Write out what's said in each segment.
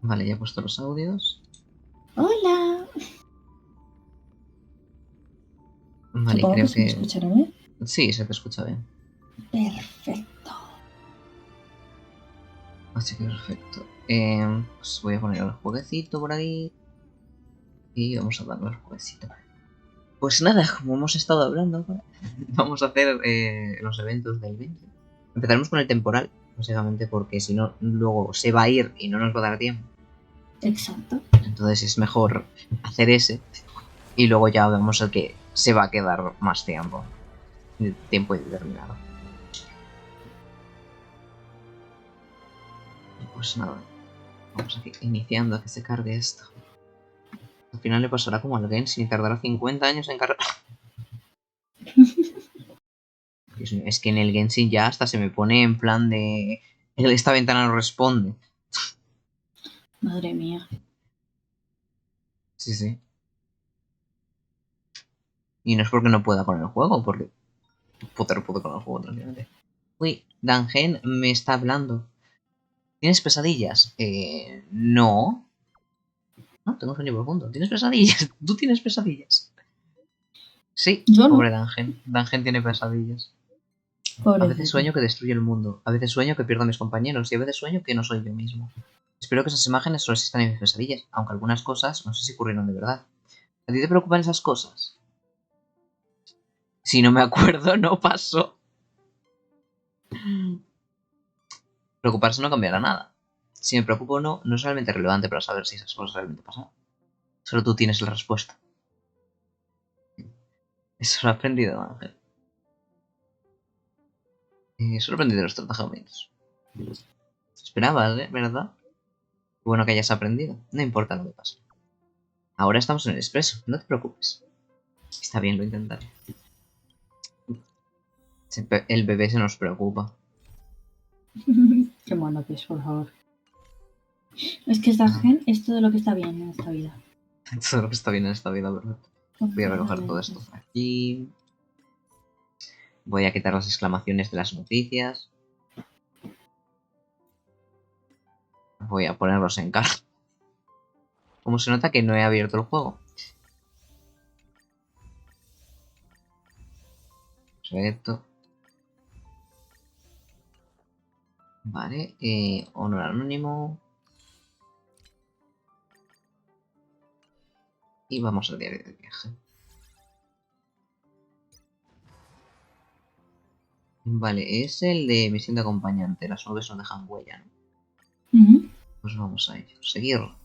Vale, ya he puesto los audios. Hola. Vale, Supongo creo que se me que... escuchará bien. Sí, se te escucha bien. Perfecto. Así que perfecto. Pues voy a poner el jueguecito por ahí. Y vamos a darle el jueguecito. Pues nada, como hemos estado hablando, vamos a hacer los eventos del 20. Empezaremos con el temporal, básicamente porque si no, luego se va a ir y no nos va a dar tiempo. Exacto. Entonces es mejor hacer ese y luego ya vemos el que se va a quedar más tiempo indeterminado. Pues nada, vamos aquí iniciando a que se cargue esto. Al final le pasará como al Genshin y tardará 50 años en cargar. Es que en el Genshin ya hasta se me pone en plan de... Esta ventana no responde. Madre mía. Sí, sí. Y no es porque no pueda con el juego, porque puedo con el juego tranquilamente. Uy, Dangen me está hablando. ¿Tienes pesadillas? No. No, tengo sueño profundo. ¿Tienes pesadillas? ¿Tú tienes pesadillas? Sí, Yo no. pobre Dangen. Dangen tiene pesadillas. A veces Pobrecito. sueño que destruye el mundo. A veces sueño que pierdo a mis compañeros. Y a veces sueño que no soy yo mismo. Espero que esas imágenes solo existan en mis pesadillas. Aunque algunas cosas no sé si ocurrieron de verdad. ¿A ti te preocupan esas cosas? Si no me acuerdo, no pasó. Preocuparse no cambiará nada. Si me preocupo o no, no es realmente relevante para saber si esas cosas realmente pasaron. Solo tú tienes la respuesta. Eso lo he aprendido, Ángel. Eso lo he aprendido de los 30 geometros. Esperabas, ¿verdad? Bueno que hayas aprendido. No importa lo que pase. Ahora estamos en el expreso. No te preocupes. Está bien, lo intentaré. El bebé se nos preocupa. Qué mono que es, por favor. Es que esta gen es todo lo que está bien en esta vida. Todo lo que está bien en esta vida, ¿verdad? Voy a recoger todo esto por aquí. Voy a quitar las exclamaciones de las noticias. Voy a ponerlos en cara. Como se nota que no he abierto el juego. Perfecto. Vale, honor anónimo. Y vamos al diario de viaje. Vale, es el de misión de acompañante. Las nubes no dejan huella, ¿no? Pues vamos a ello. Seguirlo.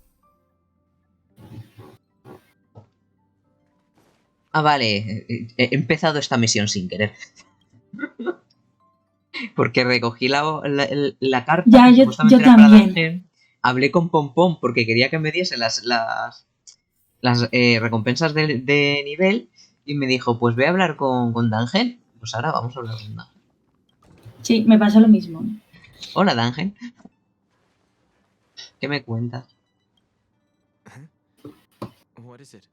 Ah, vale. He empezado esta misión sin querer. Porque recogí la carta Ya, que yo supuestamente era para también. Dangen. Hablé con Pompom porque quería que me diese las recompensas de nivel. Y me dijo, pues voy a hablar con Dangen. Pues ahora vamos a hablar con Dangen. Sí, me pasa lo mismo. Hola, Dangen. ¿Qué me cuentas? What is it?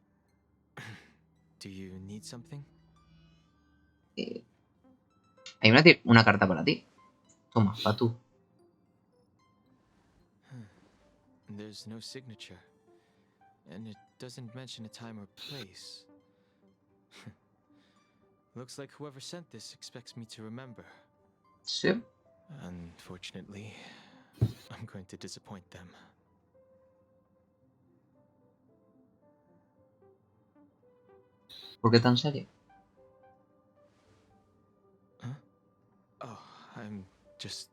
Do you need something? Hay una carta para ti. Toma, para tú. There's no signature, and it doesn't mention a time or place. Looks like whoever sent this expects me to remember. Sí. Unfortunately, I'm going to disappoint them. ¿Por qué tan serio? Huh? Oh, I'm just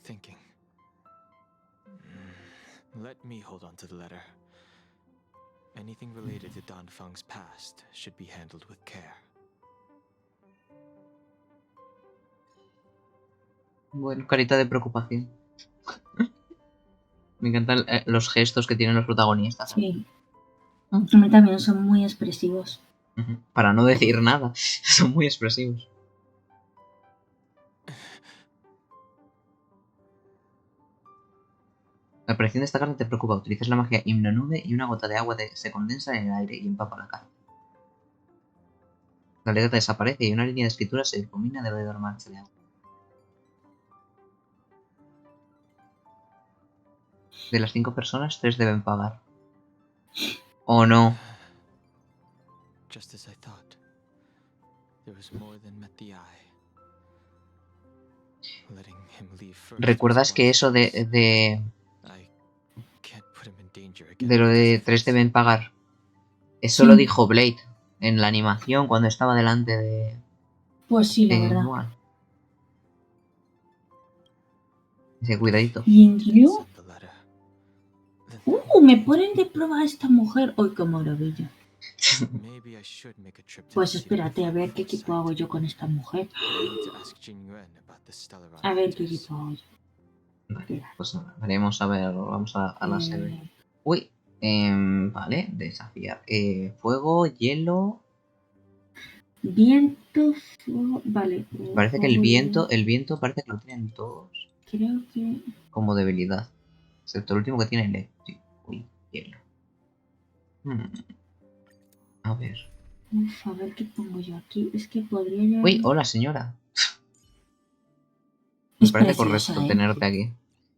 thinking. Let me hold on to the letter. Anything related to Dan Feng's past should be handled with care. Bueno, carita de preocupación. Me encantan los gestos que tienen los protagonistas. Sí. A mí también son muy expresivos. Para no decir nada. Son muy expresivos. La aparición de esta carta te preocupa. Utilizas la magia himnonube y una gota de agua se condensa en el aire y empapa la carta. La letra desaparece y una línea de escritura se difumina alrededor de agua. De las 5 personas, 3 deben pagar. ¿O no? Just as I thought. There was more than met the eye. Letting him leave first ¿Recuerdas was que wise eso choice. de I can't put him in danger de again lo because de of 3 this. deben pagar? Eso lo Sí. dijo Blade en la animación cuando estaba delante Pues sí, la de verdad. Noah. Dice, cuidadito. ¿Y en Ryu? Send the letter. Me ponen de prueba a esta mujer. ¡Ay, qué maravilla! Maybe I should make a trip to Pues the city espérate a ver qué before equipo hago sight. yo con esta mujer. I need to ask Jin Yuan about the stellar A ver qué matters. equipo hago yo. Vale, Espera. pues nada, veremos a ver, vamos a la serie. Uy, vale, desafiar. Fuego, hielo. Viento, fuego... Vale. Parece que fuego, hielo. el viento parece que lo tienen todos Creo que... como debilidad. Excepto el último que tiene eléctrico. Uy, hielo. A ver. Uf, a ver qué pongo yo aquí. Es que podría llevar... Uy, hola señora. Me Es parece preciosa, correcto ¿eh? tenerte aquí.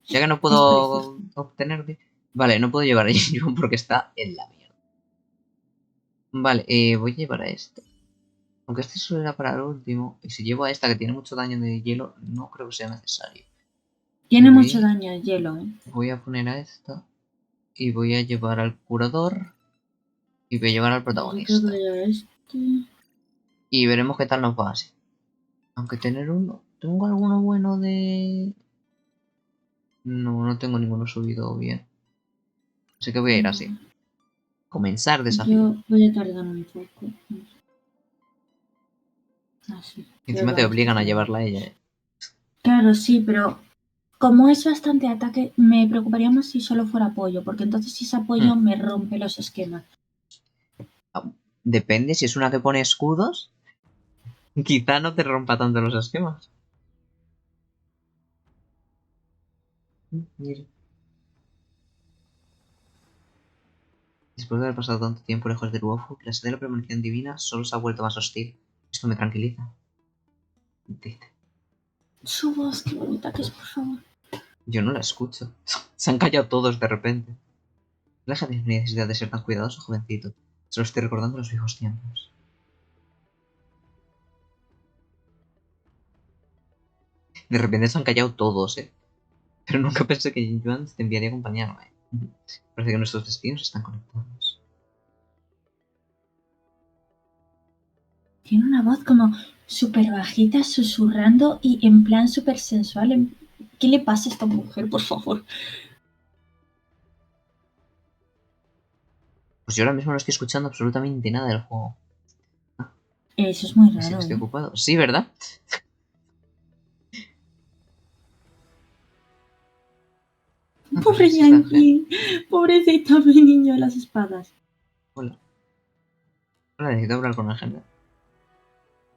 Ya que no Es preciosa. puedo obtenerte. Vale, no puedo llevar a Jin porque está en la mierda. Vale, voy a llevar a este. Aunque este solo era para el último. Y si llevo a esta que tiene mucho daño de hielo, no creo que sea necesario. Tiene Y mucho daño el hielo, ¿eh? voy a poner a esta. Y voy a llevar al curador. Y voy a llevar al Yo creo que voy protagonista. a llevar este. Y veremos qué tal nos va así. Aunque tener uno... ¿Tengo alguno bueno de...? No, no tengo ninguno subido bien. Así que voy a ir así. Comenzar desafío. Yo voy a tardar un poco. Así. Encima te obligan a llevarla a ella, ¿eh? Claro, sí, pero como es bastante ataque, me preocuparía más si solo fuera apoyo, porque entonces si es apoyo me rompe los esquemas. Depende, si es una que pone escudos, quizá no te rompa tanto los esquemas. Mira. Después de haber pasado tanto tiempo lejos del UFO, la sed de la premonición divina solo se ha vuelto más hostil. Esto me tranquiliza. Dice. Su voz, qué bonita que es, por favor. Yo no la escucho. Se han callado todos de repente. Deja de necesidad de ser tan cuidadoso, jovencito. Solo estoy recordando los viejos tiempos. De repente se han callado todos, Pero nunca pensé que Jin Yuan te enviaría a acompañarme. Parece que nuestros destinos están conectados. Tiene una voz como súper bajita, susurrando y en plan súper sensual. ¿Qué le pasa a esta mujer, por favor? Pues yo ahora mismo no estoy escuchando absolutamente nada del juego. Eso es muy Así que raro, estoy ¿eh? ocupado. Sí, ¿verdad? Pobre Yankee. Pobrecito mi niño de las espadas. Hola. Hola, necesito hablar con el general.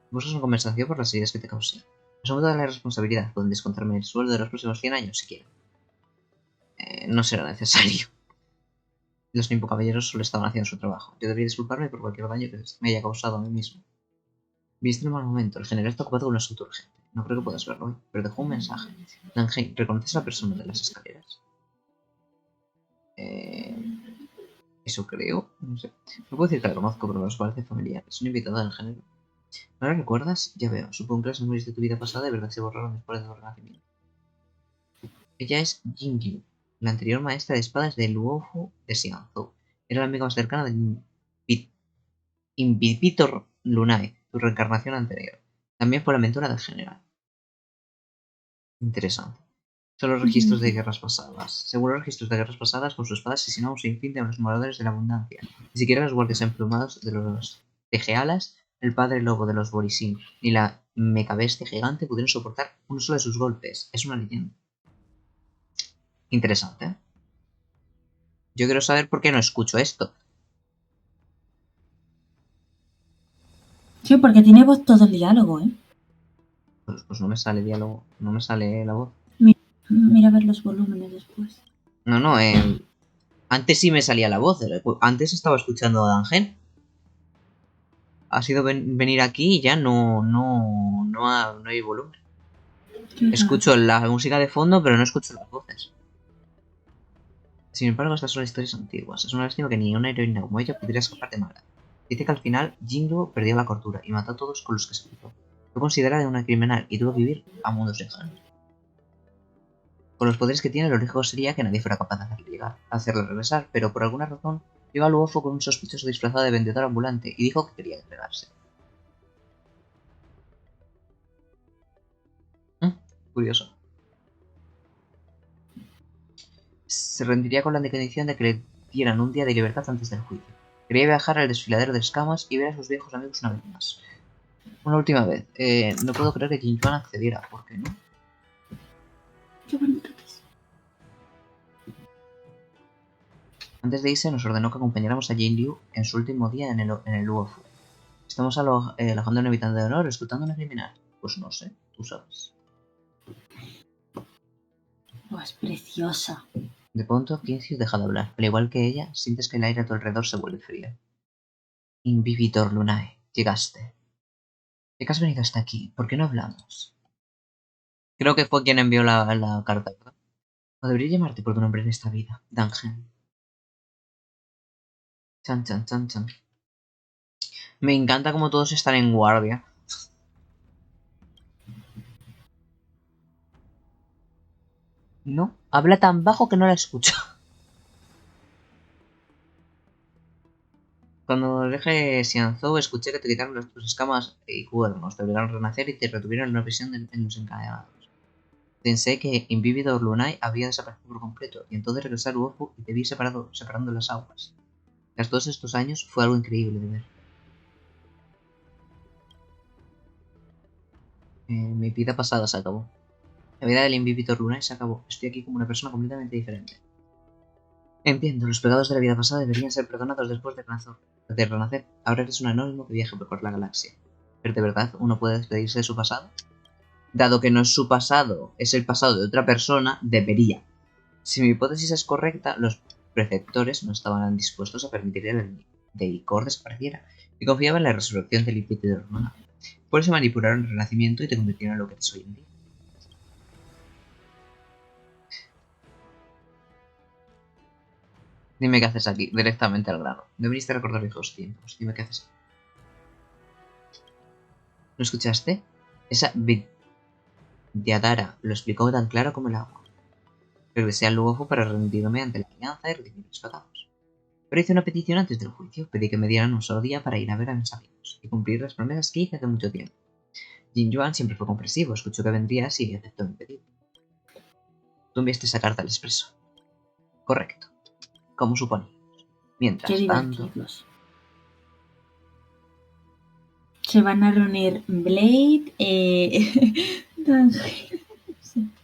Buscas una conversación por las ideas que te causé. Asumo toda la responsabilidad. Pueden descontarme el sueldo de los próximos 100 años, si quieren. No será necesario. Los Nimpo Caballeros solo estaban haciendo su trabajo. Yo debería disculparme por cualquier daño que me haya causado a mí mismo. Viste en un mal momento. El general está ocupado con un asunto urgente. No creo que puedas verlo hoy, pero dejó un mensaje. Nanjei, ¿reconoces a la persona de las escaleras? Eso creo. No sé. No puedo decir que la conozco, pero nos parece familiar. Es una invitada del género. ¿No la recuerdas? Ya veo. Supongo que las memorias de tu vida pasada de verdad se borraron después de tu renacimiento. Ella es Jingyu, la anterior maestra de espadas de Luofu de Xianzhou. Era la amiga más cercana de Invipitor Lunae, tu reencarnación anterior. También fue la mentora del general. Interesante. Son los registros de guerras pasadas. Según los registros de guerras pasadas, con su espada asesinó a un sinfín de los moradores de la abundancia. Ni siquiera los guardias emplumados de los tejealas, el padre lobo de los Borisín, ni la mecabestia gigante pudieron soportar uno solo de sus golpes. Es una leyenda. Interesante, ¿eh? Yo quiero saber por qué no escucho esto. Sí, porque tiene voz todo el diálogo, ¿eh? Pues no me sale diálogo, no me sale la voz. Mira a ver los volúmenes después. No, antes sí me salía la voz. Antes estaba escuchando a Dangen. Ha sido venir aquí y ya no hay volumen. Qué raro. Escucho la música de fondo, pero no escucho las voces. Sin embargo, estas son historias antiguas. Es una lástima que ni una heroína como ella pudiera escapar de mala. Dice que al final Jinru perdió la cordura y mató a todos con los que se cruzó. Fue considerada una criminal y tuvo que vivir a mundos lejanos. Con los poderes que tiene, lo lógico sería que nadie fuera capaz de hacerle regresar, pero por alguna razón llegó al UFO con un sospechoso disfrazado de vendedor ambulante y dijo que quería entregarse. Curioso. Se rendiría con la condición de que le dieran un día de libertad antes del juicio. Quería viajar al desfiladero de escamas y ver a sus viejos amigos una vez más. Una última vez. No puedo creer que Jinjuan accediera. ¿Por qué no? Qué bonito que es. Antes de irse nos ordenó que acompañáramos a Jin Liu en su último día en el UFO. Estamos alojando a un habitante de honor, escrutando a una criminal. Pues no sé, tú sabes. Oh, es preciosa. De pronto, Quincius deja de hablar. Al igual que ella, sientes que el aire a tu alrededor se vuelve frío. Invivitor Lunae, llegaste. ¿De qué has venido hasta aquí? ¿Por qué no hablamos? Creo que fue quien envió la carta, ¿verdad? No debería llamarte por tu nombre en esta vida. Dangen. Chan, chan, chan, chan. Me encanta como todos están en guardia. No, habla tan bajo que no la escucho. Cuando dejé Xianzhou escuché que te quitaron tus escamas y cuernos, te obligaron a renacer y te retuvieron en una prisión en los encadenados. Pensé que Invividor Lunai había desaparecido por completo, y entonces regresé al UFO y te vi separando las aguas. Tras todos estos años fue algo increíble de ver. Mi vida pasada se acabó. La vida del Invividor Lunai se acabó. Estoy aquí como una persona completamente diferente. Entiendo, los pecados de la vida pasada deberían ser perdonados después de renacer. Ahora eres un anónimo que viaja por la galaxia. ¿Pero de verdad uno puede despedirse de su pasado? Dado que no es su pasado, es el pasado de otra persona, debería. Si mi hipótesis es correcta, los preceptores no estaban dispuestos a permitir que el Deicor desapareciera y confiaban en la resurrección del Inquisidor Luna. Por eso manipularon el renacimiento y te convirtieron en lo que eres hoy en día. Dime qué haces aquí, directamente al grano. No viniste a recordar viejos tiempos. Dime qué haces aquí. ¿Lo escuchaste? Esa Vidyadhara lo explicó tan claro como el agua. Regresé al UFO para rendirme ante la alianza y redimir mis pecados. Pero hice una petición antes del juicio. Pedí que me dieran un solo día para ir a ver a mis amigos y cumplir las promesas que hice hace mucho tiempo. Jin Yuan siempre fue comprensivo, escuchó que vendrías y aceptó mi pedido. Tú enviaste esa carta al expreso. Correcto. Como suponíamos. Mientras tanto... Se van a reunir Blade,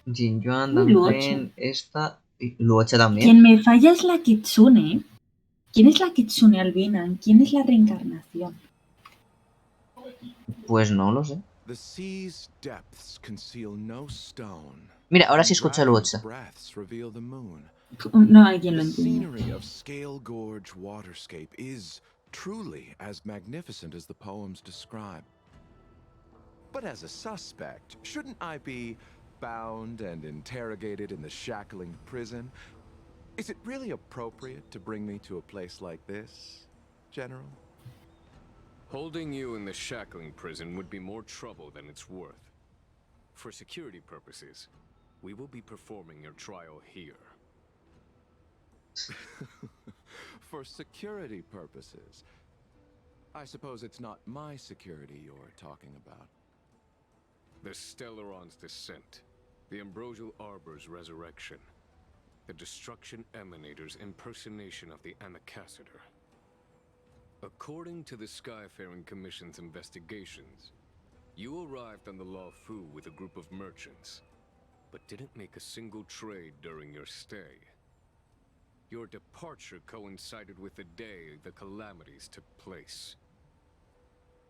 Jin Yuan, Danten, esta... y Luocha también. Quien me falla es la Kitsune. ¿Quién es la Kitsune albina? ¿Quién es la reencarnación? Pues no lo sé. Mira, ahora sí escucho a Luocha. No, alguien lo entiende. Truly as magnificent as the poems describe. But as a suspect, shouldn't I be bound and interrogated in the shackling prison? Is it really appropriate to bring me to a place like this, General? Holding you in the shackling prison would be more trouble than it's worth. For security purposes, we will be performing your trial here. For security purposes. I suppose it's not my security you're talking about. The Stellaron's descent, the Ambrosial Arbor's resurrection, the Destruction Emanator's impersonation of the Amicassator. According to the Skyfaring Commission's investigations, you arrived on the Law Fu with a group of merchants, but didn't make a single trade during your stay. Your departure coincided with the day the calamities took place.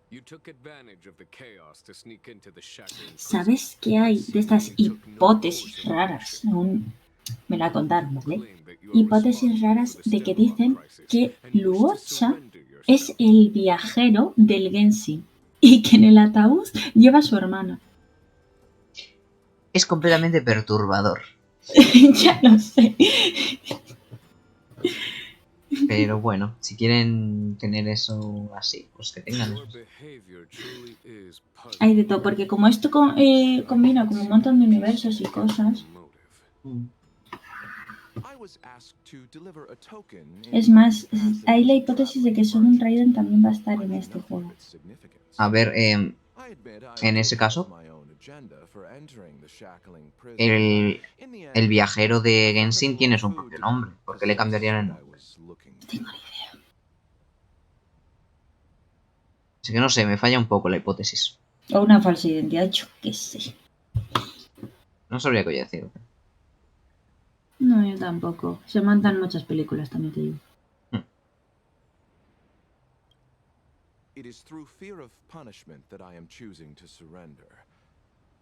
You took advantage of the chaos to sneak into the shackling. ¿Sabes qué hay de estas hipótesis raras? Aún me la contaron, ¿vale? Hipótesis raras de que dicen que Luocha es el viajero del Genshin y que en el ataúd lleva a su hermana. Es completamente perturbador. Ya lo sé. Pero bueno, si quieren tener eso así, pues que tengan Your eso. behavior truly is Hay de puzzling. todo, porque como esto combina como un montón de universos y cosas, Mm. I was asked to deliver a token es in más, my capacity hay la as a hipótesis de traveling que Son merchant. Raiden también va a estar I en may este know of juego. its significance. A ver, I admit I en did ese have caso, my own agenda for entering the shackling prison, el, but in the el end, viajero a de friend of the Genshin law tiene su Fu propio didn't nombre. ¿Por qué le possess cambiarían el what I nombre? was looking for. Tengo ni idea. Así que no sé, me falla un poco la hipótesis. O una falsa identidad, yo qué sé. No sabría qué voy a decir. No, yo tampoco. Se montan muchas películas, también te digo. It is through fear of punishment that I am choosing to surrender.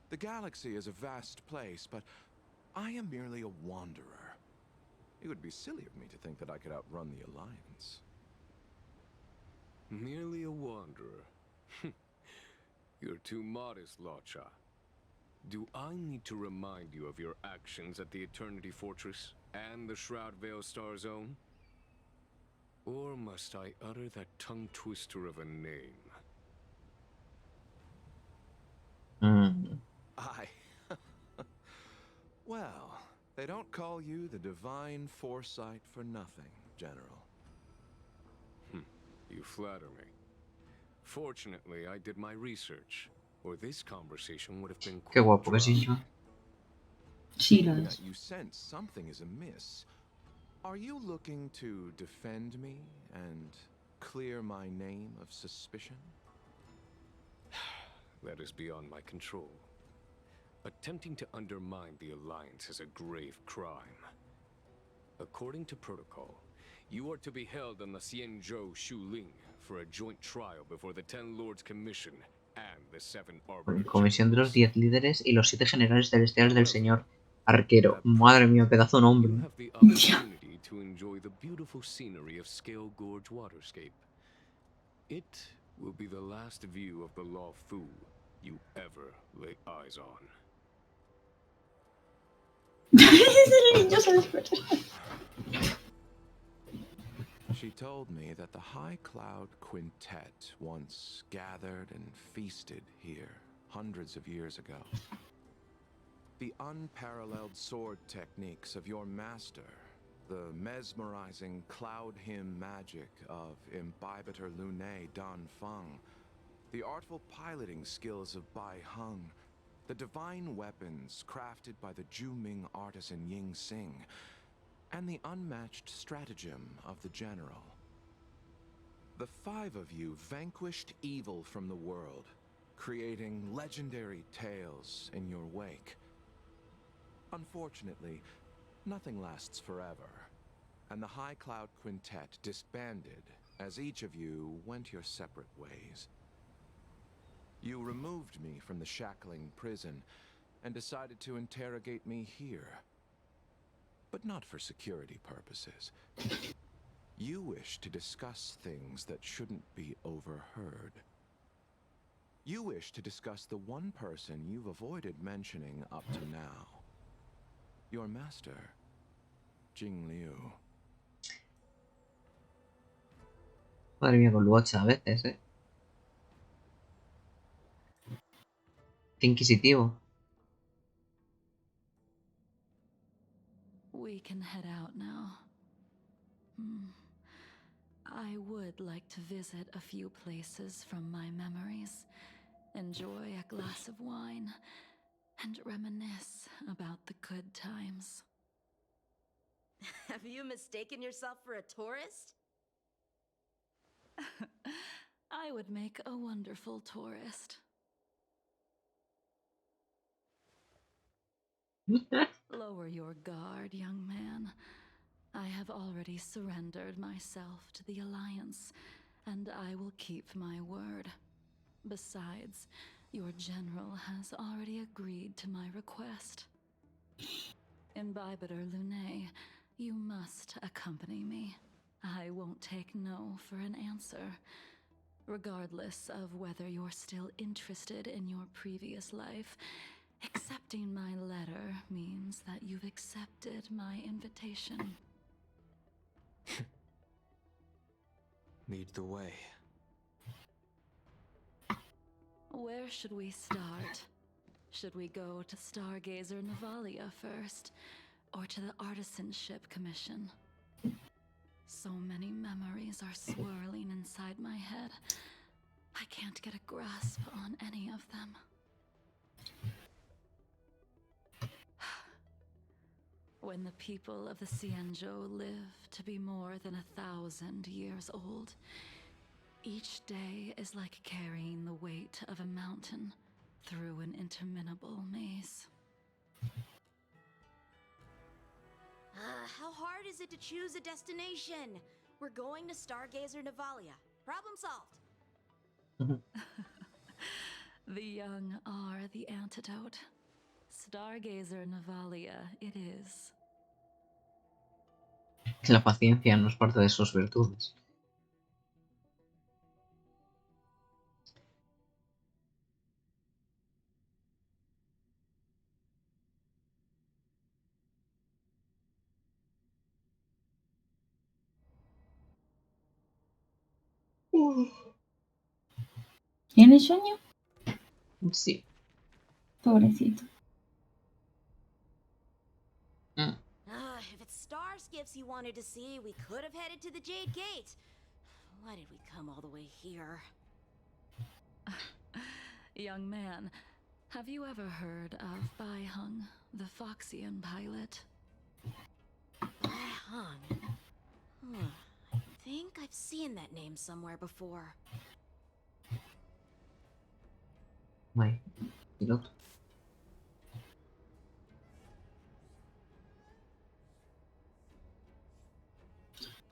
The galaxy is a vast place, but I am merely a wanderer. It would be silly of me to think that I could outrun the Alliance. Merely a wanderer. You're too modest, Locha. Do I need to remind you of your actions at the Eternity Fortress and the Shroud Veil Star Zone? Or must I utter that tongue twister of a name? I... Well, they don't call you the Divine Foresight for nothing, General. You flatter me. Fortunately, I did my research, or this conversation would have been Qué quite guapo que dry. sí. Sí, lo Seeing es. that you sense something is amiss, are you looking to defend me and clear my name of suspicion? That is beyond my control. Attempting to undermine the Alliance is a grave crime. According to protocol, you are to be held on the Xianzhou Shuling for a joint trial before the Ten Lords Commission and the Seven Arbiter Comisión de los Generals. 10 líderes y los 7 generales celestiales del However, señor arquero. at Madre mía, present, pedazo de you nombre. have the opportunity to enjoy the beautiful scenery of Scale Gorge Waterscape. It will be the last view of the Law Fu you ever lay eyes on. El niño se despertó. She told me that the High Cloud Quintet once gathered and feasted here hundreds of years ago. The unparalleled sword techniques of your master, the mesmerizing cloud hymn magic of Imbibitor Lunae Dan Feng, the artful piloting skills of Bai Heng, the divine weapons crafted by the Ju-Ming artisan Ying Xing, and the unmatched stratagem of the general. The 5 of you vanquished evil from the world, creating legendary tales in your wake. Unfortunately, nothing lasts forever, and the High Cloud Quintet disbanded as each of you went your separate ways. You removed me from the shackling prison and decided to interrogate me here. But not for security purposes. You wish to discuss things that shouldn't be overheard. You wish to discuss the one person you've avoided mentioning up to now. Your master, Jing Liu. Madre mía, con Luocha a veces, Qué inquisitivo. We can head out now. I would like to visit a few places from my memories, enjoy a glass of wine, and reminisce about the good times. Have you mistaken yourself for a tourist? I would make a wonderful tourist. Lower your guard, young man. I have already surrendered myself to the Alliance, and I will keep my word. Besides, your general has already agreed to my request. Imbibitor Lunae, you must accompany me. I won't take no for an answer. Regardless of whether you're still interested in your previous life, accepting my letter means that you've accepted my invitation. Lead the way. Where should we start? Should we go to Stargazer Navalia first, or to the Artisanship Commission? So many memories are swirling inside my head. I can't get a grasp on any of them. When the people of the Xianzhou live to be more than 1,000 years old, each day is like carrying the weight of a mountain through an interminable maze. How hard is it to choose a destination? We're going to Stargazer Navalia. Problem solved. The young are the antidote. Stargazer Navalia it is. La paciencia no es parte de sus virtudes. ¿Tienes sueño? Sí. Pobrecito. If it's star skiffs you wanted to see, we could have headed to the Jade Gate. Why did we come all the way here? Young man, have you ever heard of Bai Hung, the Foxian pilot? Hung. I think I've seen that name somewhere before. Vale. Piloto.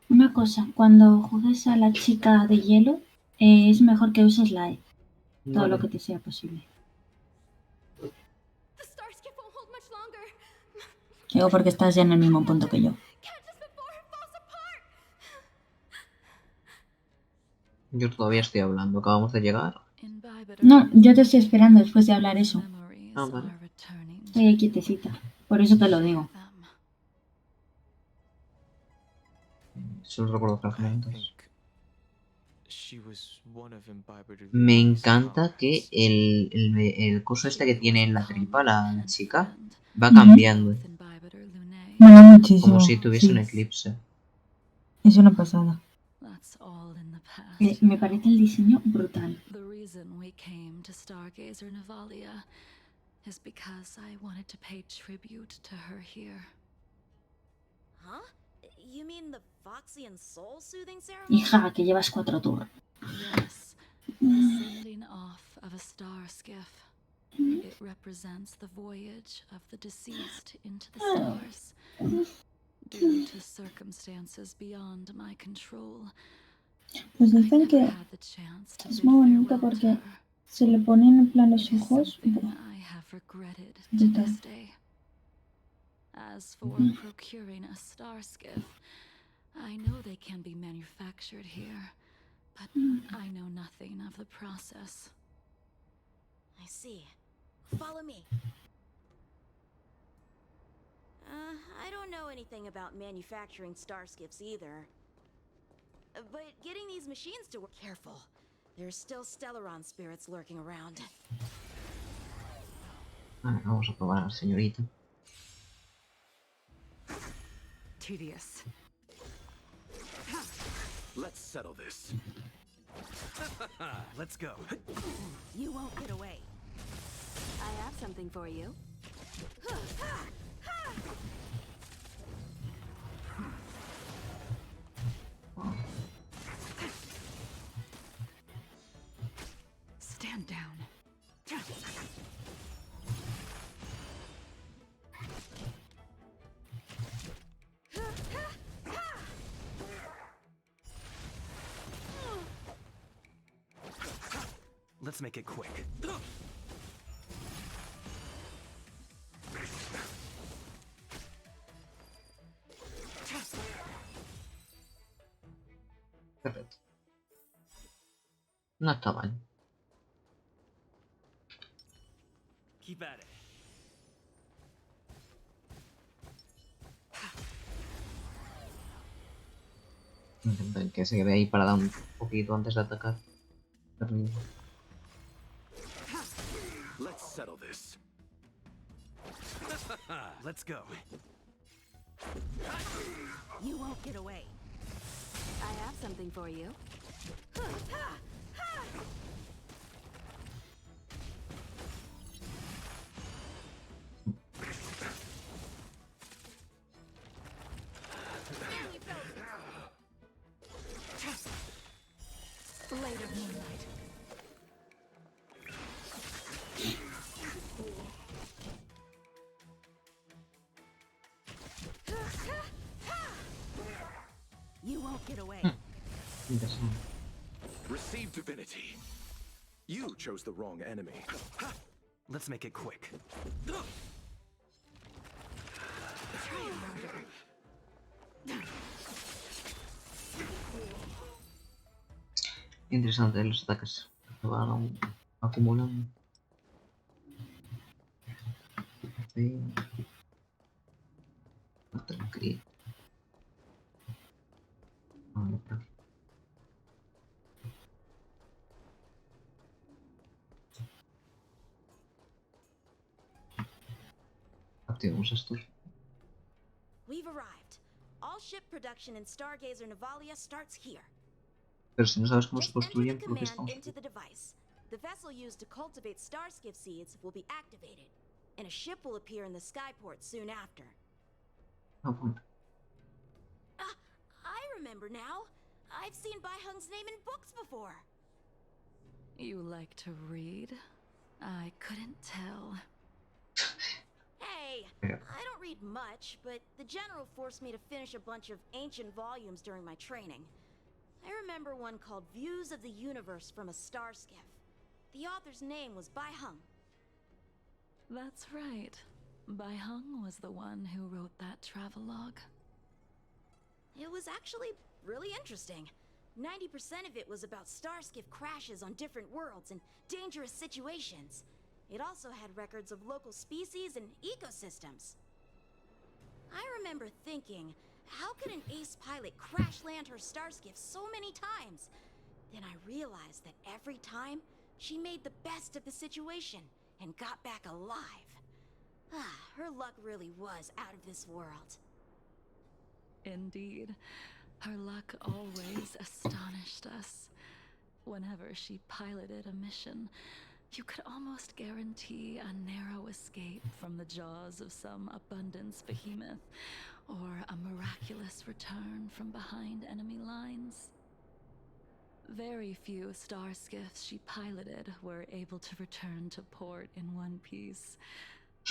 Una cosa, cuando juegues a la chica de hielo, es mejor que uses la E. Todo Vale. lo que te sea posible. The star skiff won't hold much longer. Digo porque estás ya en el mismo punto que yo. Catch us before it falls apart. Yo todavía estoy hablando. Acabamos de llegar. In Baibider, No, yo te estoy esperando después de hablar eso. memories Ah, vale. are returning Estoy ahí quietecita. Por eso te lo digo. them. Solo recuerdo I fragmentos. think she was one of Imbibitor's Me longest encanta que comrades. el coso este que tiene en la tripa, la chica, va Ujú. cambiando. Both in Baibider Lunae. Mola muchísimo. Como si tuviese sí. un eclipse. Es una pasada. That's all in the past. Me parece el diseño brutal. The reason we came to Stargazer Navalia is because I wanted to pay tribute to her here. Huh? You mean the Foxian soul soothing ceremony? Hija, que llevas 4 turnos. Yes, the sending off of a star skiff. It represents the voyage of the deceased into the stars. Due to circumstances beyond my control, Pues I dicen never que had the chance to es bid muy bonito farewell to porque her. se le ponen en plan los It is ojos. something Buah, I have regretted to brutal. this day. As for procuring a star skiff, I know they can be manufactured here, but I know nothing of the process. I see. Follow me. I don't know anything about manufacturing star skiffs either. But getting these machines to work... Careful. There's still Stellaron spirits lurking around. Vale, vamos a probar al señorito. Tedious. Let's settle this. Let's go. You won't get away. I have something for you. Stand down. Let's make it quick. Perfecto. No está mal. Keep at it. Intentar que se quede ahí parada un poquito antes de atacar. Let's settle this. Let's go. You won't get away. I have something for you. Later moonlight. You won't get away. Interesante. Receive divinity. You chose the wrong enemy. Let's make it quick. Interesante los ataques. Se van acumulando. Sí. No tengo que ir. Vale, por aquí. Activamos estos. We've arrived. All ship production in Stargazer Navalia starts here. Pero si no sabes cómo se Just enter the construyen, ¿por qué command estamos into aquí? the device. The vessel used to cultivate starskiff seeds will be activated, and a ship will appear in the skyport soon after. Ah, bueno. I remember now. I've seen Bai Hung's name in books before. You like to read? I couldn't tell. Hey, Yeah. I don't read much, but the general forced me to finish a bunch of ancient volumes during my training. I remember one called Views of the Universe from a Star Skiff. The author's name was Bai Hung. That's right. Bai Hung was the one who wrote that travelogue. It was actually really interesting. 90% of it was about starskiff crashes on different worlds and dangerous situations. It also had records of local species and ecosystems. I remember thinking, how could an ace pilot crash land her starskiff so many times? Then I realized that every time, she made the best of the situation and got back alive. Her luck really was out of this world. Indeed. Her luck always astonished us. Whenever she piloted a mission, you could almost guarantee a narrow escape from the jaws of some abundance behemoth, or a miraculous return from behind enemy lines. Very few star skiffs she piloted were able to return to port in one piece.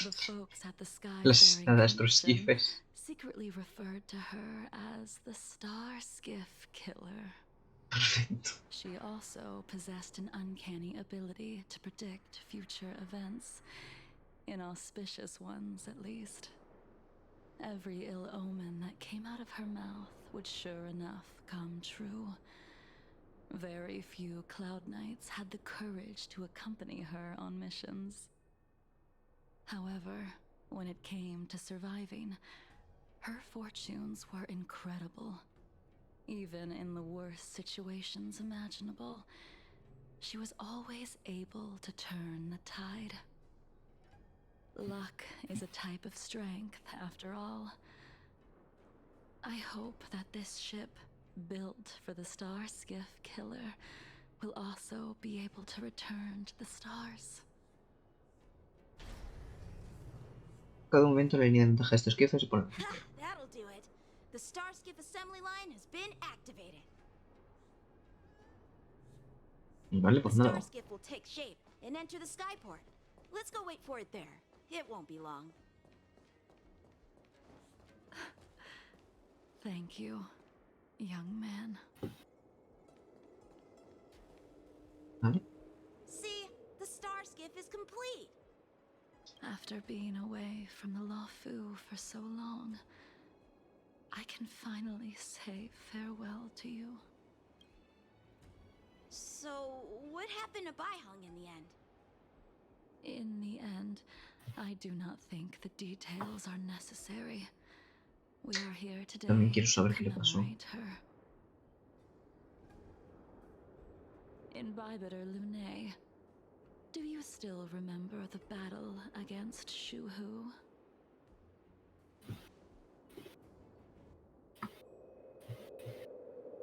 The folks at the Las Skyfaring astrosquifes. Commission secretly referred to her as the Star Skiff Killer. Perfecto. She also possessed an uncanny ability to predict future events, inauspicious ones at least. Every ill omen that came out of her mouth would sure enough come true. Very few Cloud Knights had the courage to accompany her on missions. However, when it came to surviving, her fortunes were incredible. Even in the worst situations imaginable, she was always able to turn the tide. Luck is a type of strength, after all. I hope that this ship, built for the Star Skiff Killer, will also be able to return to the stars. Cada momento la línea de ventaja de estos esquifes se pone. That'll do it. The Starskiff assembly line has been activated. Vale, The pues nada. Starskiff will take shape and enter the skyport. Let's go wait for it there. It won't be long. Thank you, young man. Vale. See, the Starskiff is complete. After being away from the Luofu for so long, I can finally say farewell to you. So, what happened to Bai Hung in the end? In the end, I do not think the details are necessary. We are here today También quiero to saber qué le pasó. commemorate her. Imbibitor Lunae, do you still remember the battle against Shuhu?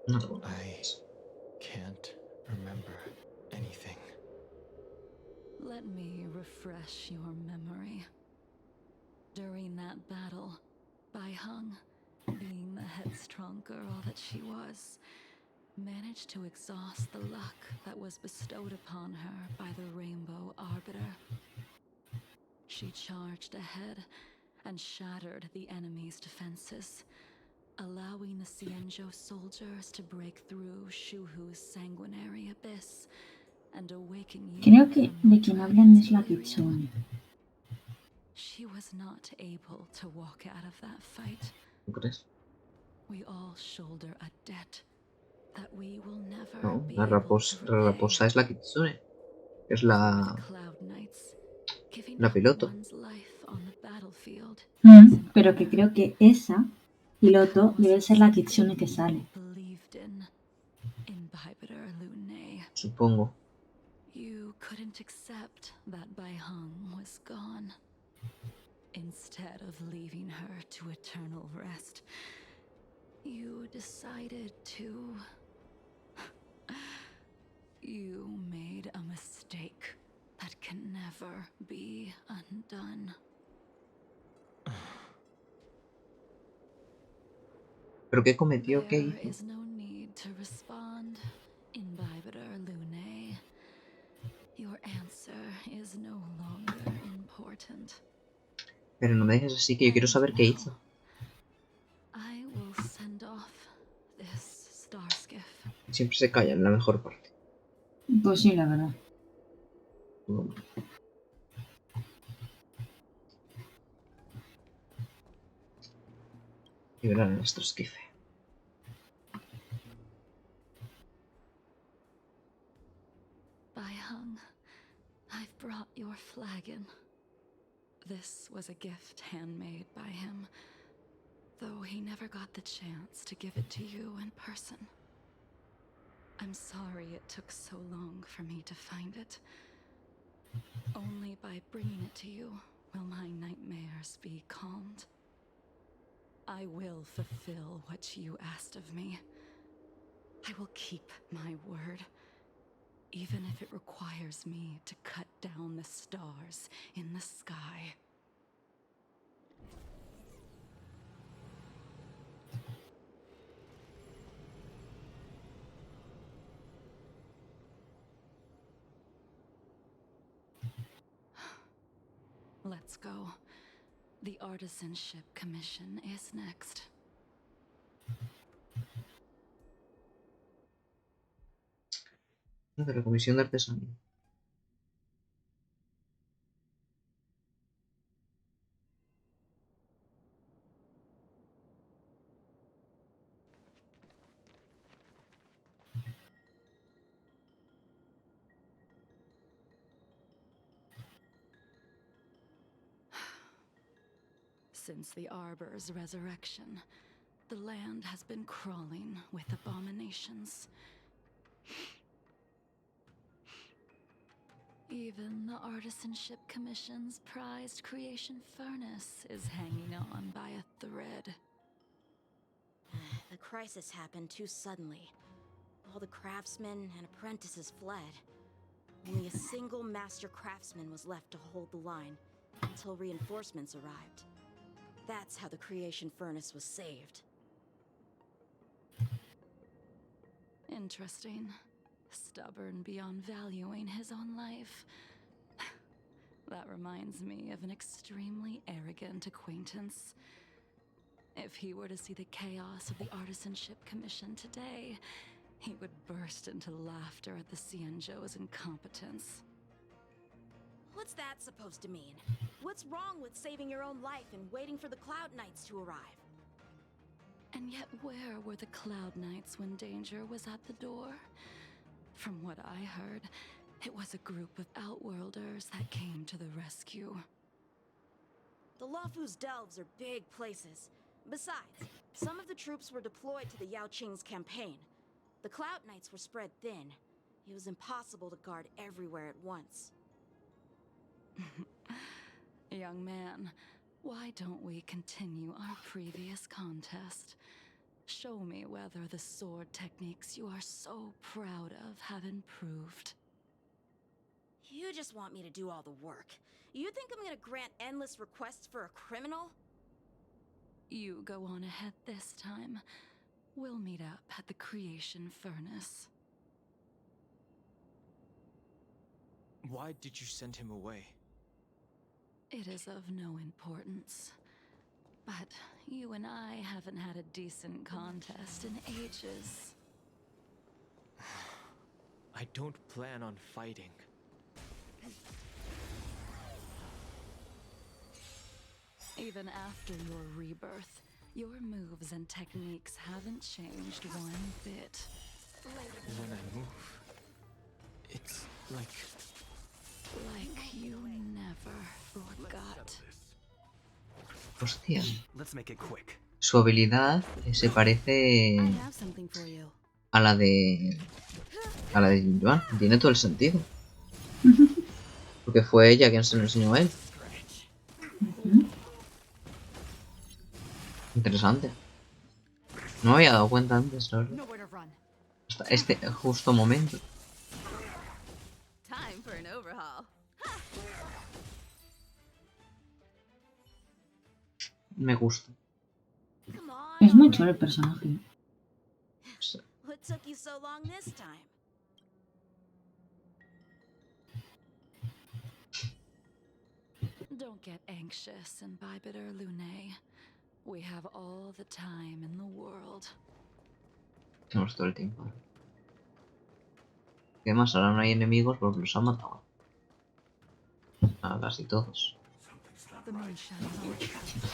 No recuerdo. I can't remember anything. Let me refresh your memory. During that battle, Bai Hung, being the headstrong girl that she was, managed to exhaust the luck that was bestowed upon her by the Rainbow Arbiter. She charged ahead and shattered the enemy's defenses, allowing the Xianzhou soldiers to break through Shuhu's sanguinary abyss and awaken you. Creo que de quien hablan es la Kitsune. She was not able to walk out of that fight. ¿No crees? We all shoulder a debt that we will never No, be la able raposa, to la repay. raposa es la Kitsune. Es For la... the Cloud Knights, giving la up piloto. one's life on the battlefield is an Pero que honor. creo que esa piloto Was debe it ser la something Kitsune que you sale. believed in Imbibitor Lunae? Supongo. You couldn't accept that Bai Hung was gone. Instead of leaving her to eternal rest, you decided to... You made a mistake that can never be undone. ¿Pero qué cometió? ¿Qué There hizo? is no need to respond, Imbibitor Lunae. Your answer is no longer important. Pero no me dejes así, que yo quiero saber qué hizo. I will send off this star skiff. Siempre se calla en la mejor parte. Pues sí, la verdad. Y verán nuestro esquife. Bai Hung, I've brought your flagon. This was a gift handmade by him, though he never got the chance to give it to you in person. I'm sorry it took so long for me to find it. Only by bringing it to you will my nightmares be calmed. I will fulfill what you asked of me. I will keep my word, even if it requires me to cut down the stars in the sky. Let's go. The Artisanship Commission is next. De la Comisión de Artesanía. Since the Arbor's resurrection, the land has been crawling with abominations. Even the Artisanship Commission's prized creation furnace is hanging on by a thread. The crisis happened too suddenly. All the craftsmen and apprentices fled. Only a single master craftsman was left to hold the line until reinforcements arrived. That's how the creation furnace was saved. Interesting. Stubborn beyond valuing his own life. That reminds me of an extremely arrogant acquaintance. If he were to see the chaos of the Artisanship Commission today, he would burst into laughter at the Xianzhou's incompetence. What's that supposed to mean? What's wrong with saving your own life and waiting for the Cloud Knights to arrive? And yet where were the Cloud Knights when danger was at the door? From what I heard, it was a group of Outworlders that came to the rescue. The Luofu's delves are big places. Besides, some of the troops were deployed to the Yao Qing's campaign. The Cloud Knights were spread thin. It was impossible to guard everywhere at once. Young man, why don't we continue our previous contest? Show me whether the sword techniques you are so proud of have improved. You just want me to do all the work. You think I'm gonna grant endless requests for a criminal? You go on ahead this time. We'll meet up at the creation furnace. Why did you send him away? It is of no importance. But you and I haven't had a decent contest in ages. I don't plan on fighting. Even after your rebirth, your moves and techniques haven't changed one bit. When I move, it's like you never forgot. Hostia. Let's make it quick. Su habilidad se parece I have something for you. a la de Joan. Tiene todo el sentido. Porque fue ella quien se lo enseñó a él. Interesante. No me había dado cuenta antes, la verdad. Hasta este justo momento. Time for an overhaul. Me gusta. Come on. Es muy chulo el personaje. What took you so long this time? Don't get anxious, Imbibitor Lune. We have all the time in the world. Tenemos todo el tiempo. ¿Qué más? Ahora no hay enemigos porque los han matado. Casi todos. The moon shines on the trail.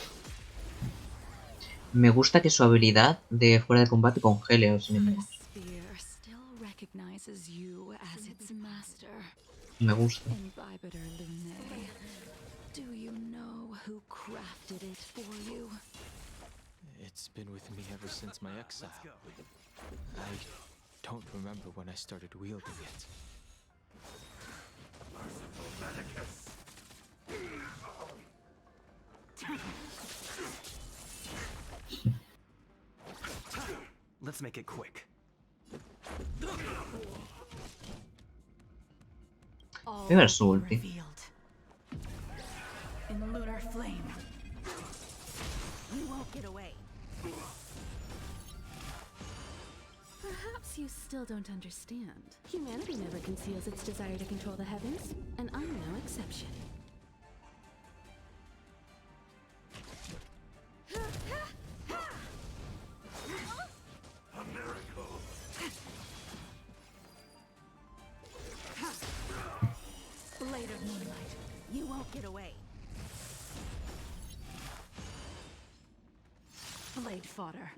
Me gusta que su habilidad de fuera de combate congele a los The enemigos. sphere still recognizes you as its master. Me gusta. Imbibitor Lune, do you know who crafted it for you? it's been with me ever since my exile. I don't remember when I started wielding it. Let's make it quick. All Mira will su be ulti. revealed in lunar flame. You won't get away. Perhaps you still don't understand. Humanity never conceals its desire to control the heavens, and I'm no exception. Blade of moonlight. You won't get away. Blade fodder.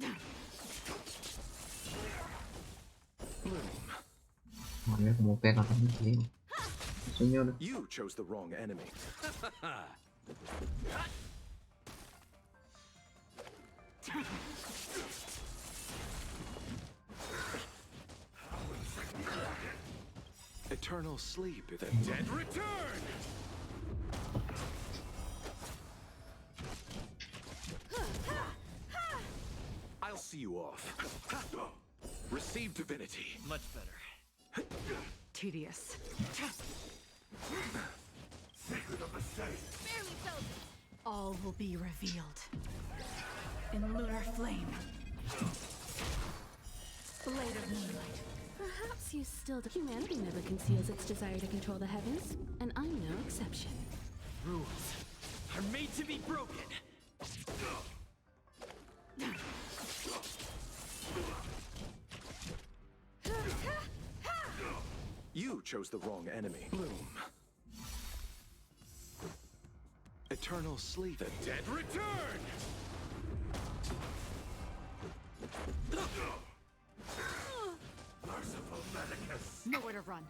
Madre mía, cómo pega también, te digo. Señora. You chose the wrong enemy. Eternal sleep is a dead return. I'll see you off. Receive divinity. Much better. Tedious. Barely told you. All will be revealed in lunar flame. Blade of moonlight. Perhaps you still don't. Humanity never conceals its desire to control the heavens, and I'm no exception. Rules are made to be broken. You chose the wrong enemy. Bloom. Eternal sleep. The dead return. Merciful Medicus. Nowhere to run.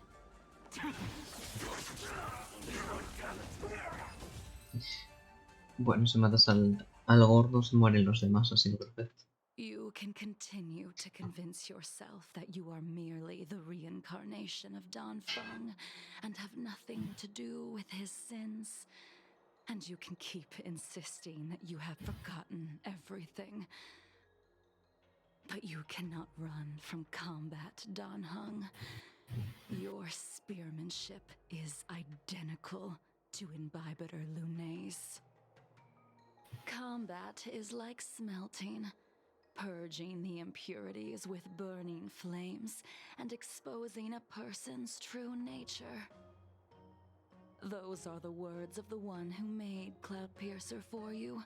Bueno, si matas al gordo se mueren los demás, así que perfecto. You can continue to convince yourself that you are merely the reincarnation of Dan Feng and have nothing to do with his sins. And you can keep insisting that you have forgotten everything. But you cannot run from combat, Dan Heng. Your spearmanship is identical to Imbibitor Lunay's. Combat is like smelting, purging the impurities with burning flames and exposing a person's true nature. Those are the words of the one who made Cloudpiercer for you.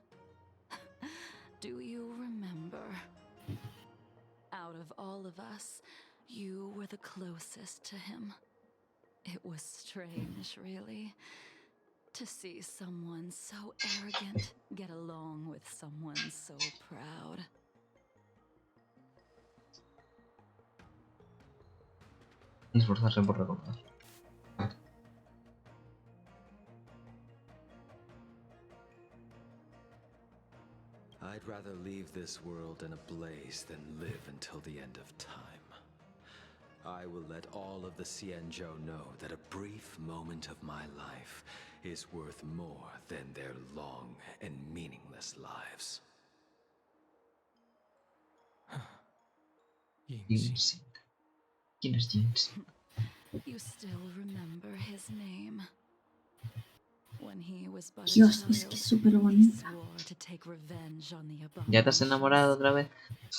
Do you remember? Out of all of us, you were the closest to him. It was strange, really, to see someone so arrogant get along with someone so proud. Esforzarse por recordar. I'd rather leave this world in a blaze than live until the end of time. I will let all of the Xianzhou know that a brief moment of my life is worth more than their long and meaningless lives. Yingxing. ¿Quién es Yingxing? You still remember his name. When he was but a Dios, es que es child, súper he bonita. swore to take revenge on the ¿Ya te has enamorado abominations. otra vez?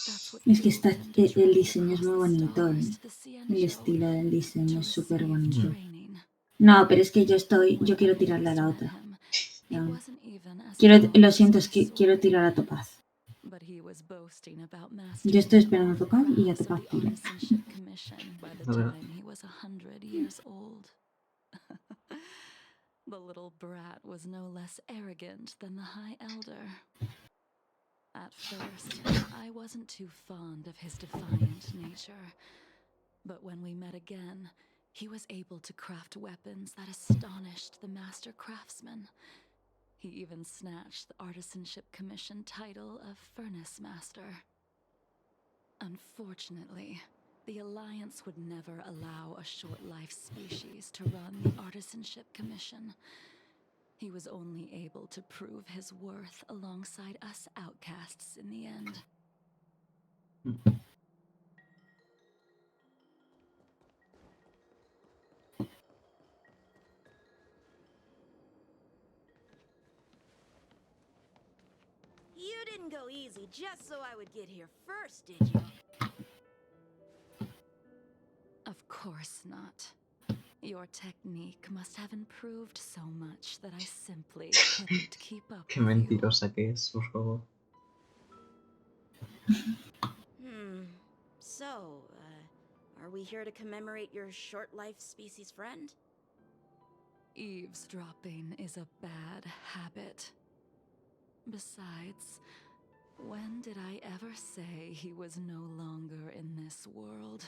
That's what Es que está, fueled him to el travel diseño es muy across the bonito. stars to the El Xianzhou estilo del diseño to es súper receive bonito. training. No, pero es que yo When quiero I tirarle a first la met otra. him, he Ya. wasn't even as Quiero, tall lo as siento, my es que quiero sword, tirar a Topaz. but he was boasting about Yo mastering estoy esperando a all the Topaz y a crafts of Topaz the tira. Artisanship Commission by the A ver. time he was 100 years old. The little brat was no less arrogant than the High Elder. At first, I wasn't too fond of his defiant nature. But when we met again, he was able to craft weapons that astonished the master craftsman. He even snatched the Artisanship Commission title of Furnace Master. Unfortunately, the Alliance would never allow a short-life species to run the Artisanship Commission. He was only able to prove his worth alongside us outcasts in the end. You didn't go easy just so I would get here first, did you? Of course not. Your technique must have improved so much that I simply couldn't keep up Qué with you. mentirosa que es, por favor. So, are we here to commemorate your short-life species friend? Eavesdropping is a bad habit. Besides, when did I ever say he was no longer in this world?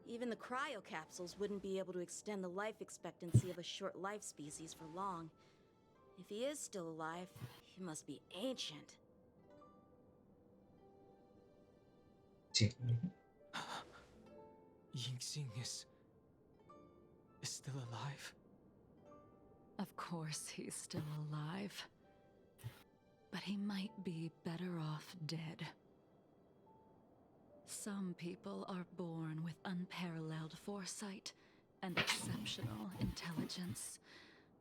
Even the cryocapsules wouldn't be able to extend the life expectancy of a short-life species for long. If he is still alive, he must be ancient. Sí. Yingxing is still alive? Of course he's still alive. But he might be better off dead. Some people are born with unparalleled foresight and exceptional intelligence,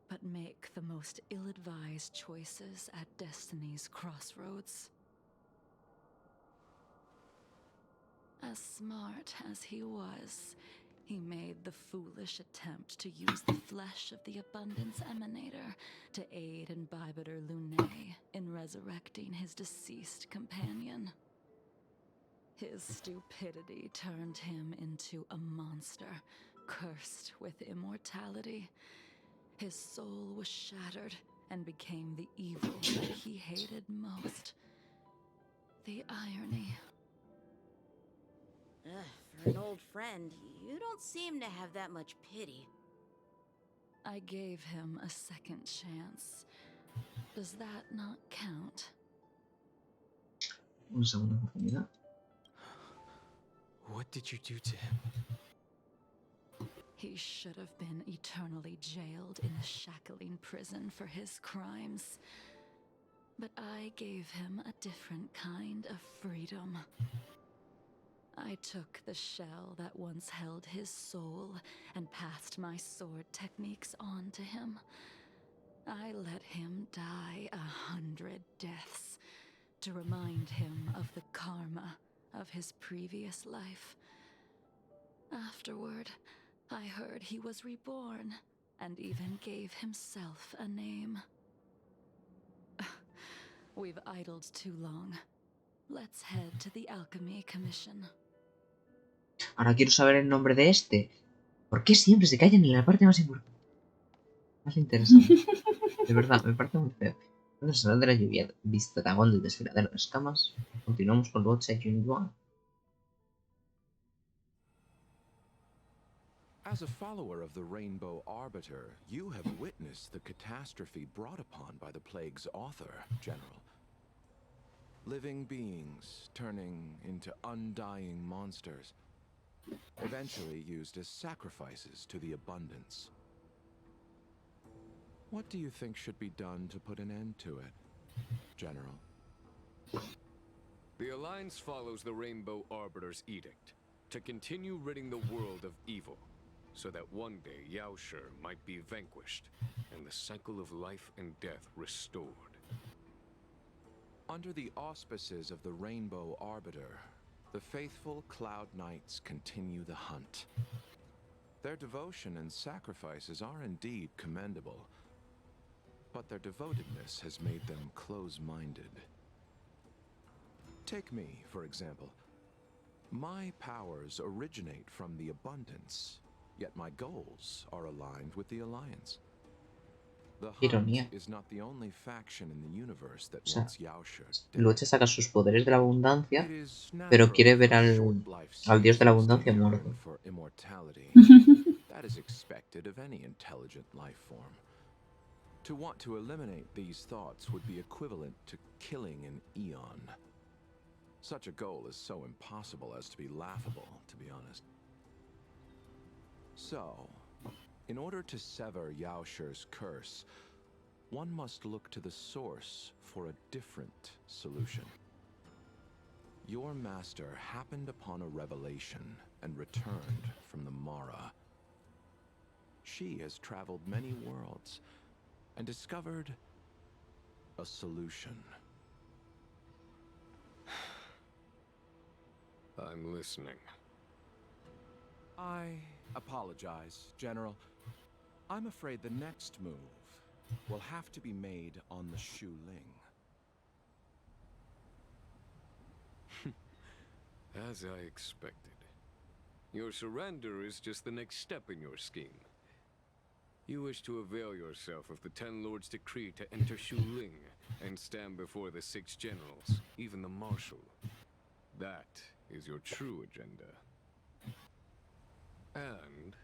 but make the most ill-advised choices at destiny's crossroads. As smart as he was, he made the foolish attempt to use the flesh of the Abundance Emanator to aid Imbibitor Lunay in resurrecting his deceased companion. His stupidity turned him into a monster, cursed with immortality. His soul was shattered and became the evil that he hated most. The irony. For an old friend, you don't seem to have that much pity. I gave him a second chance. Does that not count? una segunda oportunidad. What did you do to him? He should have been eternally jailed in a shackling prison for his crimes. But I gave him a different kind of freedom. I took the shell that once held his soul and passed my sword techniques on to him. I let him die 100 deaths to remind him of the karma of his previous life. Afterward, I heard he was reborn and even gave himself a name. We've idled too long. Let's head to the Alchemy Commission. Ahora quiero saber el nombre de este. ¿Por qué siempre se callan en la parte más importante? Más interesante. De verdad, me parece muy feo. ¿Dónde será de la lluvia? Vista dragón del desfiladero de escamas. Continuamos con Luocha Yunyuan. As a follower of the Rainbow Arbiter, you have witnessed the catastrophe brought upon by the plague's author, General. Living beings turning into undying monsters, eventually used as sacrifices to the abundance. What do you think should be done to put an end to it, General? The Alliance follows the Rainbow Arbiter's edict to continue ridding the world of evil, so that one day Yaoshi might be vanquished and the cycle of life and death restored. Under the auspices of the Rainbow Arbiter, the faithful Cloud Knights continue the hunt. Their devotion and sacrifices are indeed commendable, but their devotedness has made them close-minded. Take me, for example. My powers originate from the abundance, yet my goals are aligned with the Alliance. The Hunt is not the only faction in the universe that wants Yaoshi. Lucha saca sus poderes de la abundancia, pero quiere ver al dios de la abundancia muerto. That is expected of any intelligent life form. To want to eliminate these thoughts would be equivalent to killing an eon. Such a goal is so impossible as to be laughable, to be honest. So, in order to sever Yaoshi's curse, one must look to the source for a different solution. Your master happened upon a revelation and returned from the Mara. She has traveled many worlds and discovered a solution. I'm listening. I apologize, General. I'm afraid the next move will have to be made on the Shu Ling. As I expected. Your surrender is just the next step in your scheme. You wish to avail yourself of the Ten Lords' decree to enter Shu Ling and stand before the 6 generals, even the Marshal. That is your true agenda. And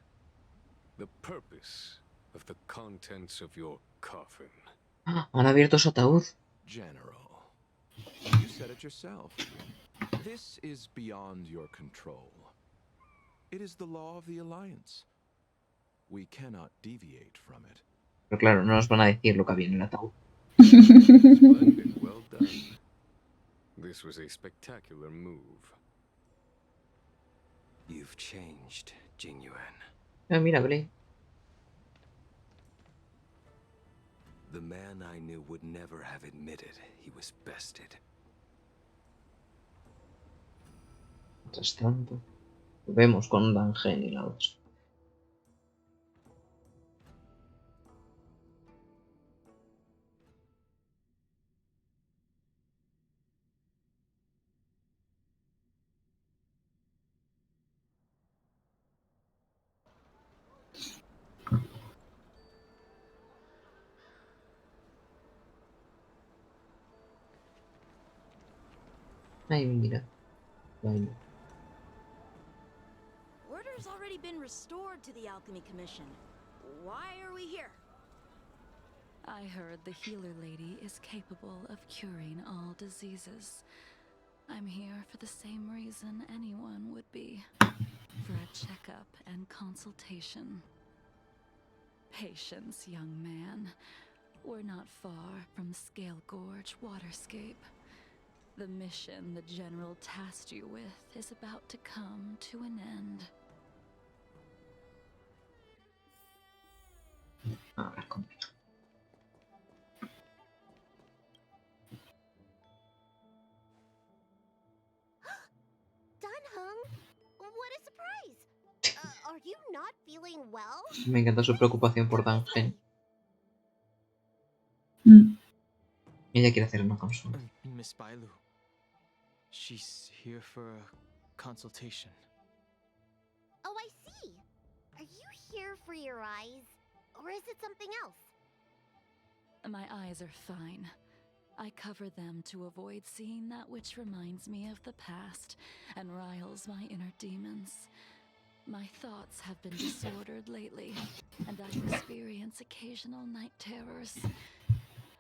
the purpose of the contents of your coffin. Han abierto su ataúd. General, you said it yourself. This is beyond your control. It is the law of the Alliance. We cannot deviate from it. Pero claro, no nos van a decir lo que había en el ataúd. Splendid, well done. This was a spectacular move. You've changed, Jingyuan. Mira, Blade. The man I knew would never have admitted he was bested. Mientras tanto, vemos con Dangen y la otra. Ay, mira. Vale. Order's already been restored to the Alchemy Commission. Why are we here? I heard the healer lady is capable of curing all diseases. I'm here for the same reason anyone would be. For a checkup and consultation. Patience, young man. We're not far from Scale Gorge Waterscape. The mission the General tasked you with is about to come to an end. Hablar conmigo. Dunhung, what a surprise! Are you not feeling well? Me encanta su preocupación por Tangen. Ella quiere hacer una consulta. Miss Bailu. She's here for a consultation. Oh, I see. Are you here for your eyes? Or is it something else? My eyes are fine. I cover them to avoid seeing that which reminds me of the past and riles my inner demons. My thoughts have been disordered lately, and I experience occasional night terrors.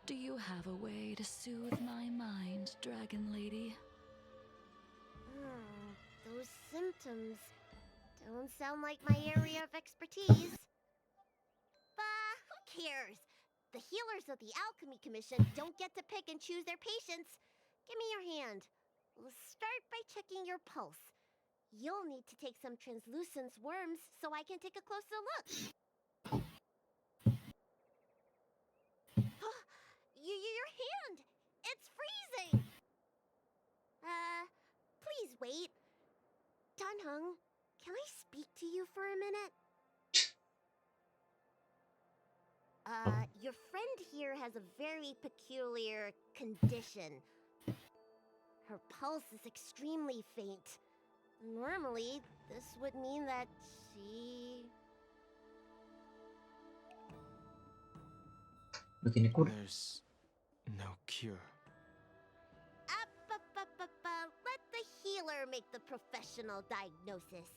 Do you have a way to soothe my mind, Dragon Lady? Those symptoms don't sound like my area of expertise. But who cares? The healers of the Alchemy Commission don't get to pick and choose their patients. Give me your hand. We'll start by checking your pulse. You'll need to take some translucence worms so I can take a closer look. Your hand! It's freezing! Please wait. Dunhung, can I speak to you for a minute? Your friend here has a very peculiar condition. Her pulse is extremely faint. Normally, this would mean that she... No tiene cura. There's no cure. Let the healer make the professional diagnosis.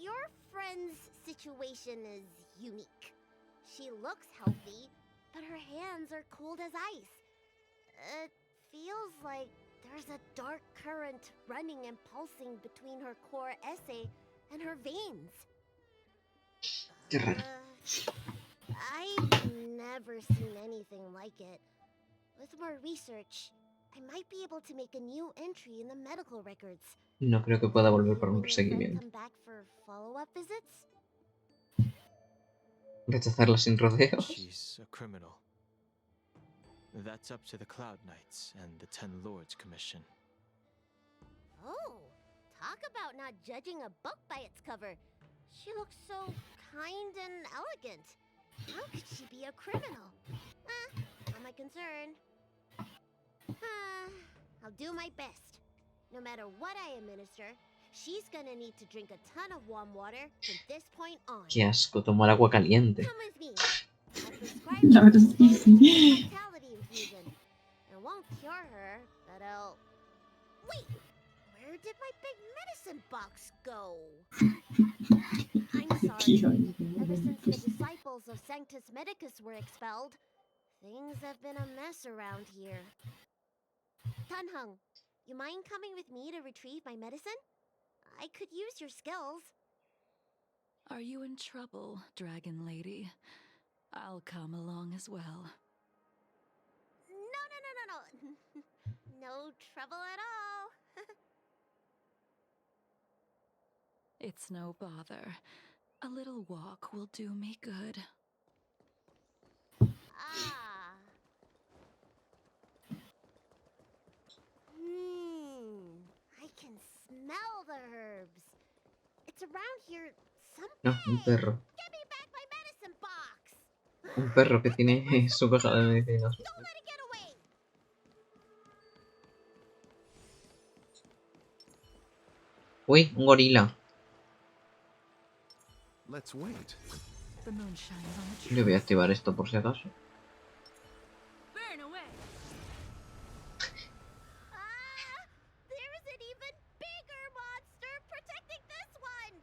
Your friend's situation is unique. She looks healthy, but her hands are cold as ice. It feels like there's a dark current running and pulsing between her core esse and her veins. Qué raro. I've never seen anything like it. With more research, I might be able to make a new entry in the medical records. No creo que pueda volver para un seguimiento. Come back for follow-up visits? Rechazarla sin rodeos. She's a criminal. That's up to the Cloud Knights and the Ten Lords Commission. Oh, talk about not judging a book by its cover. She looks so kind and elegant. How could she be a criminal? Not my concern. I'll do my best. No matter what I administer, she's gonna need to drink a ton of warm water from this point on. Qué asco, tomar agua caliente. Come with me. La verdad es que sí. Vitality infusion. It won't cure her, but I'll... Wait! Where did my big medicine box go? I'm sorry. Ever since the disciples of Sanctus Medicus were expelled, things have been a mess around here. Dunhung, you mind coming with me to retrieve my medicine? I could use your skills. Are you in trouble, Dragon Lady? I'll come along as well. No. No trouble at all. It's no bother. A little walk will do me good. I can smell the herbs. It's around here somewhere. No, un perro. Give me back my medicine box. Un perro que tiene su caja de medicinas. Don't let it get away. Uy, un gorila. Let's wait. The moon shines on the Yo voy a activar esto por si acaso. Burn away. There's an even bigger monster protecting this one.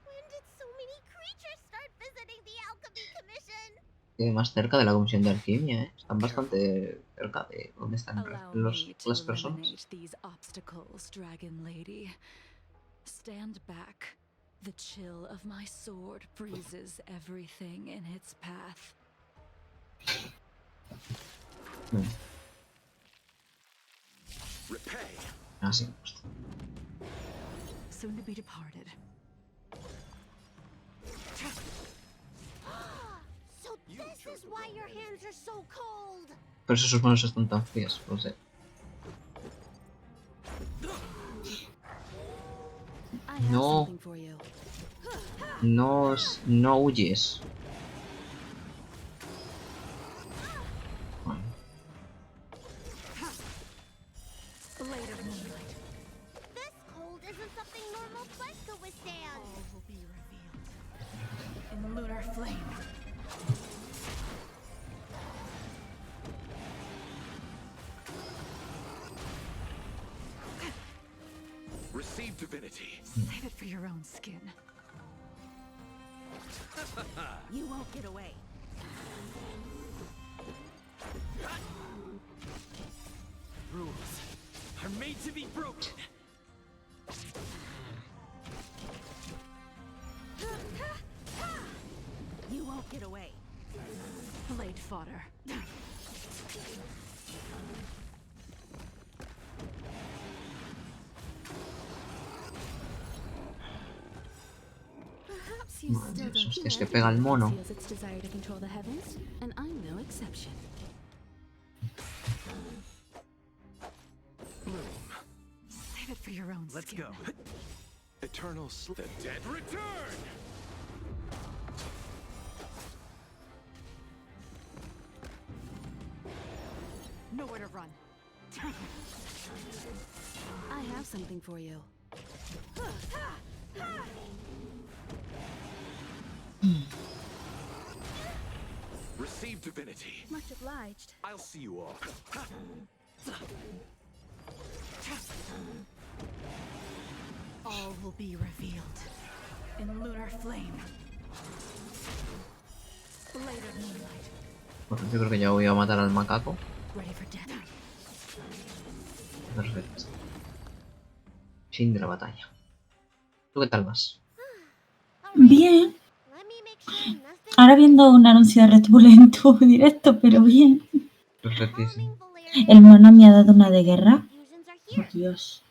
When did so many creatures start visiting the Alchemy Commission? bastante más cerca de la comisión de alquimia, ¿eh? Están bastante cerca de donde están las personas. These obstacles, Dragon Lady. Stand back. The chill of my sword freezes everything in its path. Así. Soon to be departed. So this is why your hands are so cold. Por eso sus manos están tan frías, no sé. No. No huyes. Bueno. This cold isn't something normal flesh could withstand. All will be revealed in the lunar flame. Receive divinity. Save it for your own skin. You won't get away. Rules are made to be broken. You won't get away. Blade fodder. Madre, esos hostias que pega el mono. Save it for your own Let's skin. go. Eternal sleep. The dead return! Nowhere to run. I have something for you. Receive divinity. Much obliged. I'll see you all. All will be revealed in lunar flame. Blade of moonlight. Bueno, yo creo que ya voy a matar al macaco. Ready for death. Perfecto. Fin de la batalla. ¿Tú qué tal vas? Bien. Ahora viendo un anuncio de Red Bull en tu directo, pero bien. Perfectísimo. El mono me ha dado una de guerra. Por Dios.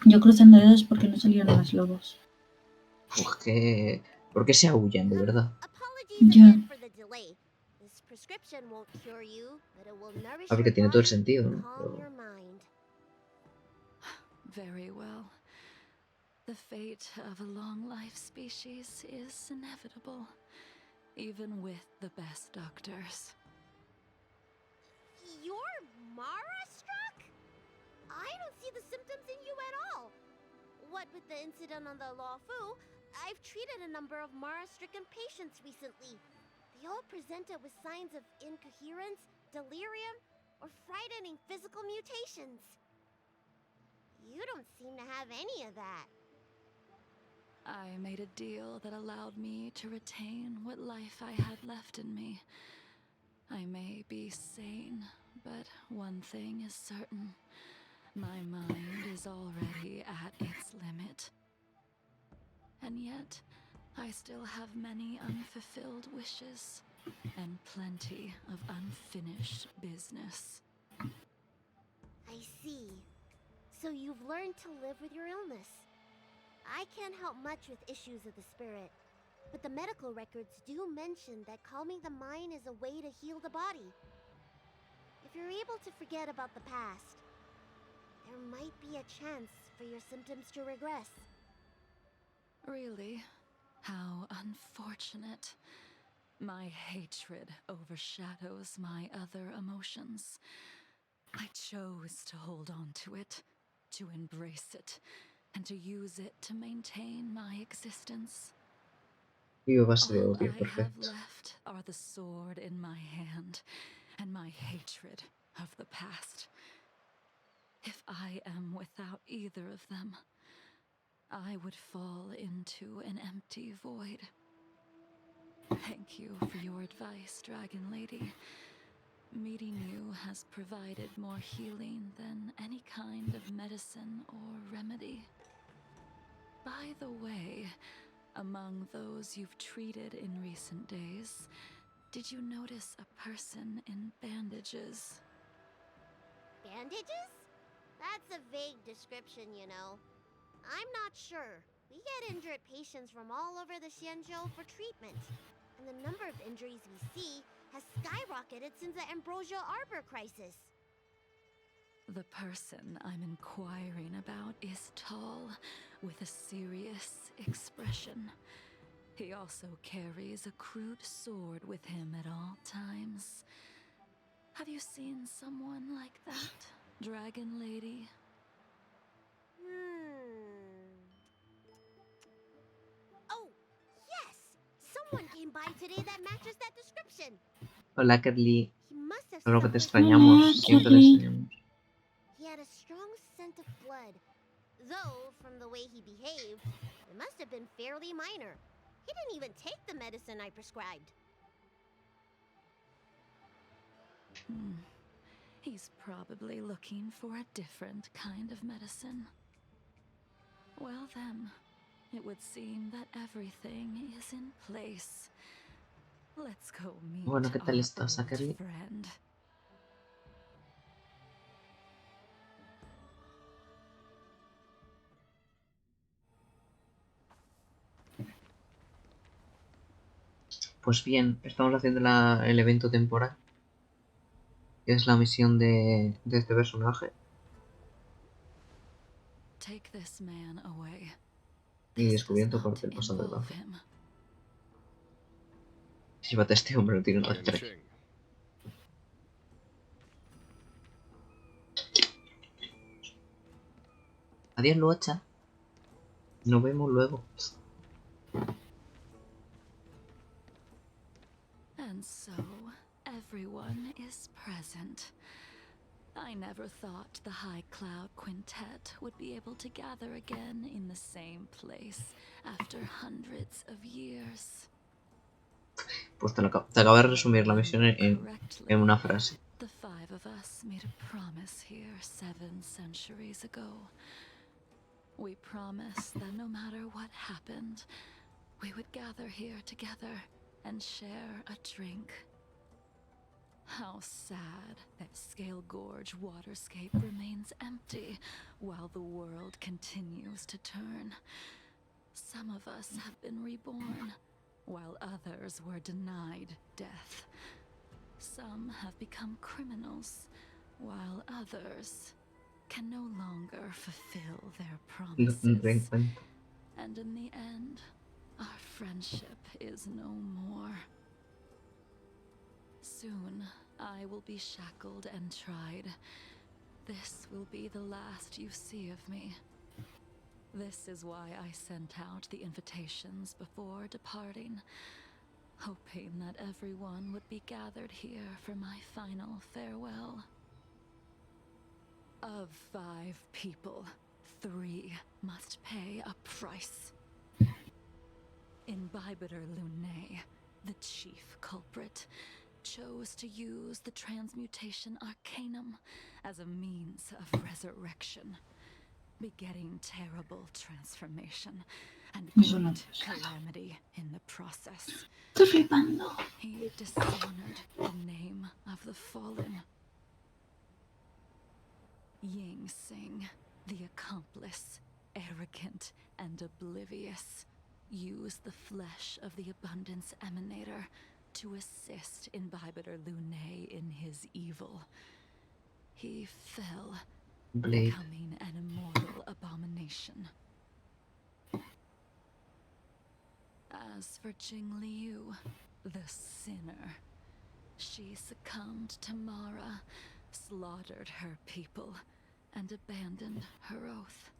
Yo cruzando dedos porque no salieron más lobos. Uf, que... ¿Por qué se aullan, de verdad? Ya. A ver, que tiene todo el sentido, ¿no? Pero... Very well. The fate of a long-life species is inevitable, even with the best doctors. You're Mara-struck? I don't see the symptoms in you at all. What with the incident on the Lawfu, I've treated a number of Mara-stricken patients recently. They all presented with signs of incoherence, delirium, or frightening physical mutations. You don't seem to have any of that. I made a deal that allowed me to retain what life I had left in me. I may be sane, but one thing is certain. My mind is already at its limit. And yet, I still have many unfulfilled wishes, and plenty of unfinished business. I see. So you've learned to live with your illness. I can't help much with issues of the spirit, but the medical records do mention that calming the mind is a way to heal the body. If you're able to forget about the past, there might be a chance for your symptoms to regress. Really? How unfortunate. My hatred overshadows my other emotions. I chose to hold on to it, to embrace it, and to use it to maintain my existence. Vivo base de All odio, I have perfecto. left are the sword in my hand and my hatred of the past. If I am without either of them, I would fall into an empty void. Thank you for your advice, Dragon Lady. Meeting you has provided more healing than any kind of medicine or remedy. By the way, among those you've treated in recent days, did you notice a person in bandages? Bandages? That's a vague description, you know. I'm not sure. We get injured patients from all over the Xianzhou for treatment. And the number of injuries we see has skyrocketed since the Ambrosial Arbor crisis. The person I'm inquiring about is tall, with a serious expression. He also carries a crude sword with him at all times. Have you seen someone like that, Dragon Lady? Oh, yes! Someone came by today that matches that description. Hola, Kerly. He must have Claro que te suffered extrañamos. Hola, Siempre te Kerly. extrañamos. He had a strong scent of blood. Though, from the way he behaved, it must have been fairly minor. He didn't even take the medicine I prescribed. He's probably looking for a different kind of medicine. Well then, it would seem that everything is in place. Let's go meet Bueno, ¿qué tal our estás, old Kerly? friend. Pues bien, estamos haciendo el evento temporal. Que es la misión de este personaje. Take this man away. Y descubriendo parte del pasado de Buffy. Llévate a este hombre, no tiene nada que hacer. Adiós, Luocha. Nos vemos luego. And so, everyone is present. I never thought the High Cloud Quintet would be able to gather again in the same place after hundreds of years. Pues te acabo de resumir la misión en una frase. The five of us made a promise here 7 centuries ago. We promised that no matter what happened, we would gather here together and share a drink. How sad that Scale Gorge waterscape remains empty while the world continues to turn. Some of us have been reborn, while others were denied death. Some have become criminals, while others can no longer fulfill their promises. And in the end, our friendship is no more. Soon, I will be shackled and tried. This will be the last you see of me. This is why I sent out the invitations before departing, hoping that everyone would be gathered here for my final farewell. Of 5 people, 3 must pay a price. Imbibitor Lunae, the chief culprit, chose to use the transmutation arcanum as a means of resurrection, begetting terrible transformation and great calamity in the process. He dishonored the name of the fallen. Ying Sing, the accomplice, arrogant and oblivious, used the flesh of the Abundance Emanator to assist Imbibitor Lunae in his evil. He fell, becoming an immortal abomination. As for Jing Liu, the sinner, she succumbed to Mara, slaughtered her people, and abandoned her oath.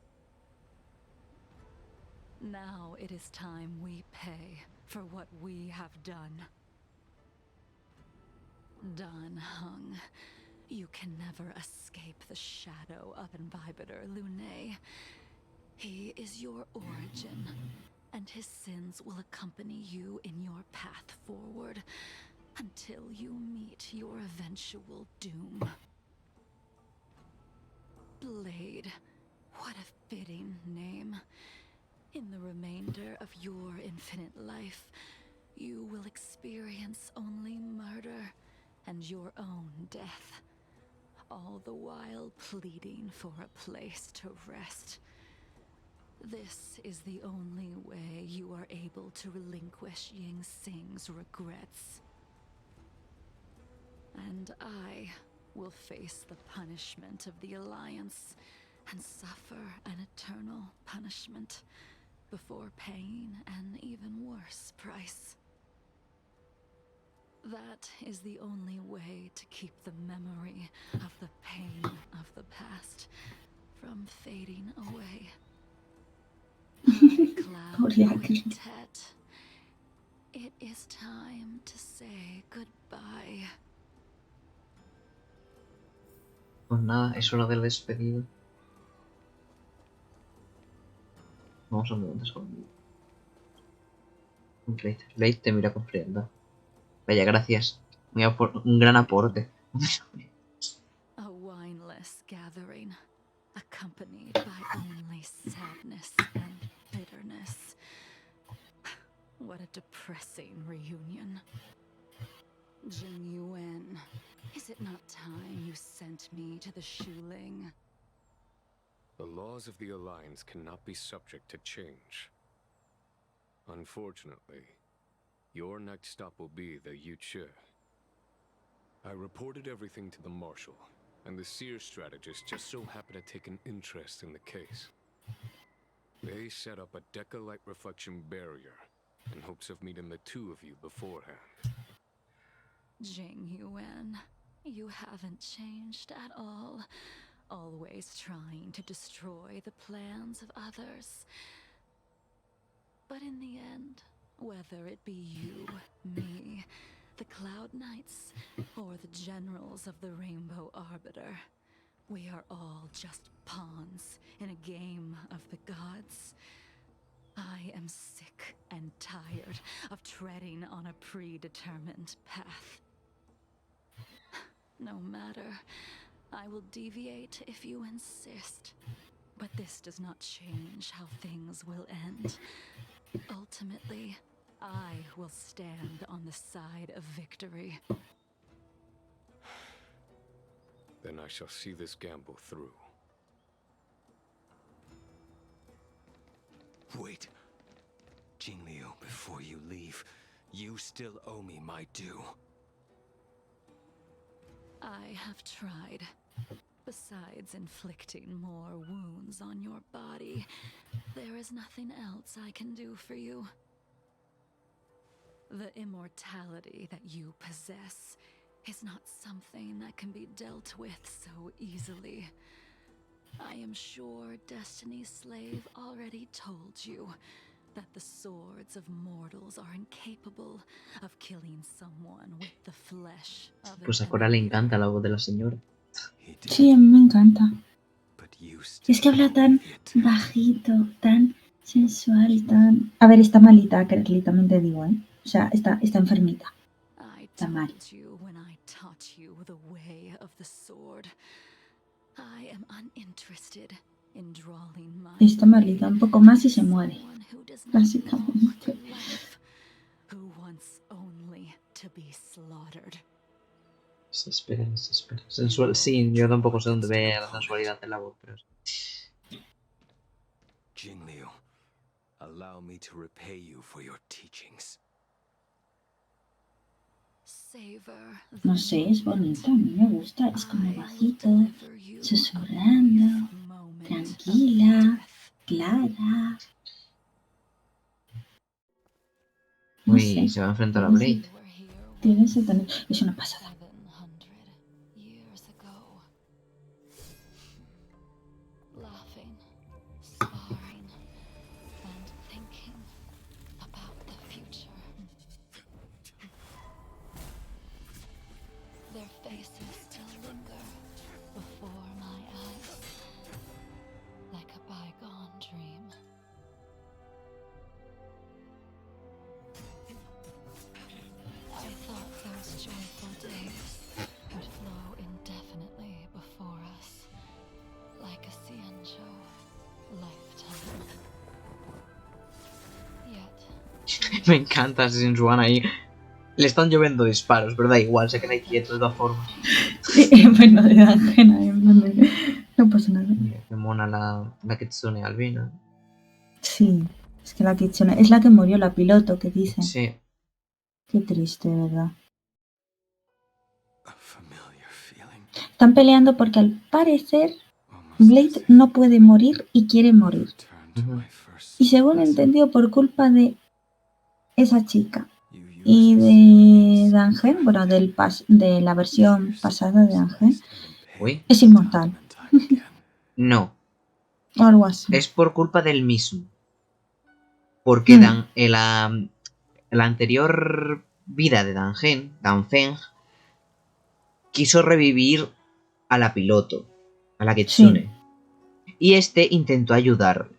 Now it is time we pay for what we have done. Dan Heng, you can never escape the shadow of Imbibitor Lunae. He is your origin, and his sins will accompany you in your path forward until you meet your eventual doom. Blade, what a fitting name. In the remainder of your infinite life, you will experience only murder and your own death, all the while pleading for a place to rest. This is the only way you are able to relinquish Ying Sing's regrets. And I will face the punishment of the Alliance and suffer an eternal punishment before paying an even worse price. That is the only way to keep the memory of the pain of the past from fading away. Cloud Quintet, it is time to say goodbye. Pues nada, es hora del despedido. Vamos a ver dónde escondido. Blade te mira con frialdad. Vaya, gracias. Un gran aporte. A wineless gathering, accompanied by only sadness and bitterness. What a depressing reunion. Jing Yuan, is it not time you sent me to the Shuling? The laws of the Alliance cannot be subject to change. Unfortunately, your next stop will be the Yuche. I reported everything to the Marshal, and the Seer strategist just so happened to take an interest in the case. They set up a Deca-light reflection barrier in hopes of meeting the two of you beforehand. Jing Yuan, you haven't changed at all. Always trying to destroy the plans of others. But in the end, whether it be you, me, the Cloud Knights, or the generals of the Rainbow Arbiter, we are all just pawns in a game of the gods. I am sick and tired of treading on a predetermined path. No matter, I will deviate if you insist. But this does not change how things will end. Ultimately, I will stand on the side of victory. Then I shall see this gamble through. Wait. Jingliu, before you leave, you still owe me my due. I have tried. Besides inflicting more wounds on your body, there is nothing else I can do for you. The immortality that you possess is not something that can be dealt with so easily. I am sure Destiny's Slave already told you that the swords of mortals are incapable of killing someone with the flesh of Pues a an Cora le enemy. encanta la voz de la señora. Sí, a mí me encanta. Es que habla tan bajito, tan sensual, tan... A ver, está malita, que también te digo, ¿eh? O sea, está enfermita. Está mal. You when I taught you the way of the sword. I am uninterested in drawing my Está malita un poco más y se muere. Básicamente. who wants only to be slaughtered. Se espera. Sensual, sí, yo tampoco sé dónde ve la sensualidad de la voz, pero... Jingliu, allow me to repay you for your teachings. No sé, es bonito, a mí me gusta. Es como bajito, susurrando, tranquila, clara. No Uy, sé. se va a enfrentar a Blade. Tiene ese tono. Es una pasada. Laughing, sparring, and thinking about the future. Their faces still linger before my eyes, like a bygone dream. Me encanta Assassin's One ahí. Le están lloviendo disparos, pero da igual, se queda quieto de todas formas. Bueno, de ajena, en plan de... No pasa nada. Qué mona la Kitsune albina. Sí, es que la Kitsune es la que murió, la piloto, que dicen. Sí. Qué triste, ¿verdad? Están peleando porque al parecer Blade no puede morir y quiere morir. Y según he entendido, por culpa de esa chica y de Dangen, bueno, de la versión pasada de Dangen, es inmortal. No. O algo así. Es por culpa del mismo. Porque la anterior vida de Danfeng quiso revivir a la piloto, a la Kitsune. Sí. Y este intentó ayudarle.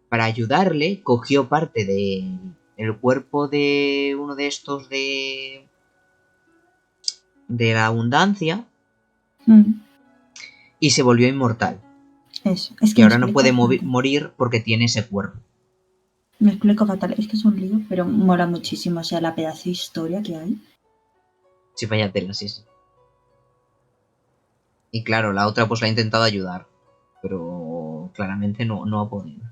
Para ayudarle, cogió parte del cuerpo de uno de estos de la abundancia y se volvió inmortal. Eso. Es que y ahora no puede morir porque tiene ese cuerpo. Me explico fatal. Es que es un lío, pero mola muchísimo. O sea, la pedazo de historia que hay. Sí, vaya tela, sí. Y claro, la otra pues la ha intentado ayudar. Pero claramente no ha podido.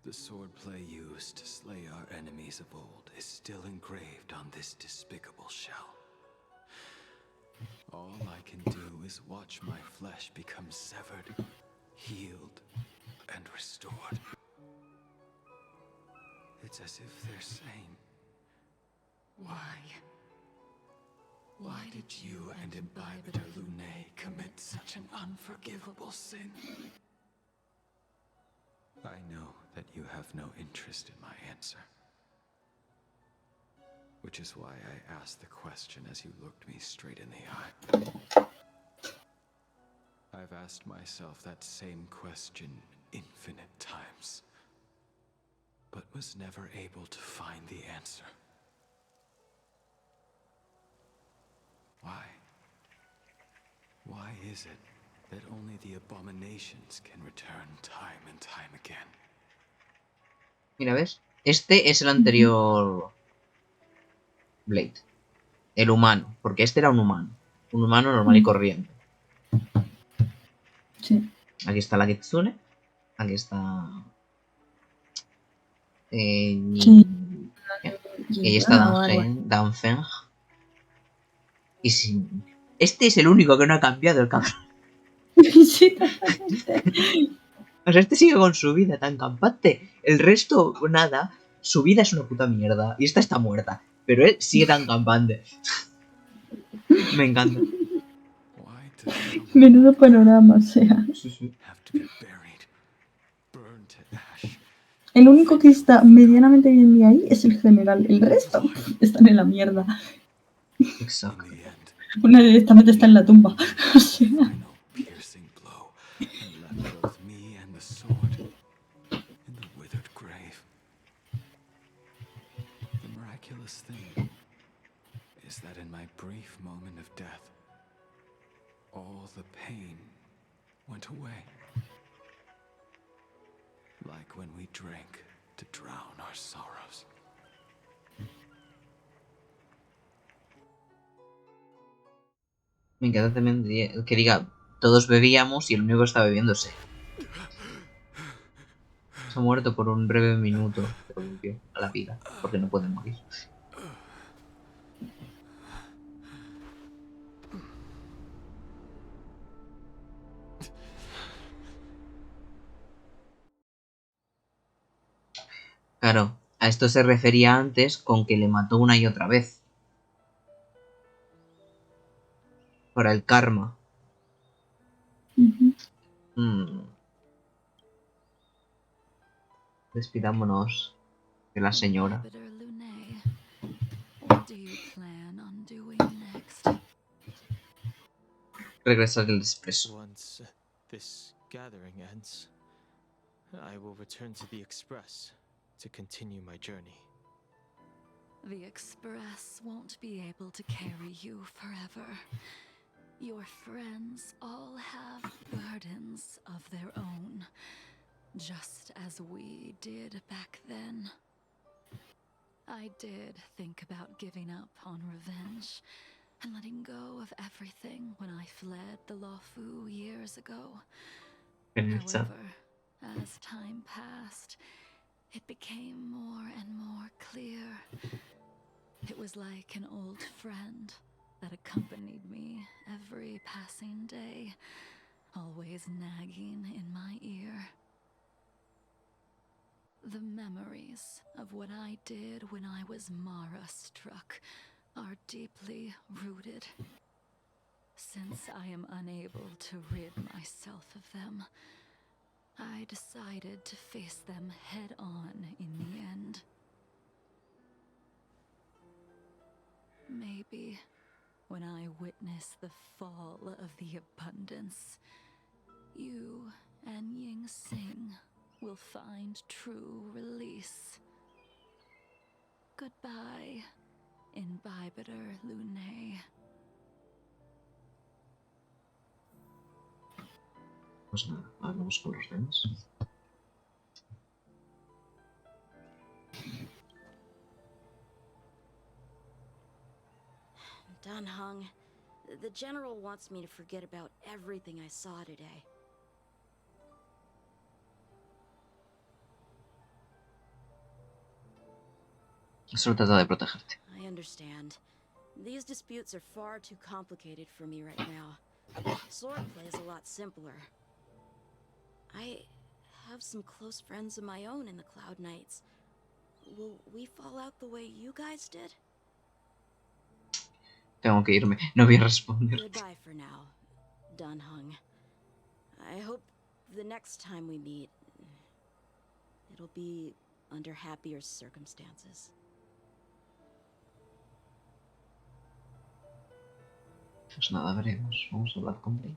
The swordplay used to slay our enemies of old is still engraved on this despicable shell. All I can do is watch my flesh become severed, healed, and restored. It's as if they're saying, why? Why did you and Imbibitor Lunae commit such an unforgivable sin? I know that you have no interest in my answer. Which is why I asked the question as you looked me straight in the eye. I've asked myself that same question infinite times, but was never able to find the answer. Why? Why is it that only the abominations can return time and time again? Mira, ¿ves? Este es el anterior Blade. El humano. Porque este era un humano. Un humano normal y corriente. Sí. Aquí está la Kitsune. Aquí está... Sí. Y ahí está Danfeng. Y sí. Este es el único que no ha cambiado, el cabrón. Sí, totalmente. O sea, este sigue con su vida tan campante. El resto, nada. Su vida es una puta mierda. Y esta está muerta. Pero él sigue tan campante. Me encanta. Menudo panorama, o sea. Sí. El único que está medianamente bien de ahí es el general. El resto están en la mierda. Exacto. Una directamente está en la tumba. O sea. All the pain went away. Like when we drank to drown our sorrows. Me encanta también que diga, todos bebíamos y el único que está bebiéndose. Se ha muerto por un breve minuto, pero volvió a la vida, porque no puede morir. Claro, a esto se refería antes con que le mató una y otra vez. Para el karma. Despidámonos de la señora. Regresar del expreso. Once this gathering ends, I will return to the express to continue my journey. The express won't be able to carry you forever. Your friends all have burdens of their own. just as we did back then. I did think about giving up on revenge and letting go of everything when I fled the Luofu years ago. However, as time passed, it became more and more clear. It was like an old friend that accompanied me every passing day, always nagging in my ear. The memories of what I did when I was Mara-struck are deeply rooted. Since I am unable to rid myself of them, I decided to face them head on in the end. Maybe when I witness the fall of the abundance, you and Ying Sing will find true release. Goodbye, Imbibitor Lune. Pues nada, vamos con los demás. Dunhung, the General wants me to forget about everything I saw today. Solo trata de protegerte. I understand. These disputes are far too complicated for me right now. Swordplay is a lot simpler. I have some close friends of my own in the Cloud Knights. Will we fall out the way you guys did? Tengo que irme, no voy a responder. Goodbye for now, Dunhung. I hope the next time we meet, it'll be under happier circumstances. Pues nada, veremos. Vamos a hablar con Bray.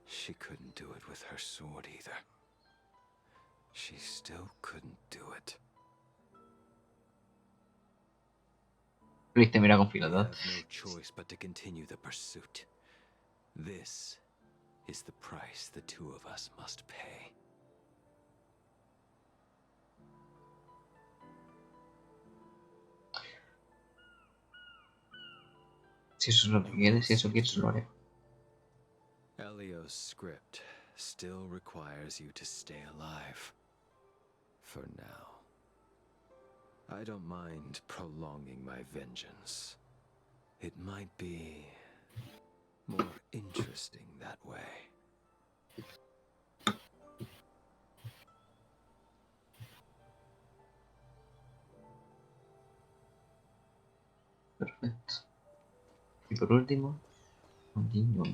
She couldn't do it with her sword either. She still couldn't do it. Bray te mira con We have fidelidad. no choice but to continue the pursuit. This is the price the two of us must pay. Si eso es lo que quieres, si eso quieres, lo haré. Elio's script still requires you to stay alive. For now. I don't mind prolonging my vengeance. It might be more interesting that way. Perfecto. Y por último, continuo.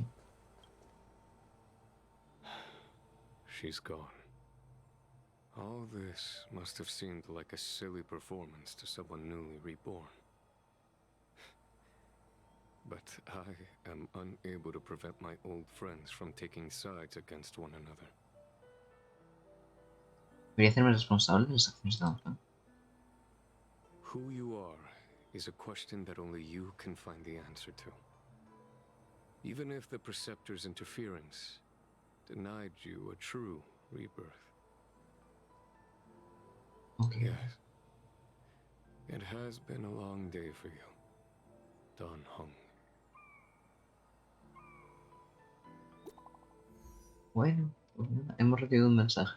She's gone. All this must have seemed like a silly performance to someone newly reborn. But I am unable to prevent my old friends from taking sides against one another. Debería hacerme responsable de las acciones de Dunhung. Who you are is a question that only you can find the answer to. Even if the Preceptor's interference denied you a true rebirth. Okay. Yes. It has been a long day for you, Dunhung. Bueno, pues nada, hemos recibido un mensaje.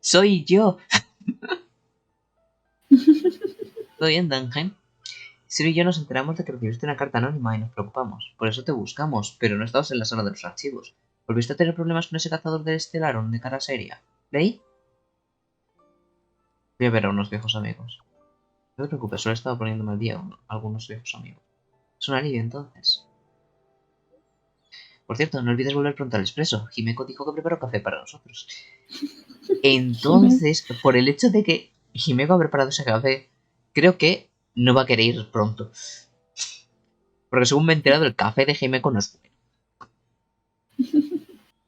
¡Soy yo! ¿Todo bien, Dunhung? Siri y yo nos enteramos de que recibiste una carta anónima y nos preocupamos. Por eso te buscamos, pero no estabas en la sala de los archivos. ¿Volviste a tener problemas con ese cazador de Estelaron de cara seria? ¿Leí? Voy a ver a unos viejos amigos. No te preocupes, solo he estado poniéndome al día con algunos viejos amigos. Es un alivio, entonces. Por cierto, no olvides volver pronto al expreso. Himeko dijo que preparó café para nosotros. Entonces, por el hecho de que Himeko ha preparado ese café, creo que no va a querer ir pronto. Porque según me he enterado, el café de Himeko no es bueno.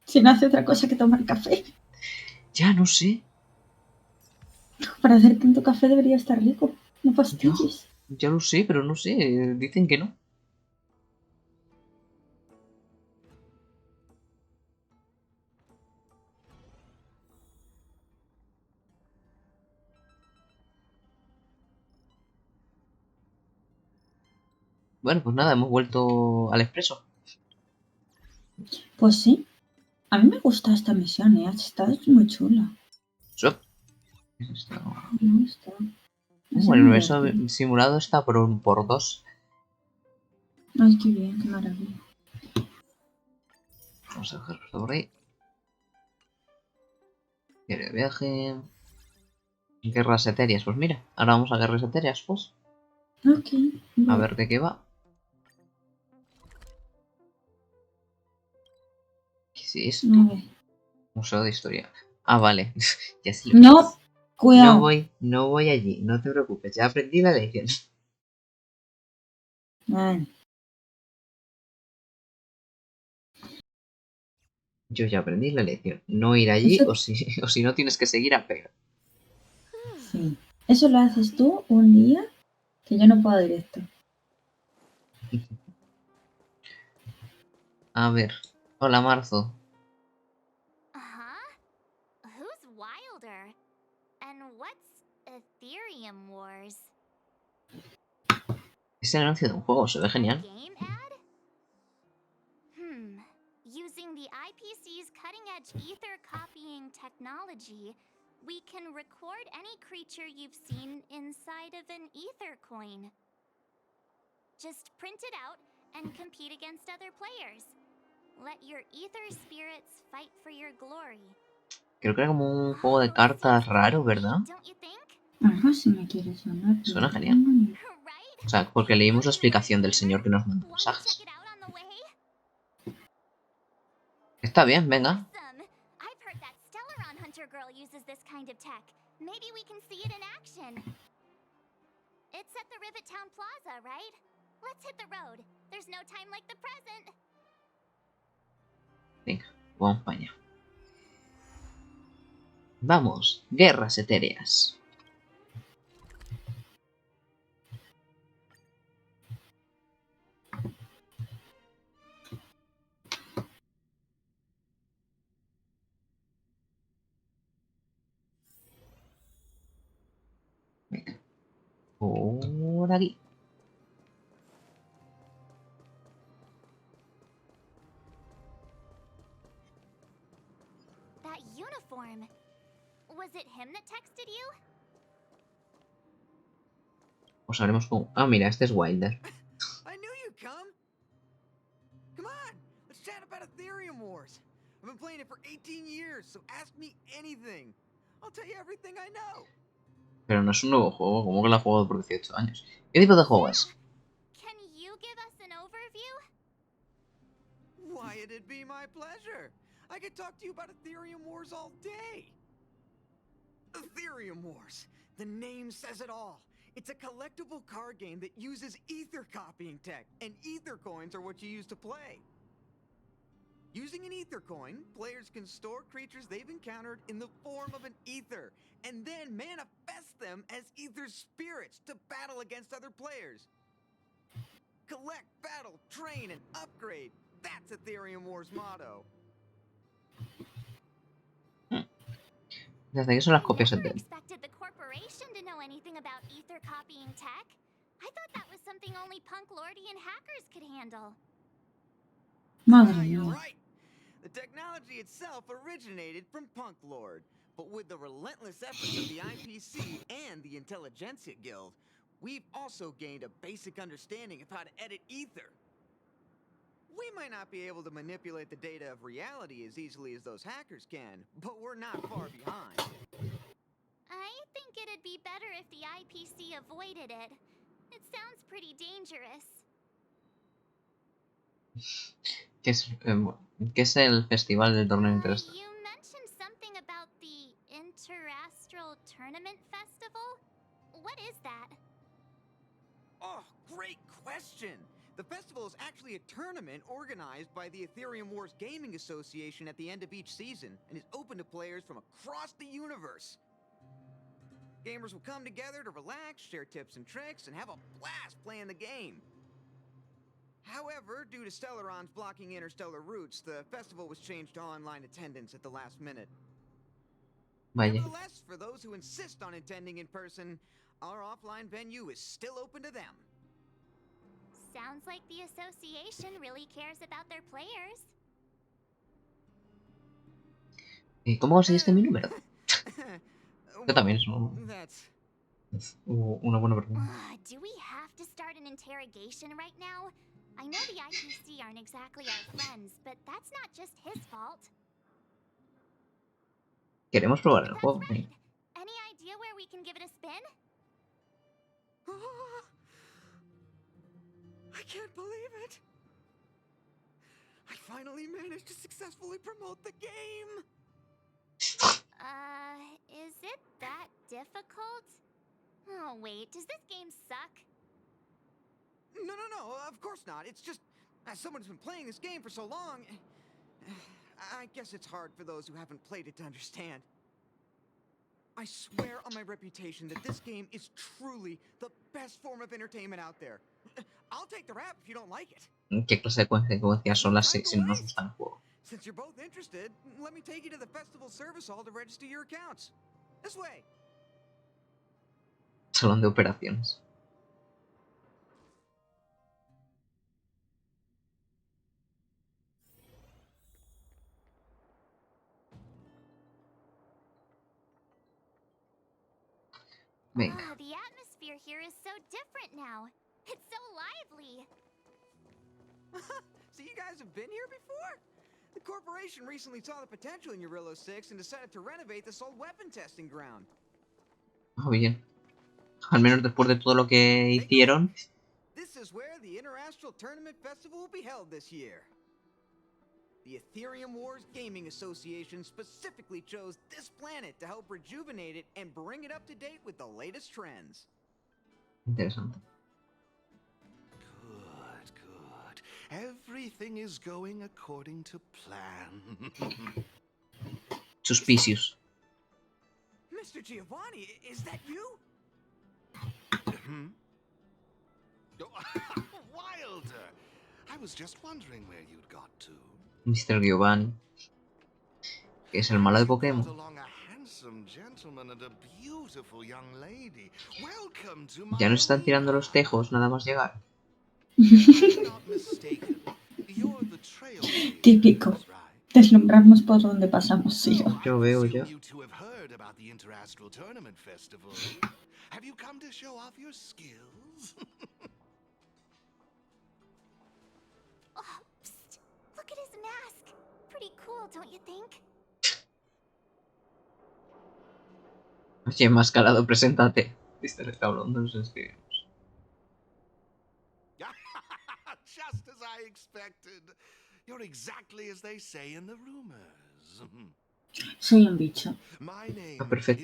Si no hace otra cosa que tomar café. Ya, no sé. Para hacer tanto café debería estar rico. No fastidies. Ya lo sé, pero no sé. Dicen que no. Bueno, pues nada, hemos vuelto al expreso. Pues sí. A mí me gusta esta misión, ¿eh? Está muy chula. Sup. Me gusta. El universo simulado está por 2. Ay, qué bien, qué maravilla. Vamos a dejar esto por ahí. Diario de viaje. Guerras Etereas, pues mira, ahora vamos a Guerras Etereas, pues. Ok. A ver de qué va. ¿Qué es esto? Museo de Historia. Ah, vale. Ya sí lo No, sé. cuidado. No voy allí, no te preocupes, ya aprendí la lección. Vale. Yo ya aprendí la lección. No ir allí o si no tienes que seguir a pegar. Sí. Eso lo haces tú un día que yo no puedo directo. A ver. Hola, Marzo. Who's wilder? And what's Ethereum Wars? Es el anuncio de un juego, se ve genial. Game ad? Using the IPC's cutting-edge ether copying technology, we can record any creature you've seen inside of an ether coin. Just print it out and compete against other players. Let your ether spirits fight for your glory. Creo que era como un juego de cartas raro, ¿verdad? Ajá, si me quieres sonar. Suena genial. O sea, porque leímos la explicación del señor que nos mandó mensajes. Está bien, venga. I've heard that Stellaron Hunter girl uses this kind of tech. Maybe we can see it in action. It's at the Rivet Town Plaza, right? Let's hit the road. There's no time like the present. Venga, vamos para allá. Vamos, Guerras Etereas. Venga. Por aquí. That uniform. Was it him that texted you? Os haremos con... Ah, mira, este es Wilder. I knew you'd come. Come on, let's chat about Ethereum Wars. I've been playing it for 18 years, so ask me anything. I'll tell you everything I know. Pero no es un nuevo juego, como que lo ha jugado por 18 años. ¿Qué tipo de juego es? Can you give us an overview? Why, it'd be my pleasure. I could talk to you about Ethereum Wars all day. Ethereum Wars. The name says it all. It's a collectible card game that uses ether copying tech, and ether coins are what you use to play. Using an ether coin, players can store creatures they've encountered in the form of an ether, and then manifest them as ether spirits to battle against other players. Collect, battle, train, and upgrade. That's Ethereum Wars' motto. Desde aquí son las copias Never enteras. expected the corporation to know anything about ether copying tech. I thought that was something only Punk Lordy and hackers could handle. Madre You're mía. right. The technology itself originated from Punk Lord, but with the relentless efforts of the IPC and the Intelligentsia Guild, we've also gained a basic understanding of how to edit ether. We might not be able to manipulate the data of reality as easily as those hackers can, but we're not far behind. I think it'd be better if the IPC avoided it. It sounds pretty dangerous. ¿Qué es el festival del torneo interestelar? You mentioned something about the Interastral Tournament Festival? What is that? Oh, great question! The festival is actually a tournament organized by the Ethereum Wars Gaming Association at the end of each season, and is open to players from across the universe. Gamers will come together to relax, share tips and tricks, and have a blast playing the game. However, due to Stellaron's blocking interstellar routes, the festival was changed to online attendance at the last minute. Vaya. Nevertheless, for those who insist on attending in person, our offline venue is still open to them. Sounds like the association really cares about their players. ¿Cómo conseguiste mi número? Yo también es una buena pregunta. Do we have to start an interrogation right now? I know the IPC aren't exactly our friends, but that's not just his fault. Queremos probar el juego. Right. Any idea where we can give it a spin? I can't believe it. I finally managed to successfully promote the game. Is it that difficult? Oh, wait, does this game suck? No, of course not. It's just, as someone who's been playing this game for so long, I guess it's hard for those who haven't played it to understand. I swear on my reputation that this game is truly the best form of entertainment out there. I'll take the rap if you don't like it. ¿Qué clase de secuencias son las si no nos gusta el juego? Since you're both interested, let me take you to the festival service hall to register your accounts. This way. Salón de operaciones. Venga. The atmosphere here is so different now. It's so lively. So you guys have been here before? The corporation recently saw the potential in Urillo 6 and decided to renovate this old weapon testing ground. Oh, bien. Al menos después de todo lo que hicieron. This is where the Interastral Tournament Festival will be held this year. The Ethereum Wars Gaming Association specifically chose this planet to help rejuvenate it and bring it up to date with the latest trends. Interesante. Good. Everything is going according to plan. Suspicious. Mr. Giovanni, is that you? Wilder! I was just wondering where you'd got to. Mr. Giovanni. Que es el malo de Pokémon. Ya nos están tirando los tejos nada más llegar. Típico. Deslumbrarnos por donde pasamos, sí. Yo veo ya. Have you come to show off your skills? Oh, psst. Look at his mask. Pretty cool, don't you think? Oye, enmascarado, preséntate. Viste el cabrón, no nos inscribimos. Just as I expected. You're exactly as they say in the rumors. Soy un bicho. Ah, perfecto.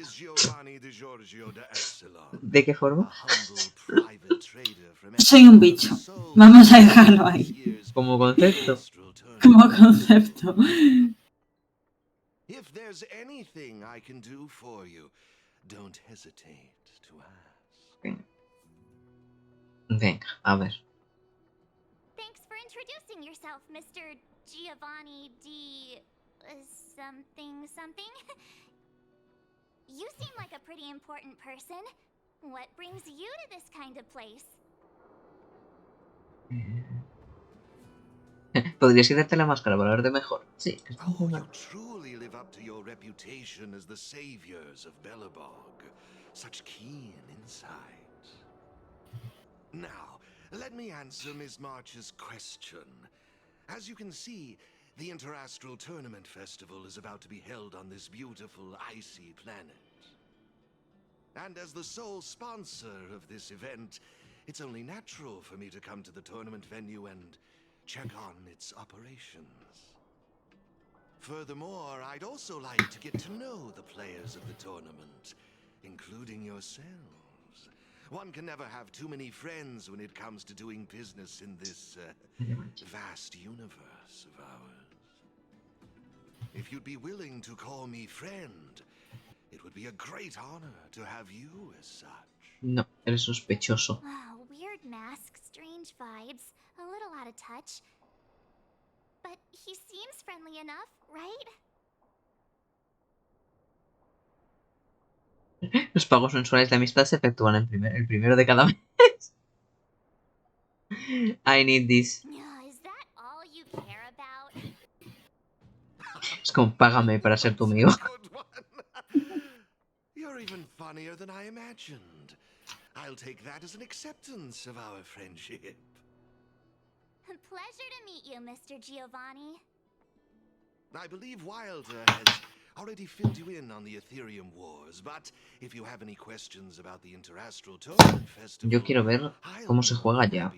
¿De qué forma? Soy un bicho. Vamos a dejarlo ahí. Como concepto. Como concepto. If there's anything I can do for you, don't hesitate to ask. Venga, a ver. Thanks for introducing yourself, Mr. Giovanni D. something. You seem like a pretty important person. What brings you to this kind of place? ¿Podrías quitarte la máscara para verte mejor? Sí. Oh, you truly live up to your reputation as the saviors of Belobog. Such keen insight. Now, let me answer Ms. March's question. As you can see, the Interastral Tournament Festival is about to be held on this beautiful, icy planet. And as the sole sponsor of this event, it's only natural for me to come to the tournament venue and check on its operations. Furthermore, I'd also like to get to know the players of the tournament, including yourselves. One can never have too many friends when it comes to doing business in this vast universe of ours. If you'd be willing to call me friend, it would be a great honor to have you as such. No, eres sospechoso. Oh, weird mask, strange vibes, a little out of touch. But he seems friendly enough, right? Los pagos mensuales de amistad se efectúan el primero de cada mes. I need this. Is that all you care about? Es como, págame para ser tu amigo. You're even funnier than I imagined. I'll take that as an acceptance of our friendship. Pleasure to meet you, Mr. Giovanni. I believe Wilder has already filled you in on the Ethereum Wars, but if you have any questions about the Interastral Tournament Festival, Yo quiero ver cómo se juega ya.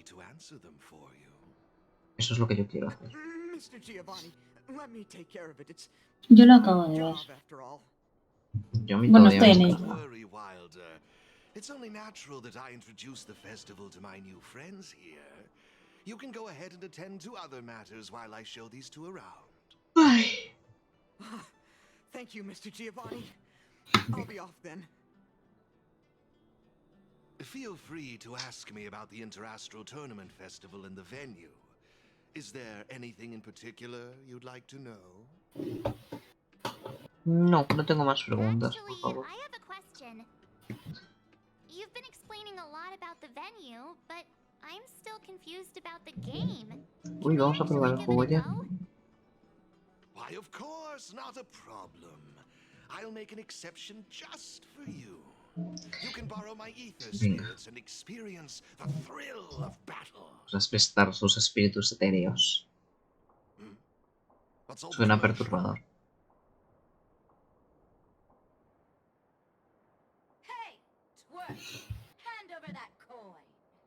Eso es lo que yo quiero hacer. Mr. Giovanni, let me take care of it. It's Yo lo acabo de ver. job after all. Yo a mí Bueno, todavía estoy me en escapa. ello. Wilder. It's only natural that I introduce the festival to my new friends here. You can go ahead and attend to other matters while I show these two around. Ay. Thank you, Mr. Giovanni. I'll be off then. Feel free to ask me about the Interastral Tournament Festival and the venue. Is there anything in particular you'd like to know? No, no tengo más preguntas, por Actually, favor. I have a question. You've been explaining a lot about the venue, but I'm still confused about the game. Uy, vamos a probar el juego ya. Why, of course, not a problem. I'll make an exception just for you. You can borrow my ether spirits and experience the thrill of battle. Vamos a prestar sus espíritus etéreos. Suena perturbador.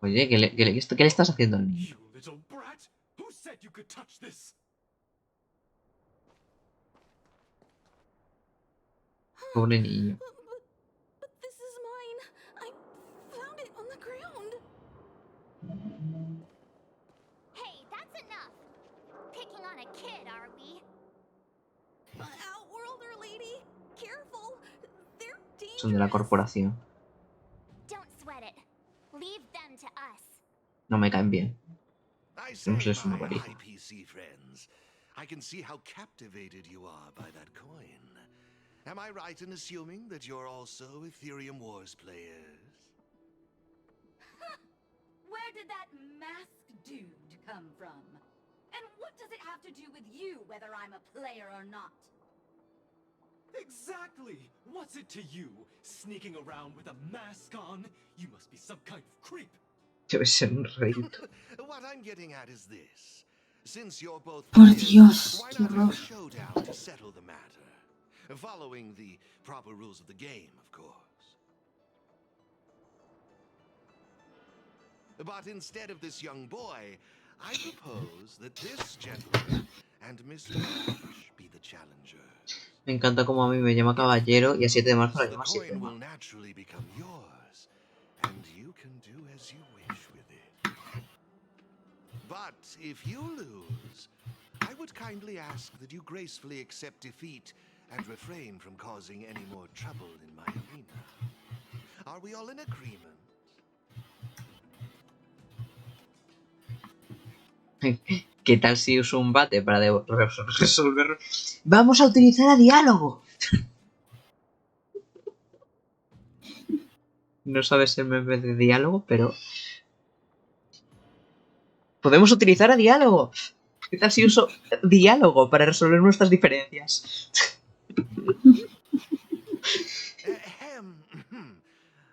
Oye, ¿qué le estás haciendo al niño? Pobre niño. But this is mine. I found it on the ground. Hey, that's enough. Picking on a kid, are we? Outworlder lady, careful. They're dangerous. Son de la corporación. Don't sweat it. Leave them to us. No me caen bien. I say, No sé, es una my varita. IPC friends, I can see how captivated you are by that coin. Am I right in assuming that you're also Ethereum Wars players? Where did that masked dude come from? And what does it have to do with you, whether I'm a player or not? Exactly! What's it to you? Sneaking around with a mask on? You must be some kind of creep. Debe ser un reyito. What I'm getting at is this. Since you're both Por players, Dios, why qué not have a horror. showdown to settle the matter? Following the proper rules of the game, of course. But instead of this young boy, I propose that this gentleman and Mr. Ash be the challengers. Me encanta como a mí me llama caballero y a 7 de marzo la The llama 7 de coin will marzo. naturally become yours, and you can do as you wish with it. But if you lose, I would kindly ask that you gracefully accept defeat and refrain from causing any more trouble in my arena. Are we all in agreement? ¿Qué tal si uso un bate para resolverlo? ¡Vamos a utilizar a diálogo! No sabes el meme de diálogo, pero... ¡podemos utilizar a diálogo! ¿Qué tal si uso diálogo para resolver nuestras diferencias?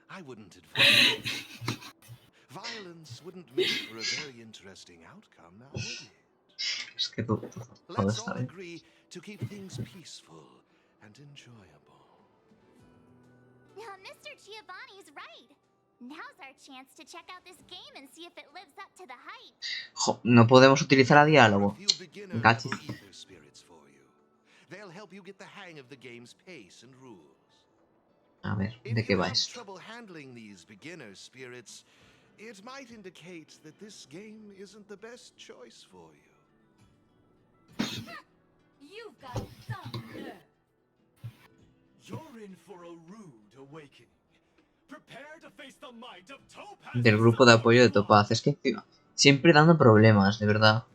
I wouldn't advise it. Violence wouldn't make for a very interesting outcome, now would it? Es que todo Let's está all bien. agree to keep things peaceful and enjoyable. Mr. Giovanni's right. Now's our chance to check out this game and see if it lives up to the hype. Jo, no podemos utilizar a diálogo. Gachis. Ether spirits for you. They'll help you get the hang of the game's pace and rules. A ver, ¿de If qué you va have esto? trouble handling these beginner spirits, it might indicate that this game isn't the best choice for you. You've got some nerve. You're in for a rude awakening. Prepare to face the might of Topaz. Del grupo de apoyo de Topaz. Es que encima, siempre dando problemas, de verdad.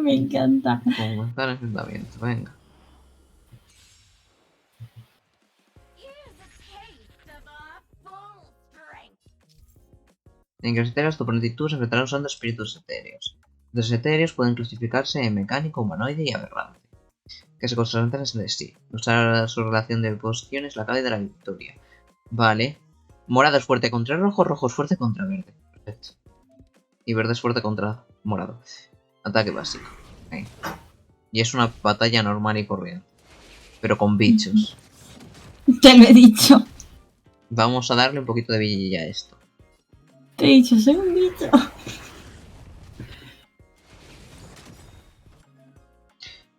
Me encanta. Como está el enfrentamiento, venga. Here's a taste of our full strength En Guerras Etereas, tu oponente y tú se enfrentarán usando espíritus etéreos. Los etéreos pueden clasificarse en mecánico, humanoide y aberrante, que se concentran entre sí. Usar su relación de posición es la clave de la victoria. Vale. Morado es fuerte contra rojo, rojo es fuerte contra verde. Perfecto. Y verde es fuerte contra morado. Ataque básico. Ahí. Y es una batalla normal y corriente. Pero con bichos. Te lo he dicho. Vamos a darle un poquito de vidilla a esto. Te he dicho, soy un bicho.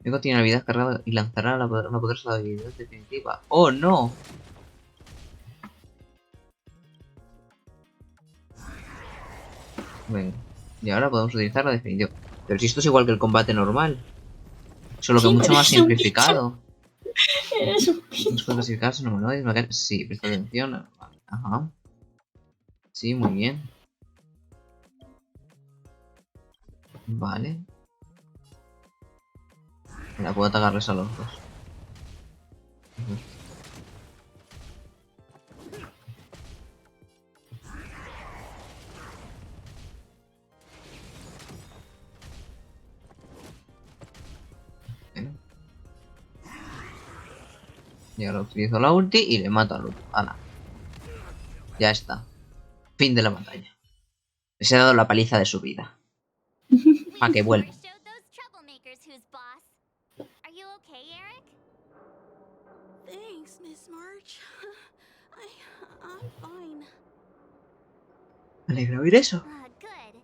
Luego tiene habilidad cargada y lanzará una poderosa habilidad definitiva. ¡Oh, no! Venga. Y ahora podemos utilizar la definitiva. Pero si esto es igual que el combate normal. Solo que Sí, mucho pero más es un simplificado. Eres un bicho. ¿Nos puede clasificarse en humanoides? Sí, presta atención. Ajá. Sí, muy bien. Vale. Ahora puedo atacarles a los dos. Y ahora utilizo la ulti y le mato al otro. ¡Hala! Ya está. Fin de la batalla. Les he dado la paliza de su vida. Para que vuelva. Thanks, Miss March. I'm fine. Me alegra oír eso. Good.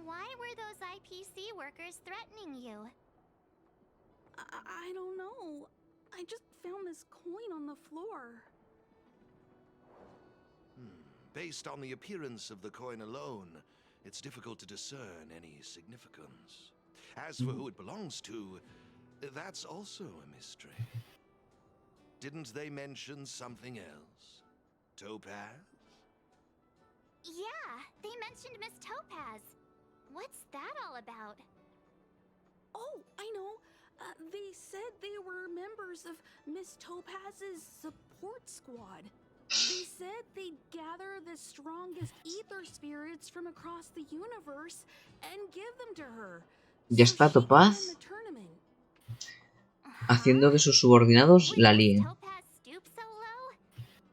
Why were those IPC workers threatening you? I don't know. I just found this coin on the floor. Based on the appearance of the coin alone, it's difficult to discern any significance. As for who it belongs to, that's also a mystery. Didn't they mention something else? Topaz? Yeah, they mentioned Miss Topaz. What's that all about? Oh, I know. They said they were members of Miss Topaz's support squad. They said they'd gather the strongest ether spirits from across the universe and give them to her. Ya está Topaz haciendo que sus subordinados la líen.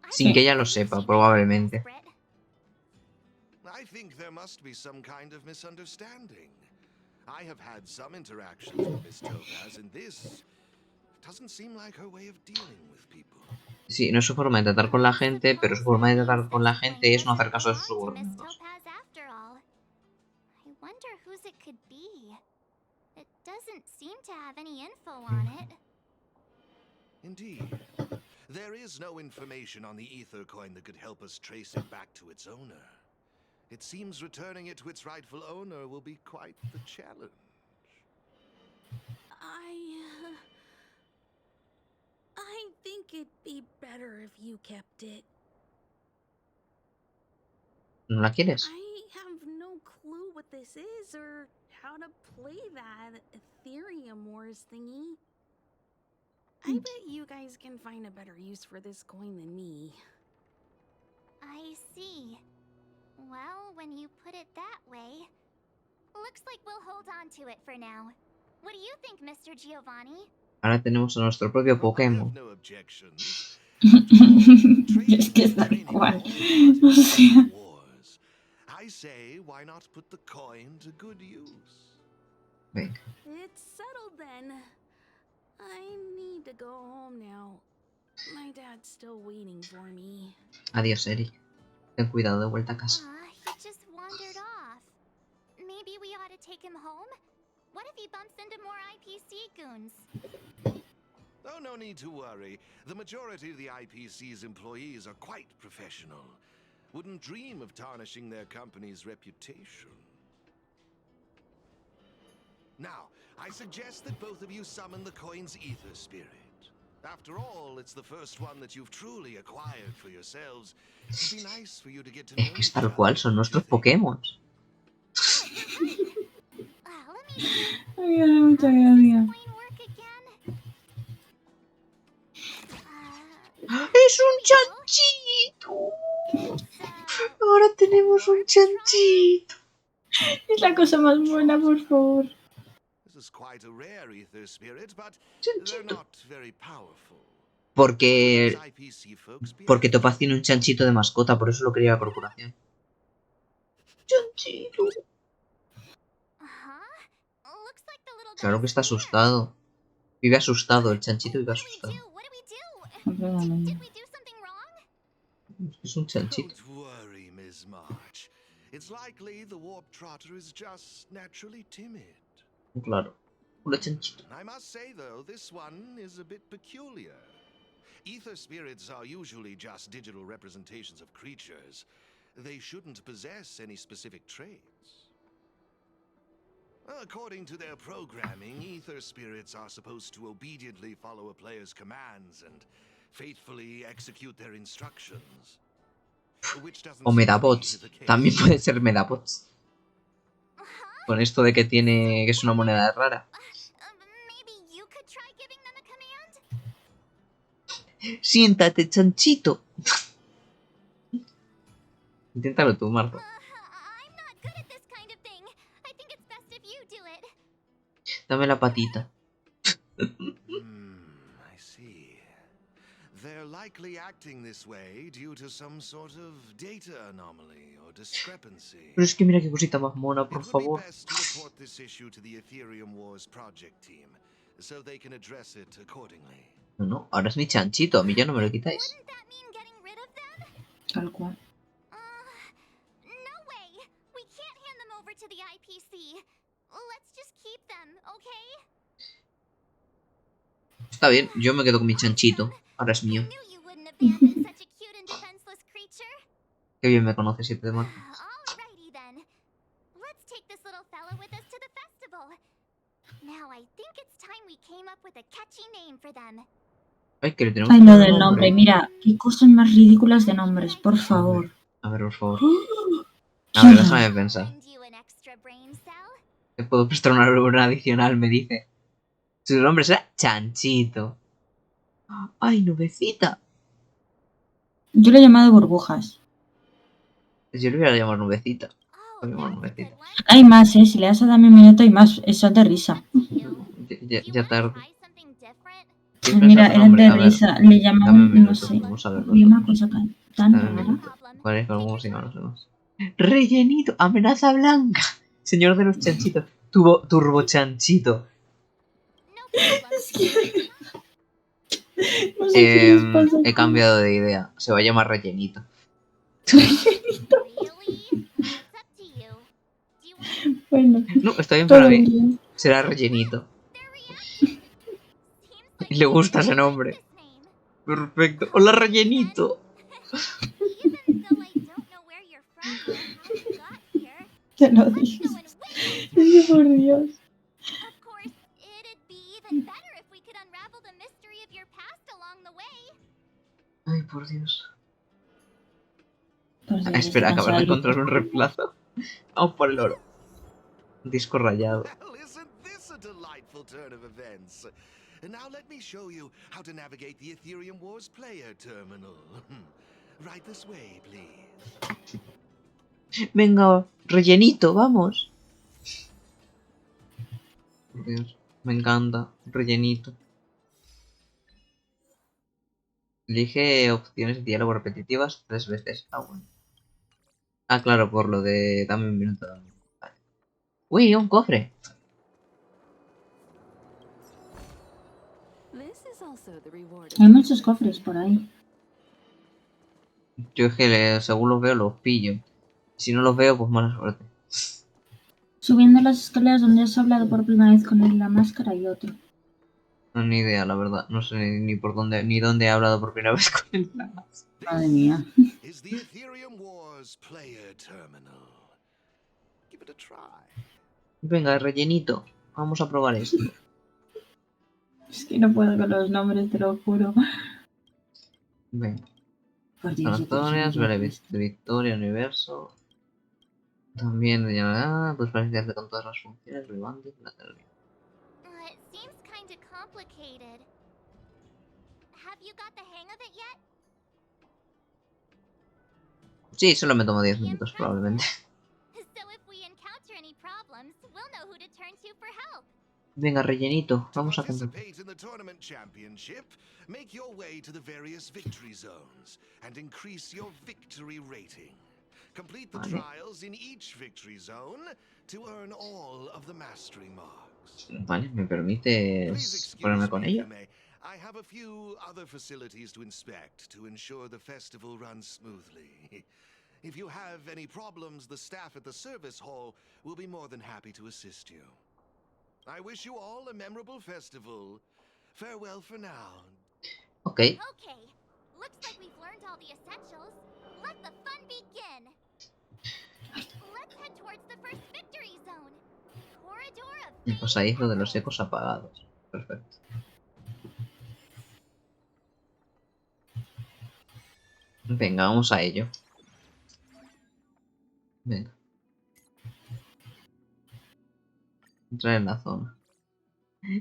Sin que ella lo sepa, probablemente. I think there must be some kind of misunderstanding. I have had some interactions with Miss Topaz, and this doesn't seem like her way of dealing with people. Sí, no es su forma de tratar con la gente, pero su forma de tratar con la gente es no hacer caso de sus subordinados. I wonder whose it could be. It doesn't seem to have any info on it. Indeed. There is no information on the ether coin that could help us trace it back to its owner. It seems returning it to its rightful owner will be quite the challenge. I think it'd be better if you kept it. ¿No la quieres? I have no clue what this is or how to play that Ethereum Wars thingy. I bet you guys can find a better use for this coin than me. I see. Well, when you put it that way, looks like we'll hold on to it for now. What do you think, Mr. Giovanni? Ahora tenemos a nuestro propio Pokémon. No objections. Es que es tal cual. O sea. I say, why not put the coin to good use? Venga. It's settled then. I need to go home now. My dad's still waiting for me. Adiós, Eric. Ten cuidado de vuelta a casa. He just wandered off. Maybe we ought to take him home? What if he bumps into more IPC goons? Oh, no need to worry. The majority of the IPC's employees are quite professional. Wouldn't dream of tarnishing their company's reputation. Now, I suggest that both of you summon the coin's ether spirit. After all, it's the first one that you've truly acquired for yourselves. It'd be nice for you to get to know Es que es tal cual, son nuestros Pokémon. Ay, muchas gracias. ¡Es un chanchito! ahora tenemos un chanchito. Es la cosa más buena, por favor. Chanchito. Porque Topaz tiene un chanchito de mascota, por eso lo quería la corporación. Chanchito. Claro que está asustado. Vive asustado, el chanchito vive asustado. Es un chanchito. Claro. Un chanchito. I must say, though, this one is a bit peculiar. Ether spirits are usually just digital representations of creatures. They shouldn't possess any specific traits. According to their programming, ether spirits are supposed to obediently follow a player's commands and faithfully execute their instructions. O Medabots. También puede ser Medabots. Con esto de que tiene... que es una moneda rara. Siéntate, chanchito. Inténtalo tú, Marta. Dame la patita. I see. They're likely acting this way due to some sort of data anomaly or discrepancy. Pero es que mira qué cosita más mona, por favor. Best to report this issue to the Ethereum Wars project team, so they can address it accordingly. No, ahora es mi chanchito, a mí ya no me lo quitáis. Tal cual. No way. We can't hand them over to the IPC. Let's just keep them, okay? Está bien, yo me quedo con mi chanchito. Ahora es mío. Qué bien me conoces, 7 de marzo. Alrighty then. Let's take this little fella with us to the festival. Now I think it's time we came up with a catchy name for them. Ay, que le tenemos Ay, que lo poner del nombre, mira, qué cosas más ridículas de nombres, por favor. A ver, por favor. A ver, déjame pensar. Te puedo prestar una adicional, me dice. Su nombre será Chanchito. ¡Ay, nubecita! Yo lo he llamado burbujas. Yo le voy a llamar nubecita. Voy a llamar nubecita. Hay más, si le das a Dame un minuto hay más. Eso es de risa. Ya tarde. Mira, eran de risa. Le llamaban, no sé. Había una cosa tan rara. ¿Cuál es? ¿Cómo se llaman los demás? Rellenito, amenaza blanca. Señor de los chanchitos. Turbo chanchito. Es que... No sé qué les pasa. He cambiado de idea. Se va a llamar rellenito. Bueno. No, está bien para mí. Será rellenito. Le gusta ese nombre. Perfecto. Hola, rellenito. Te lo dices. Es que por Dios. Ay, por Dios. Pues Espera, acabas de encontrar un reemplazo. Vamos por el oro. Un disco rayado. Now let me show you how to navigate the Ethereum Wars player terminal. Right this way, please. Venga, rellenito, vamos. Por Dios, me encanta. Rellenito. Elige opciones de diálogo repetitivas 3 veces. Ah, bueno. Ah, claro, por lo de... Dame un minuto. Vale. Uy, un cofre. Hay muchos cofres por ahí. Yo es que según los veo los pillo. Si no los veo, pues mala suerte. Subiendo las escaleras donde has hablado por primera vez con la máscara y otro. No, ni idea, la verdad. No sé ni por dónde, ni dónde he hablado por primera vez con él. Madre mía. Venga, rellenito. Vamos a probar esto. Es que no puedo con los nombres, te lo juro. Venga. Dios, de Victoria, Universo. También de llamada, pues para iniciarte con todas las funciones relevantes de la teoría. It seems kind of complicated. Have you got the hang of it yet? Sí, solo me tomo 10 minutos probablemente. So if we encounter any problems, we'll know who to turn to for help. Venga, rellenito, To vamos a cantar. participate in the tournament championship, make your way to the various victory zones and increase your victory rating. Complete the trials in each victory zone to earn all of the mastery marks. Vale, ¿me permites ponerme con ello? I have a few other facilities to inspect to ensure the festival runs smoothly. If you have any problems, the staff at the service hall will be more than happy to assist you. I wish you all a memorable festival. Farewell for now. Okay. Okay, looks like we've learned all the essentials. Let the fun begin. Let's head towards the first victory zone. Corridor of Pues ahí es lo de los ecos apagados. Perfecto. Venga, vamos a ello. Venga. Entrar en la zona.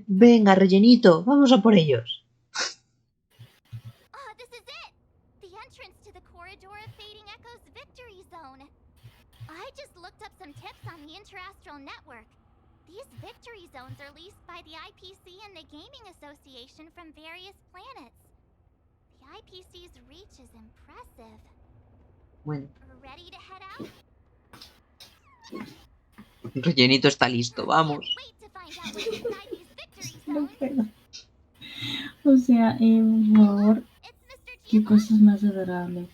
Venga, rellenito, vamos a por ellos. This is it. The entrance to the corridor of fading echoes victory zone. I just looked up some tips on the interastral network. These victory zones are leased by the IPC and the Gaming Association from various planets. The IPC's reach is impressive. Bueno. Ready to head out? Rellenito está listo, vamos. No puedo. O sea, por favor, qué cosas más adorables.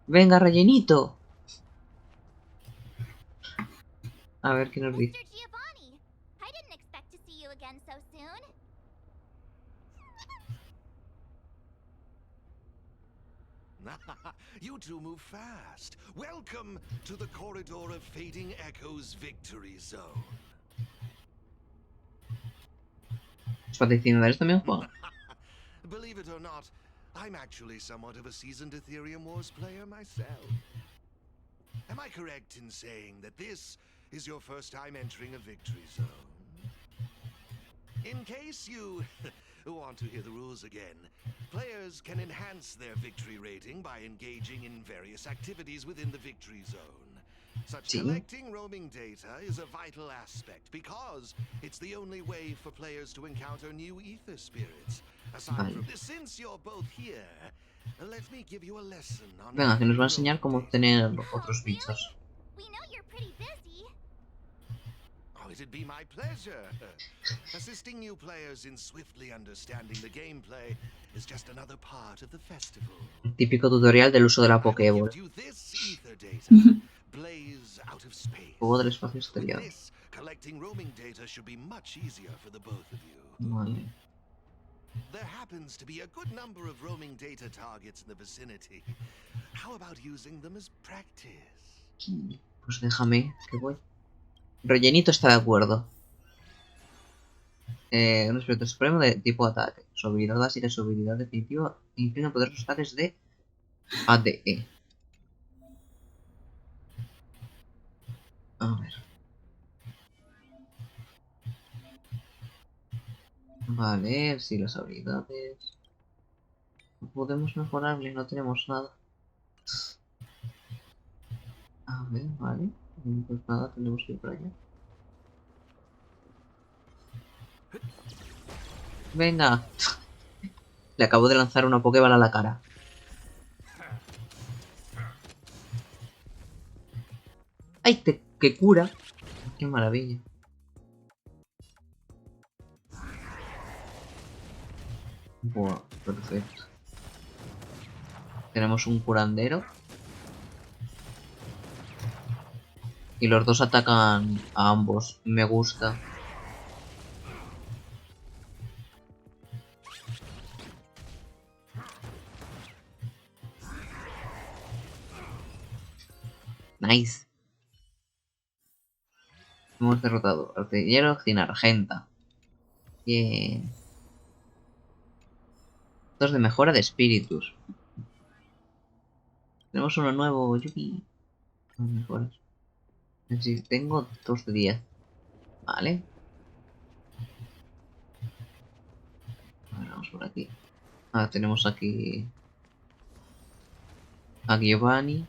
Venga, rellenito. A ver qué nos dice. I didn't expect to see you again so soon. You two move fast. Welcome to the corridor of fading echoes victory zone. ¿Los patrocinadores también juegan? Believe it or not, I'm actually somewhat of a seasoned Ethereum Wars player myself. Am I correct in saying that this is your first time entering a victory zone? In case you want to hear the rules again, players can enhance their victory rating by engaging in various activities within the victory zone. Such collecting roaming data is a vital aspect because it's the only way for players to encounter new ether spirits. Aside from this, since you're both here, let me give you a lesson on. Venga, que nos va a enseñar cómo obtener otros bichos. We know you're pretty busy. Oh, it'd be my pleasure. Assisting new players in swiftly understanding the gameplay is just another part of the festival. Típico tutorial del uso de la Pokéball. Juego del espacio exterior. Vale. There happens to be a good number of roaming data targets in the vicinity. How about using them as practice? Pues déjame, que voy. Rellenito está de acuerdo. Un espíritu supremo de tipo ataque. Su habilidad básica y su habilidad definitiva implican poderosos ataques de ADE. A ver. Vale, sí, las habilidades. No podemos mejorarle, no tenemos nada. A ver, vale. Pues nada, tenemos que ir para allá. Venga. Le acabo de lanzar una Pokéball a la cara. ¡Ay, que cura! ¡Qué maravilla! Buah, perfecto. Tenemos un curandero. Y los dos atacan a ambos. Me gusta. Nice. Hemos derrotado artillero sin argenta. Bien. Dos de mejora de espíritus. Tenemos uno nuevo, yupi. Dos mejoras. Sí, tengo 2 de 10. Vale. A ver, vamos por aquí. Ah, tenemos aquí a Giovanni.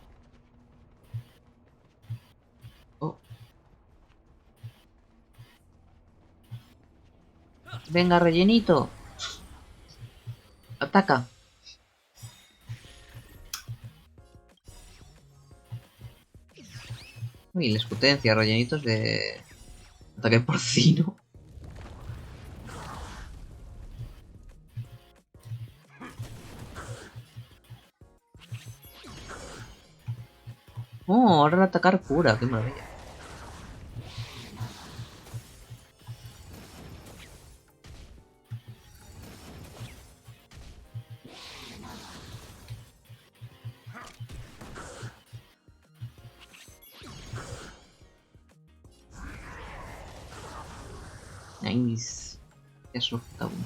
Venga, rellenito. Ataca. Uy, les potencia, rellenitos de ataque porcino. Oh, ahora el atacar cura, qué maravilla. Nice. Eso está bueno.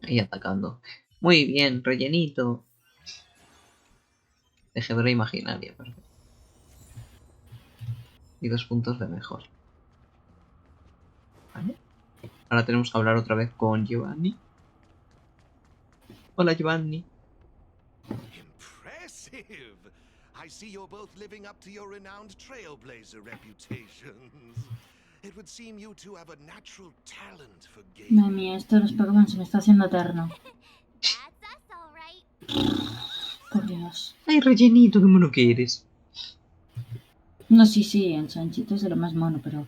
Ahí atacando. Muy bien, rellenito. Tejedora imaginaria, perfecto. Y 2 puntos de mejor. Vale. Ahora tenemos que hablar otra vez con Giovanni. Hola, Giovanni. Impressive! I see you're both living up to your renowned trailblazer reputations. It would seem you two have a natural talent for gaming. Madre mía, esto de los Pokémon se me está haciendo eterno. Por Dios. Ay, rellenito, qué mono que eres. No, sí, el chanchito es de lo más mono, pero...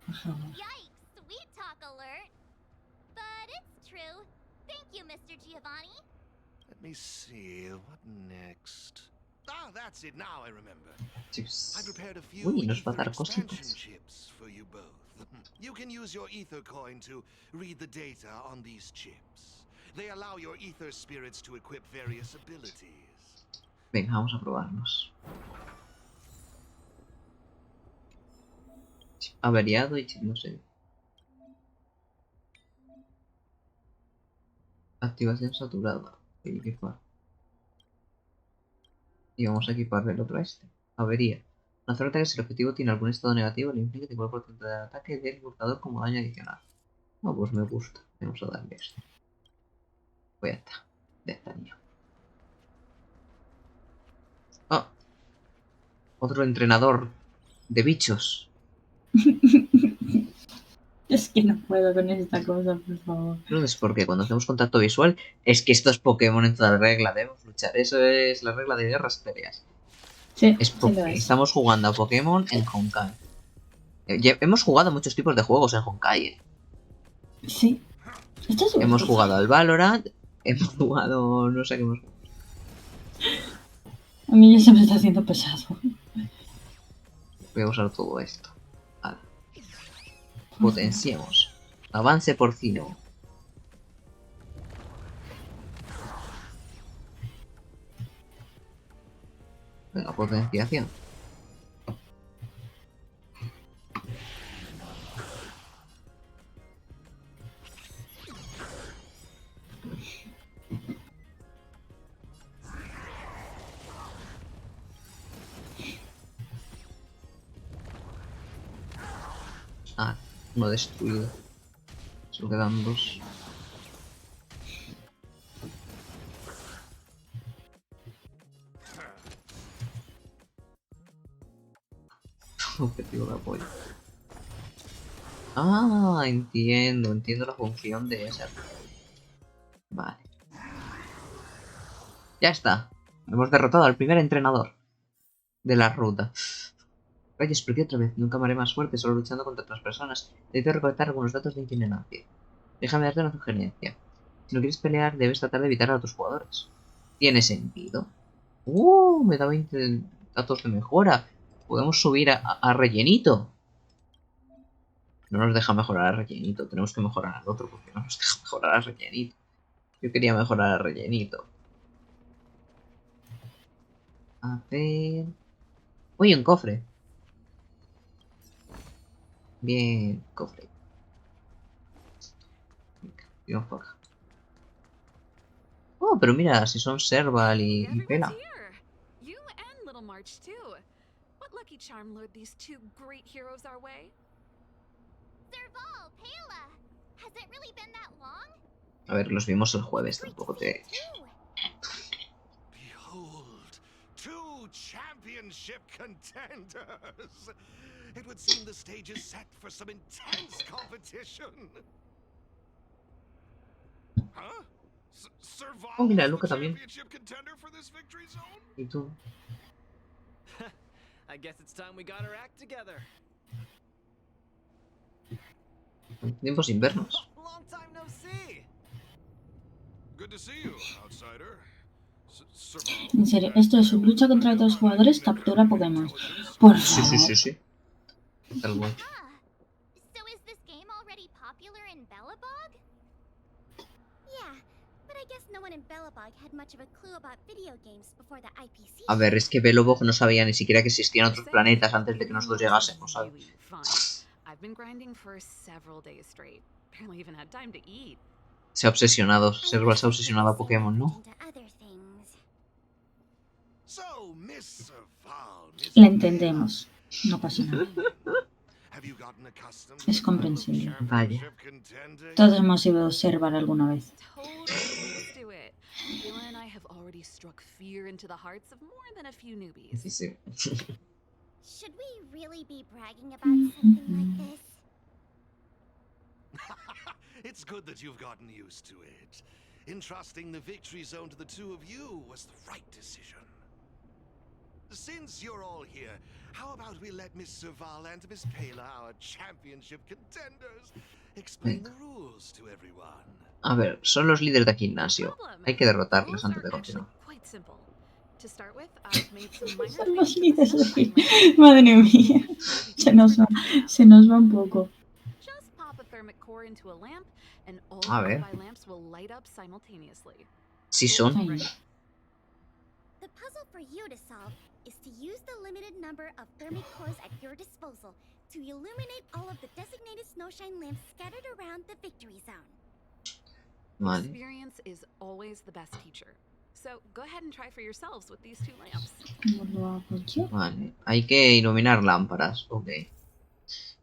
Por favor. Sweet talk alert. But it's true. Thank you, Mr. Giovanni. Let me see, what next? Ah, that's it, now I remember. I prepared a few Uy, nos va a ether dar expansion cositas. chips for you both. You can use your ether coin to read the data on these chips. They allow your ether spirits to equip various abilities. Venga, vamos a probarnos. Averiado y no sé. Activación saturada. Equipar. Y vamos a equiparle el otro a este. Avería. Lanzar ataques si el objetivo tiene algún estado negativo, le implica que igual porcentaje de ataque del portador como daño adicional. Ah, pues me gusta. Vamos a darle este. Pues ya está. Ya está, mío. Ah. Otro entrenador de bichos. Es que no puedo con esta cosa, por favor. No es porque cuando hacemos contacto visual es que estos Pokémon en toda regla debemos luchar. Eso es la regla de Guerras Etereas. Sí, Es sí lo es. Estamos jugando a Pokémon en Honkai. Hemos jugado a muchos tipos de juegos en Honkai. Sí. Hemos jugado al Valorant. Hemos jugado... no sé qué hemos jugado. A mí ya se me está haciendo pesado. Voy a usar todo esto. Vale. Potenciemos. Avance porcino. Venga, potenciación. Ah, uno destruido. Solo quedan 2. Objetivo de apoyo. Ah, entiendo la función de esa. Vale. Ya está. Hemos derrotado al primer entrenador de la ruta. Rayos, perdí otra vez. Nunca me haré más fuerte solo luchando contra otras personas. Necesito recolectar algunos datos de itinerancia. Déjame darte una sugerencia. Si no quieres pelear, debes tratar de evitar a otros jugadores. ¿Tiene sentido? Me da 20 datos de mejora. Podemos subir a rellenito. No nos deja mejorar a rellenito. Tenemos que mejorar al otro porque no nos deja mejorar a rellenito. Yo quería mejorar a rellenito. A ver... Uy, un cofre. Bien, cofre. Venga, por acá. Oh, pero mira, si son Serval y Pela. You and Little March too. What lucky charm lured these two great heroes our way? Serval, Pela! A ver, los vimos el jueves, tampoco te... Behold, 2 championship contenders. It would seem the stage is set for some intense competition. Huh? Oh, mira, Luca también. ¿Y tú? I guess it's time we got our act together. Tiempo sin vernos. Long time no see. Good to see you, outsider. En serio, esto es su lucha contra otros jugadores, captura Pokémon. Por favor. Sí. Tal cual. So is this game already popular in Belobog? Yeah, but I guess no one in Belobog had much of a clue about video games before the IPC. A ver, es que Belobog no sabía ni siquiera que existían otros planetas antes de que nosotros llegásemos, ¿sabes? Se ha obsesionado, Serval se ha obsesionado a Pokémon, ¿no? La entendemos. No pasa nada. Es comprensible. Vaya. Todos hemos ido a observar alguna vez. Sí. Should we really be bragging about something like this? It's good that you've gotten used to it. Entrusting the victory zone to the two of you was the right decision. Since you're all here, how about we let Miss Serval and Miss Pela, our championship contenders, explain the rules to everyone? A ver, son los líderes de gimnasio. Hay que derrotarlos antes de continuar. Son los líderes de gimnasio. Madre mía. Se nos va un poco. A ver. Sí son. The puzzle for you to solve is to use the limited number of thermic cores at your disposal to illuminate all of the designated snowshine lamps scattered around the victory zone. Vale. Experience is always the best teacher. So go ahead and try for yourselves with these 2 lamps. ¿Cómo lo hago yo? Vale. Hay que iluminar lámparas. Ok.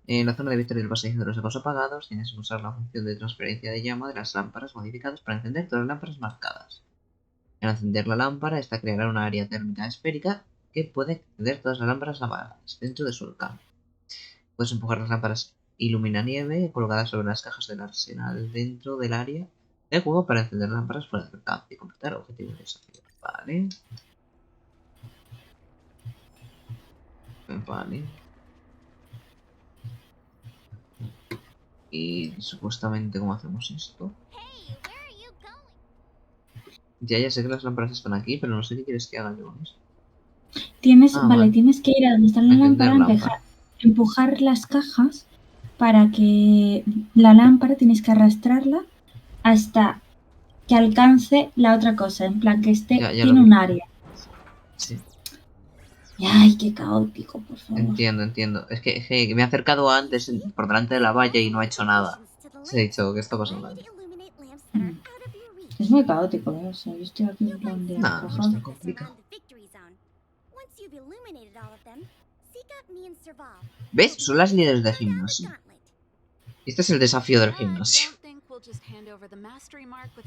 En la zona de victoria del pasadizo de los ecos apagados tienes que usar la función de transferencia de llama de las lámparas modificadas para encender todas las lámparas marcadas. Al encender la lámpara, esta creará una área térmica esférica que puede encender todas las lámparas apagadas dentro de su alcance. Puedes empujar las lámparas ilumina nieve colocadas sobre las cajas del arsenal dentro del área del juego para encender lámparas fuera del alcance y completar objetivos de desafío. Vale. Vale. Y supuestamente, ¿cómo hacemos esto? Ya sé que las lámparas están aquí, pero no sé qué quieres que haga yo con esto. Vale, tienes que ir a donde está la lámpara, empujar las cajas para que la lámpara tienes que arrastrarla hasta que alcance la otra cosa, en plan que tiene un área. Sí. Ay, qué caótico, por favor. Entiendo. Es que me he acercado antes por delante de la valla y no ha hecho nada. Se ha dicho que está pasando. Es muy caótico, ¿eh? O sea, yo estoy aquí en plan de... No está complicado. ¿Ves? Son las líderes de gimnasio. Este es el desafío del gimnasio.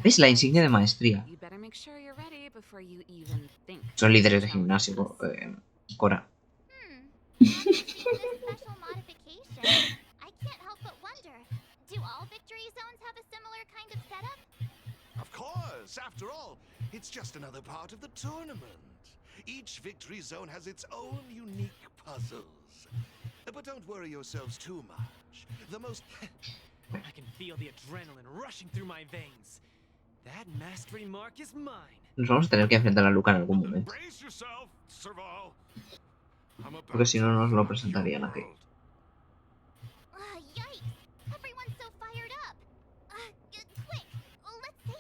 ¿Ves? La insignia de maestría. Son líderes de gimnasio, Cora. Of course, after all, it's just another part of the tournament. Each victory zone has its own unique puzzles. But don't worry yourselves too much. The most... I can feel the adrenaline rushing through my veins. That mastery mark is mine. Nos vamos a tener que enfrentar a Luca en algún momento. Porque si no, nos lo presentarían aquí.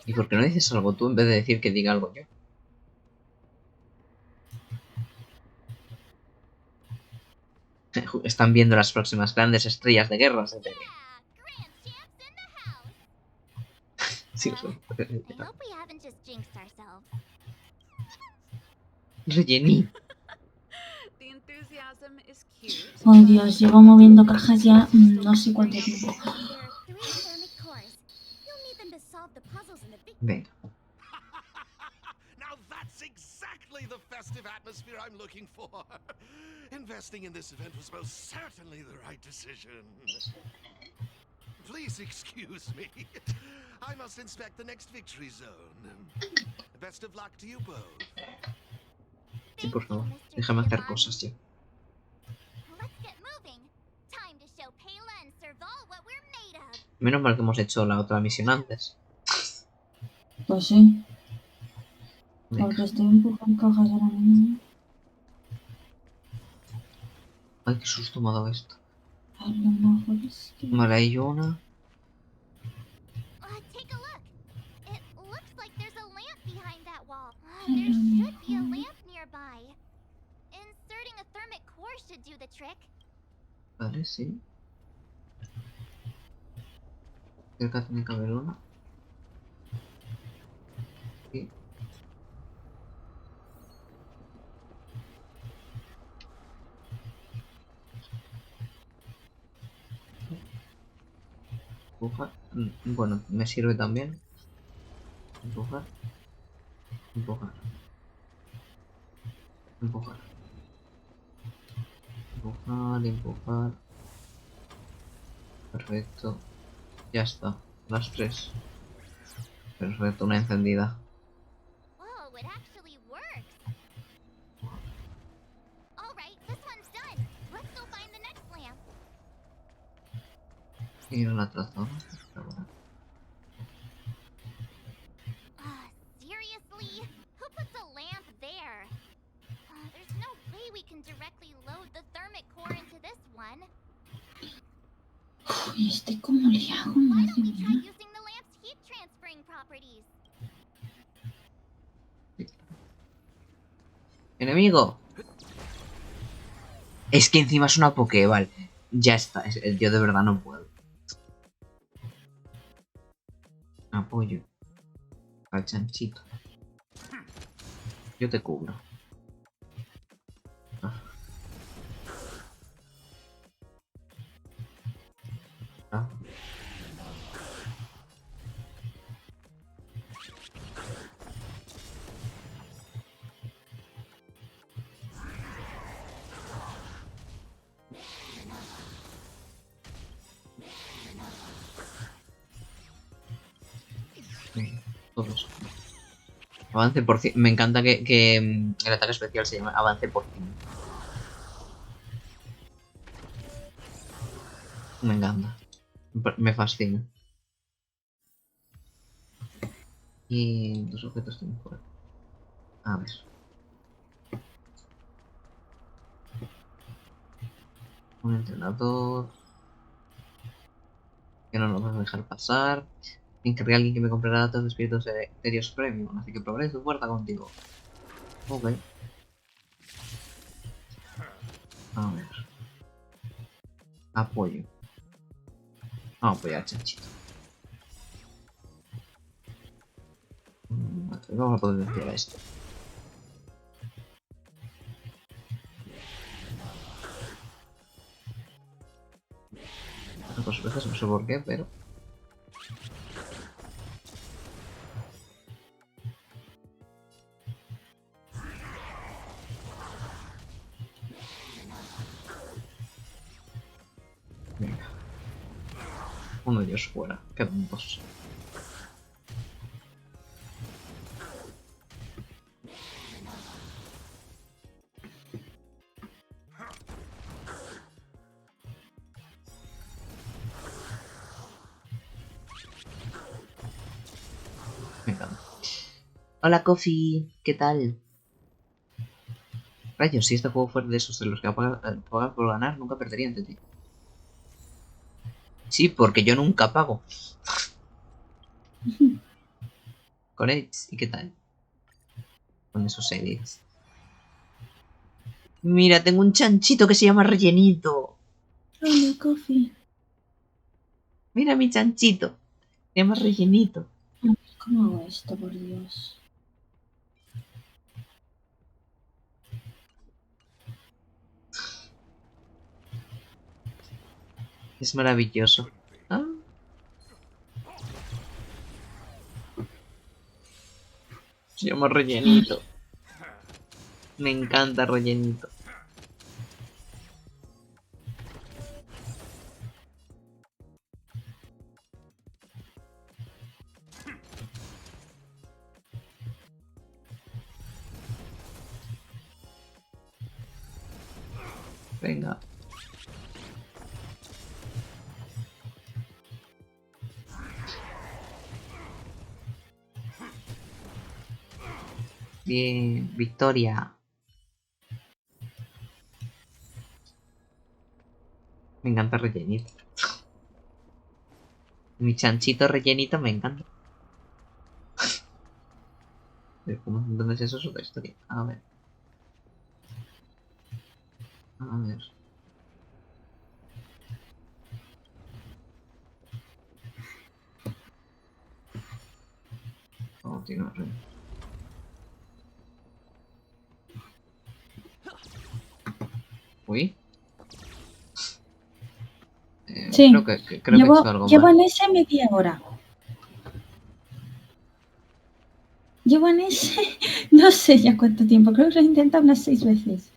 ¿Y por qué no dices algo tú en vez de decir que diga algo yo? Están viendo las próximas grandes estrellas de Guerras Etereas. Sí, Rellení. Oh Dios, llevo moviendo cajas ya no sé cuánto tiempo. Venga. Now that's exactly the festive atmosphere I'm looking for. Investing in this event was most certainly the right decision. Please excuse me. I must inspect the next victory zone. Best of luck to you both. Sí, por favor. Déjame hacer cosas, tío. Let's get moving. Time to show Payla and Serval what we're made of. Menos mal que hemos hecho la otra misión antes. Pues sí. Venga. Porque estoy empujando cajas ahora mismo. Ay, qué susto me ha dado esto. A lo mejor es que... Vale, hay una. Take a look. It looks like there's a lamp behind that wall. There should be a lamp nearby. Inserting a thermic core should do the trick. Vale, sí. Cerca tiene que haber una. Sí. Empujar. Bueno, me sirve también. Empujar. Empujar. Empujar. Empujar, empujar. Perfecto. Ya está. Las tres. Perfecto, una encendida. Whoa, it actually works. All right, this one's done. Let's go find the next lamp. Y una trazada. Seriously? Who puts a lamp there? There's no way we can directly load the thermic core into this one. Uy, como le hago, madre mía. Using the lamp's heat transferring properties. ¡Enemigo! Es que encima es una Pokéball. Ya está. Yo de verdad no puedo. Apoyo. Al chanchito. Yo te cubro. Ah. Ah. Todos. Avance por 100. Me encanta que el ataque especial se llame avance por 100. Me encanta. Me fascina. Y dos objetos tienen fuera. A ver. Un entrenador. Que no nos vas a dejar pasar. Encargué a alguien que me comprara datos de espíritus etéreos premium, así que probaré tu fuerza contigo. Ok. A ver. Apoyo. Vamos a apoyar, chanchito. Vamos a poder desviar a esto. Dos veces, no sé por qué, pero... Venga. Uno de ellos fuera. Quedan dos. Me encanta. Hola, Coffee. ¿Qué tal? Rayos, si este juego fuera de esos de los que pagan por ganar, nunca perdería ante ti. Sí, porque yo nunca pago. Con Edge, ¿y qué tal? Con esos edits. Mira, tengo un chanchito que se llama Rellenito. Hola, Coffee. Mira mi chanchito. Se llama Rellenito. ¿Cómo hago esto, por Dios? Es maravilloso. ¿Ah? Se llama rellenito. Me encanta rellenito. Venga. Bien, victoria. Me encanta rellenito. Mi chanchito rellenito me encanta. Pero ¿cómo? Entonces eso es otra historia. A ver. A ver. Continuar. Uy. Sí. Creo que he hecho algo Llevo mal. en ese media hora. Llevo en ese... No sé ya cuánto tiempo. Creo que lo he intentado unas 6 veces.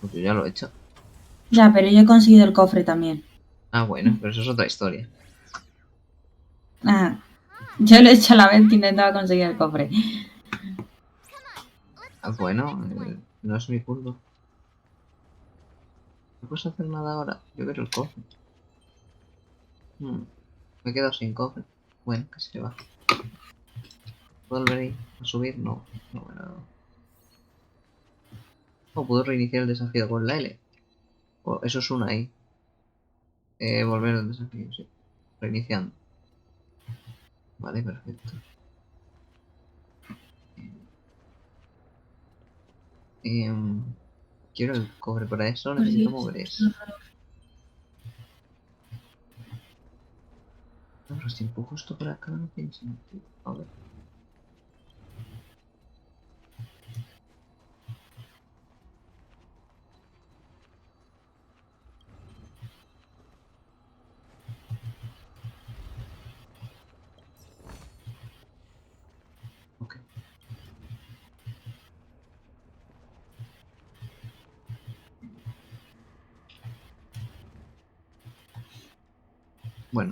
Pues yo ya lo he hecho. Ya, pero yo he conseguido el cofre también. Ah, bueno, pero eso es otra historia. Ah, yo lo he hecho a la vez que intentaba conseguir el cofre. Ah, bueno, no es mi culpa. No puedes hacer nada ahora. Yo quiero el cofre. Me he quedado sin cofre. Bueno, que se va. ¿Puedo volver ahí a subir? No. No, bueno. O puedo reiniciar el desafío con la L. O eso es una ahí. Volver al desafío, sí. Reiniciando. Vale, perfecto. Quiero el cobre para eso, necesito mover eso. No, pero si empujo esto por acá no tiene sentido. A ver. Ok. Bueno.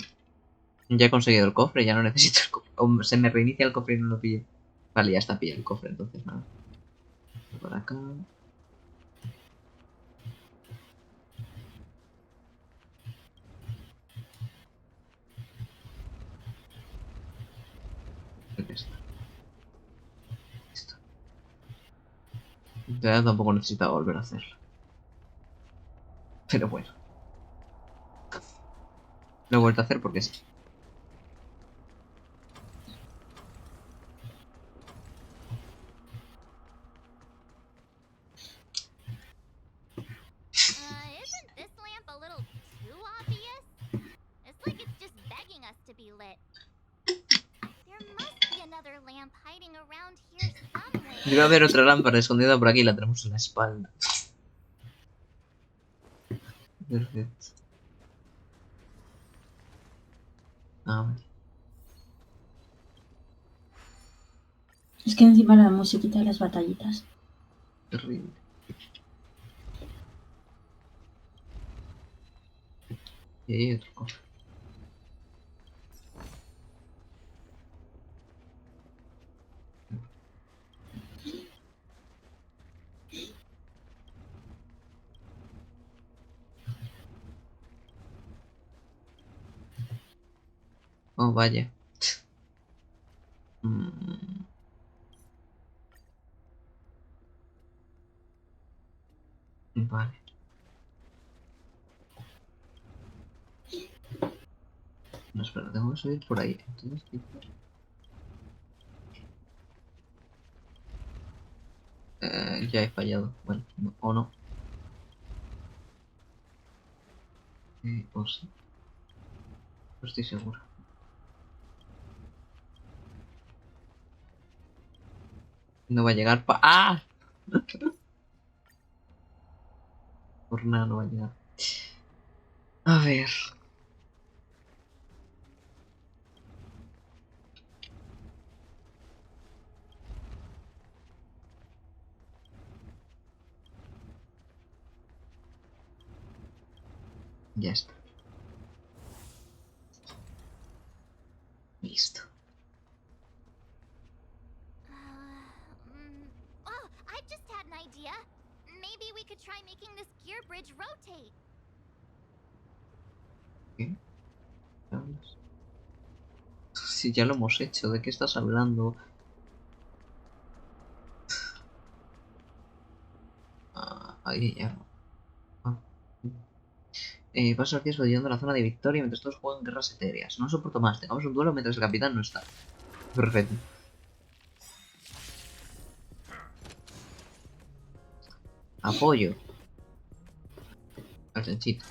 Ya he conseguido el cofre, ya no necesito el cofre. O se me reinicia el cofre y no lo pillo. Vale, ya está pillado el cofre, entonces nada. Por acá. Creo que está. Listo. Ya tampoco necesitaba volver a hacerlo. Pero bueno. Lo he vuelto a hacer porque sí. Isn't this lamp a little too obvious? It's like it's just begging us to be lit. There must be another lamp hiding around here somewhere. Debe haber otra lámpara escondida por aquí y la tenemos en la espalda. Perfecto. A ver. Es que encima la musiquita de las batallitas. Terrible. Y ahí hay otro cofre. Oh, vaya. Vale. No, espera, tengo que subir por ahí. Entonces, ¿qué hacer? Ya he fallado. Bueno, no, o no. O sí. No estoy seguro. No va a llegar pa... ¡Ah! Por nada no va a llegar. A ver. Ya está. Listo. Oh, I just had an idea. Maybe we could try making this gear bridge rotate. ¿Qué? ¿Qué hablas? Si ya lo hemos hecho, ¿de qué estás hablando? Ahí ya. Paso aquí estudiando la zona de victoria mientras todos juegan Guerras Etereas. No soporto más, tengamos un duelo mientras el capitán no está. Perfecto. Apoyo. Al chanchito.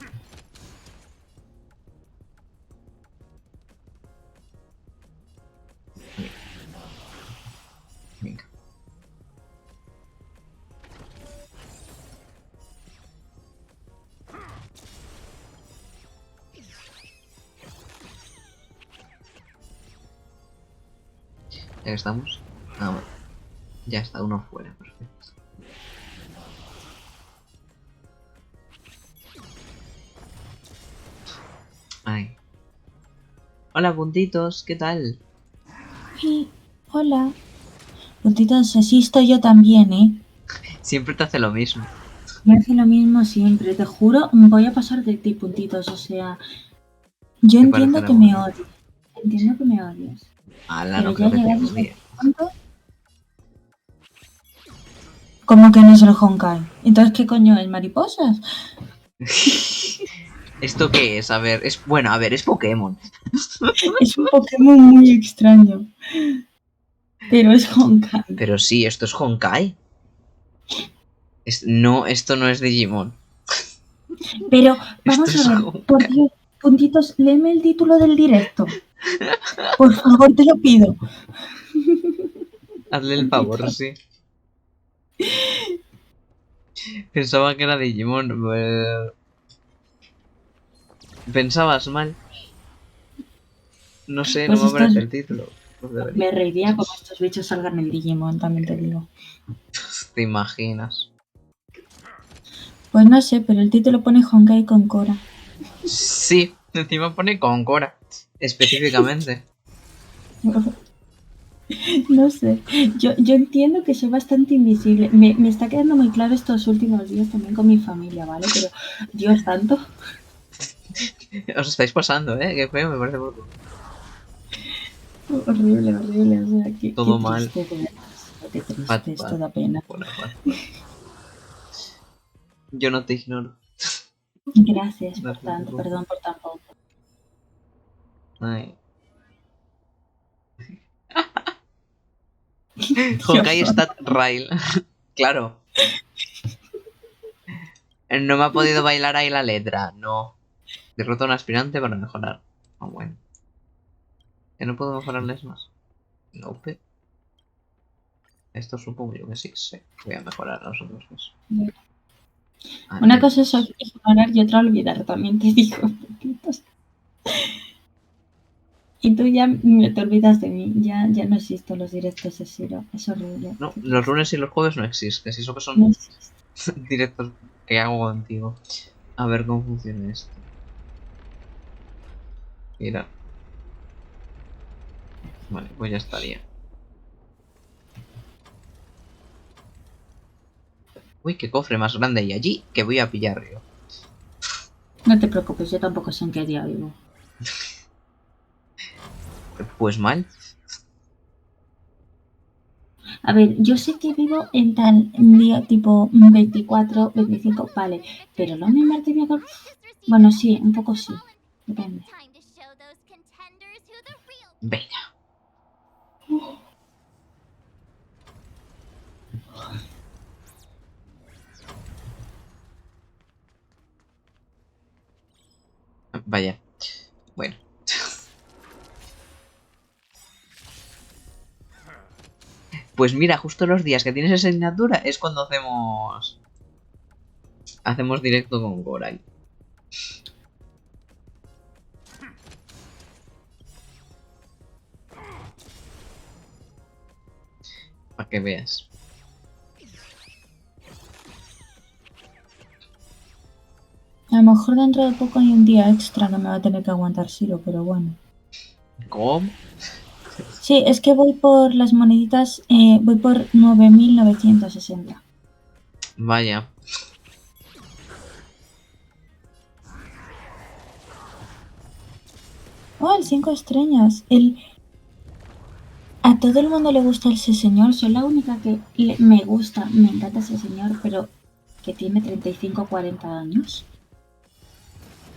Venga. Ya que estamos. Ah, bueno. Ya está, uno fuera, perfecto. Ay. Hola, puntitos, ¿qué tal? Sí, hola. Puntitos, así estoy yo también, ¿eh? Siempre te hace lo mismo. Me hace lo mismo siempre, te juro, voy a pasar de ti, puntitos, o sea... Yo Me entiendo parece que me bueno. odies, entiendo que me odies, Ala, pero no ya creo que te llegados a este odie. punto... ¿Cómo que no es el Honkai? Entonces, ¿qué coño es? ¿Mariposas? ¿Esto qué es? A ver, es... Bueno, a ver, es Pokémon. Es un Pokémon muy extraño. Pero es Honkai. Pero sí, esto es Honkai. No, esto no es Digimon. Pero, Esto vamos es a ver, por Honkai. Dios, puntitos, léeme el título del directo. Por favor, te lo pido. Hazle el favor, sí. Pensaba que era Digimon. Pensabas mal. No sé, no Pues me estos... aparece el título. Pues debería. Me reiría como estos bichos salgan en Digimon, también te digo. ¿Te imaginas? Pues no sé, pero el título pone Honkai con Cora. Sí, encima pone con Cora. Específicamente. No sé, yo entiendo que soy bastante invisible. Me está quedando muy claro estos últimos días también con mi familia, ¿vale? Pero, Dios santo. Os estáis pasando, ¿eh? Qué feo, me parece poco. Horrible, horrible. O sea, qué Todo mal. triste, de verdad. Qué Pat, triste, esto pat. da pena. Pat, pat. Yo no te ignoro. Gracias No por te tanto, preocupes. perdón por tan poco. Ay. Dios Honkai santo. Stat Rail. Claro. No me ha podido bailar ahí la letra. No. Derrota a un aspirante para mejorar. Ah, bueno. ¿Que no puedo mejorarles más? No. Esto supongo yo que sí. Sí. Voy a mejorar a los otros dos. Una cosa es ignorar y otra olvidar, también te digo. Y tú ya te olvidas de mí, ya no existo los directos de Shiro, es horrible. No, los lunes y los jueves no existen. Eso que son No existe. directos que hago contigo. A ver cómo funciona esto. Mira. Vale, pues ya estaría. Uy, qué cofre más grande hay allí que voy a pillar yo. No te preocupes, yo tampoco sé en qué día vivo. Pues mal. A ver, yo sé que vivo en tal día tipo 24, 25, vale, pero lunes, martes, miércoles... Bueno, sí, un poco sí, depende. Venga. Vaya. Bueno. Pues mira, justo los días que tienes esa asignatura es cuando hacemos directo con Gorai. Para que veas. A lo mejor dentro de poco hay un día extra que me va a tener que aguantar Siro, pero bueno. ¿Cómo? Sí, es que voy por las moneditas, voy por 9.960. Vaya. Oh, el 5 estrellas. A todo el mundo le gusta ese señor. Soy la única que me gusta, me encanta ese señor, pero que tiene 35 o 40 años.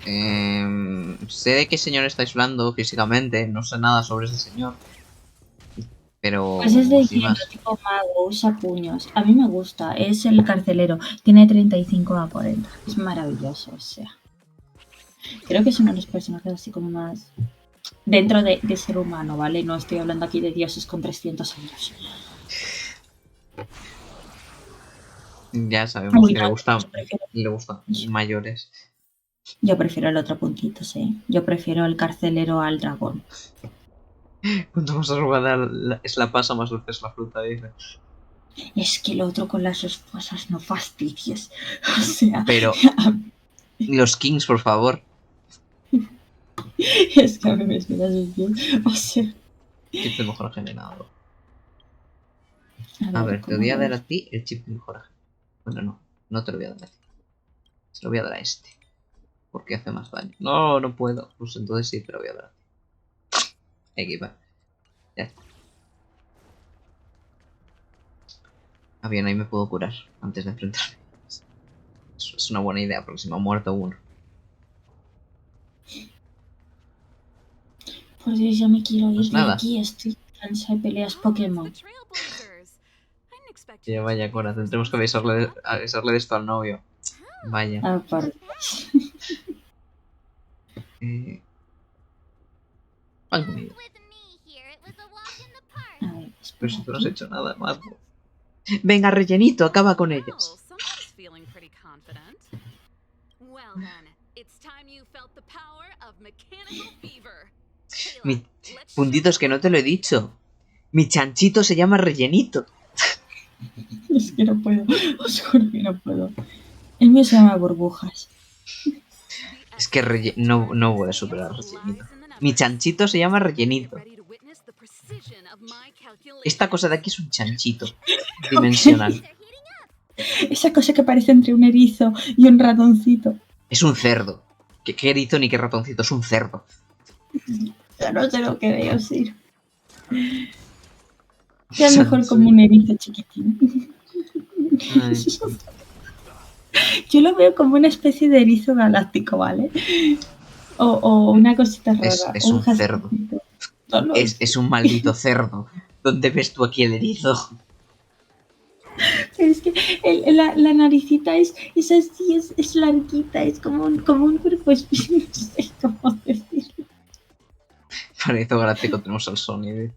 Sé de qué señor estáis hablando físicamente, no sé nada sobre ese señor. Pero Pues es de sin hielo, más. tipo mago, usa puños. A mí me gusta, es el carcelero. Tiene 35 a 40. Es maravilloso, o sea. Creo que es uno de los personajes así como más dentro de ser humano, ¿vale? No estoy hablando aquí de dioses con 300 años. Ya sabemos Uy, que no, le gustan mayores. yo prefiero el otro puntito, sí. Yo prefiero el carcelero al dragón. Cuanto más arrugada es la pasa, más dulce es la fruta, dice. Es que el otro con las esposas no fastidies. O sea, Pero los Kings, por favor. es que a mí me espera sus pies. O sea, Chip de mejora generado. a A ver, ver, te ¿cómo voy a dar voy? a ti el chip de mejora generado. Bueno, no te lo voy a dar a ti. Se lo voy a dar a este. Porque hace más daño. No, no puedo. Pues entonces sí te lo voy a dar a ti. Equipa. Ya está. Ah, bien, ahí me puedo curar antes de enfrentarme. Es una buena idea, porque se me ha muerto uno. Por Dios, ya me quiero ir Pues de nada. aquí. Estoy cansada de peleas Pokémon. Ya vaya, Cora, tendremos que avisarle de esto al novio. Vaya. Ah, por... Van conmigo. A ver, Pero espera si tú no has aquí. hecho nada más. Venga, rellenito, acaba con ellas. Someone's feeling pretty confident. Well then, it's time you felt the power of mechanical fever. Mi puntitos que no te lo he dicho. Mi chanchito se llama rellenito. Es que no puedo. Os juro que no puedo. El mío se llama burbujas. Es que no voy a superar a rellenito. Mi chanchito se llama rellenito. Esta cosa de aquí es un chanchito dimensional. Esa cosa que parece entre un erizo y un ratoncito. Es un cerdo. ¿Qué erizo ni qué ratoncito? Es un cerdo. Ya no sé lo que veo, sí. Ya mejor como un erizo chiquitín. Ay. Yo lo veo como una especie de erizo galáctico, ¿vale? O una cosita rara. Es un cerdo. No, es un maldito cerdo. ¿Dónde ves tú aquí el erizo? Pero es que la naricita es así, es larguita, es como un cuerpo, no sé cómo decirlo. Para erizo galáctico tenemos al Sony.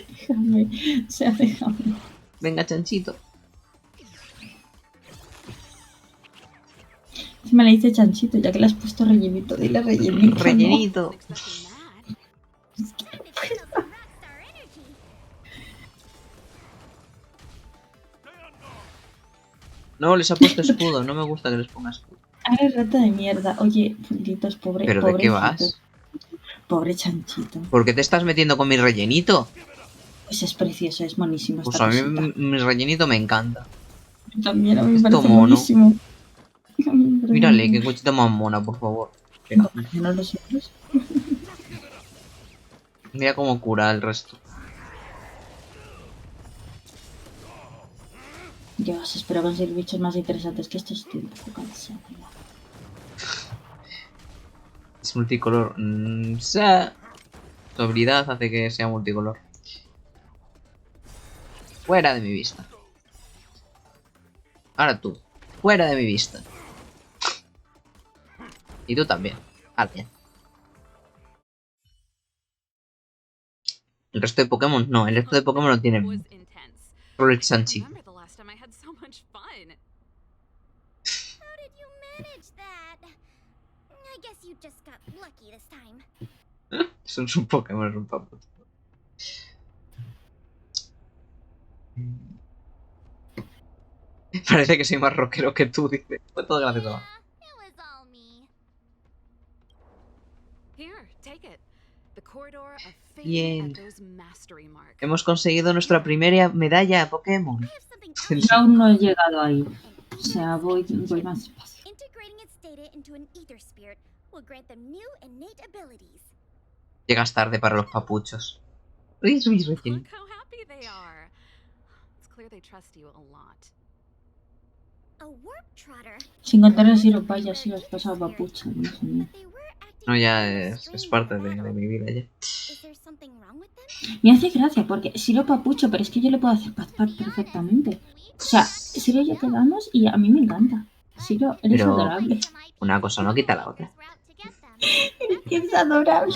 Déjame, o sea, déjame. Venga, chanchito. Me le dice chanchito, ya que le has puesto rellenito. Dile rellenito. Rellenito. No, les ha puesto escudo. No me gusta que les ponga escudo. Ahora rata de mierda. Oye, puntitos, pobre. ¿Pero de qué vas? Pobre chanchito. ¿Por qué te estás metiendo con mi rellenito? Pues es precioso, es monísimo. Pues a mí mi rellenito me encanta. También a mí me Esto parece mono. monísimo. Mírale, qué cochita más mona, por favor. No lo sé. Mira cómo cura el resto. Dios, espero conseguir bichos más interesantes que estos. Estoy un poco cansado. Es multicolor. Sí. Su habilidad hace que sea multicolor. Fuera de mi vista. Ahora tú. Fuera de mi vista. Y tú también. Ah, bien. El resto de Pokémon no. El resto de Pokémon no tiene solo el chanchito. Eso no es un Pokémon, es un papo. Parece que soy más rockero que tú, dice. Fue todo gracias a... Bien. Hemos conseguido nuestra primera medalla de Pokémon. Yo aún no he llegado ahí. O sea, voy más despacio. Llegas tarde para los papuchos. Sin contar si los vayas si los pasado papucha. No, ya es parte de mi vida ya. Me hace gracia porque si lo papucho, pero es que yo le puedo hacer pazpar perfectamente. O sea, Siro ya te damos y a mí me encanta. Siro, eres Pero adorable. una cosa no quita la otra. Eres adorable.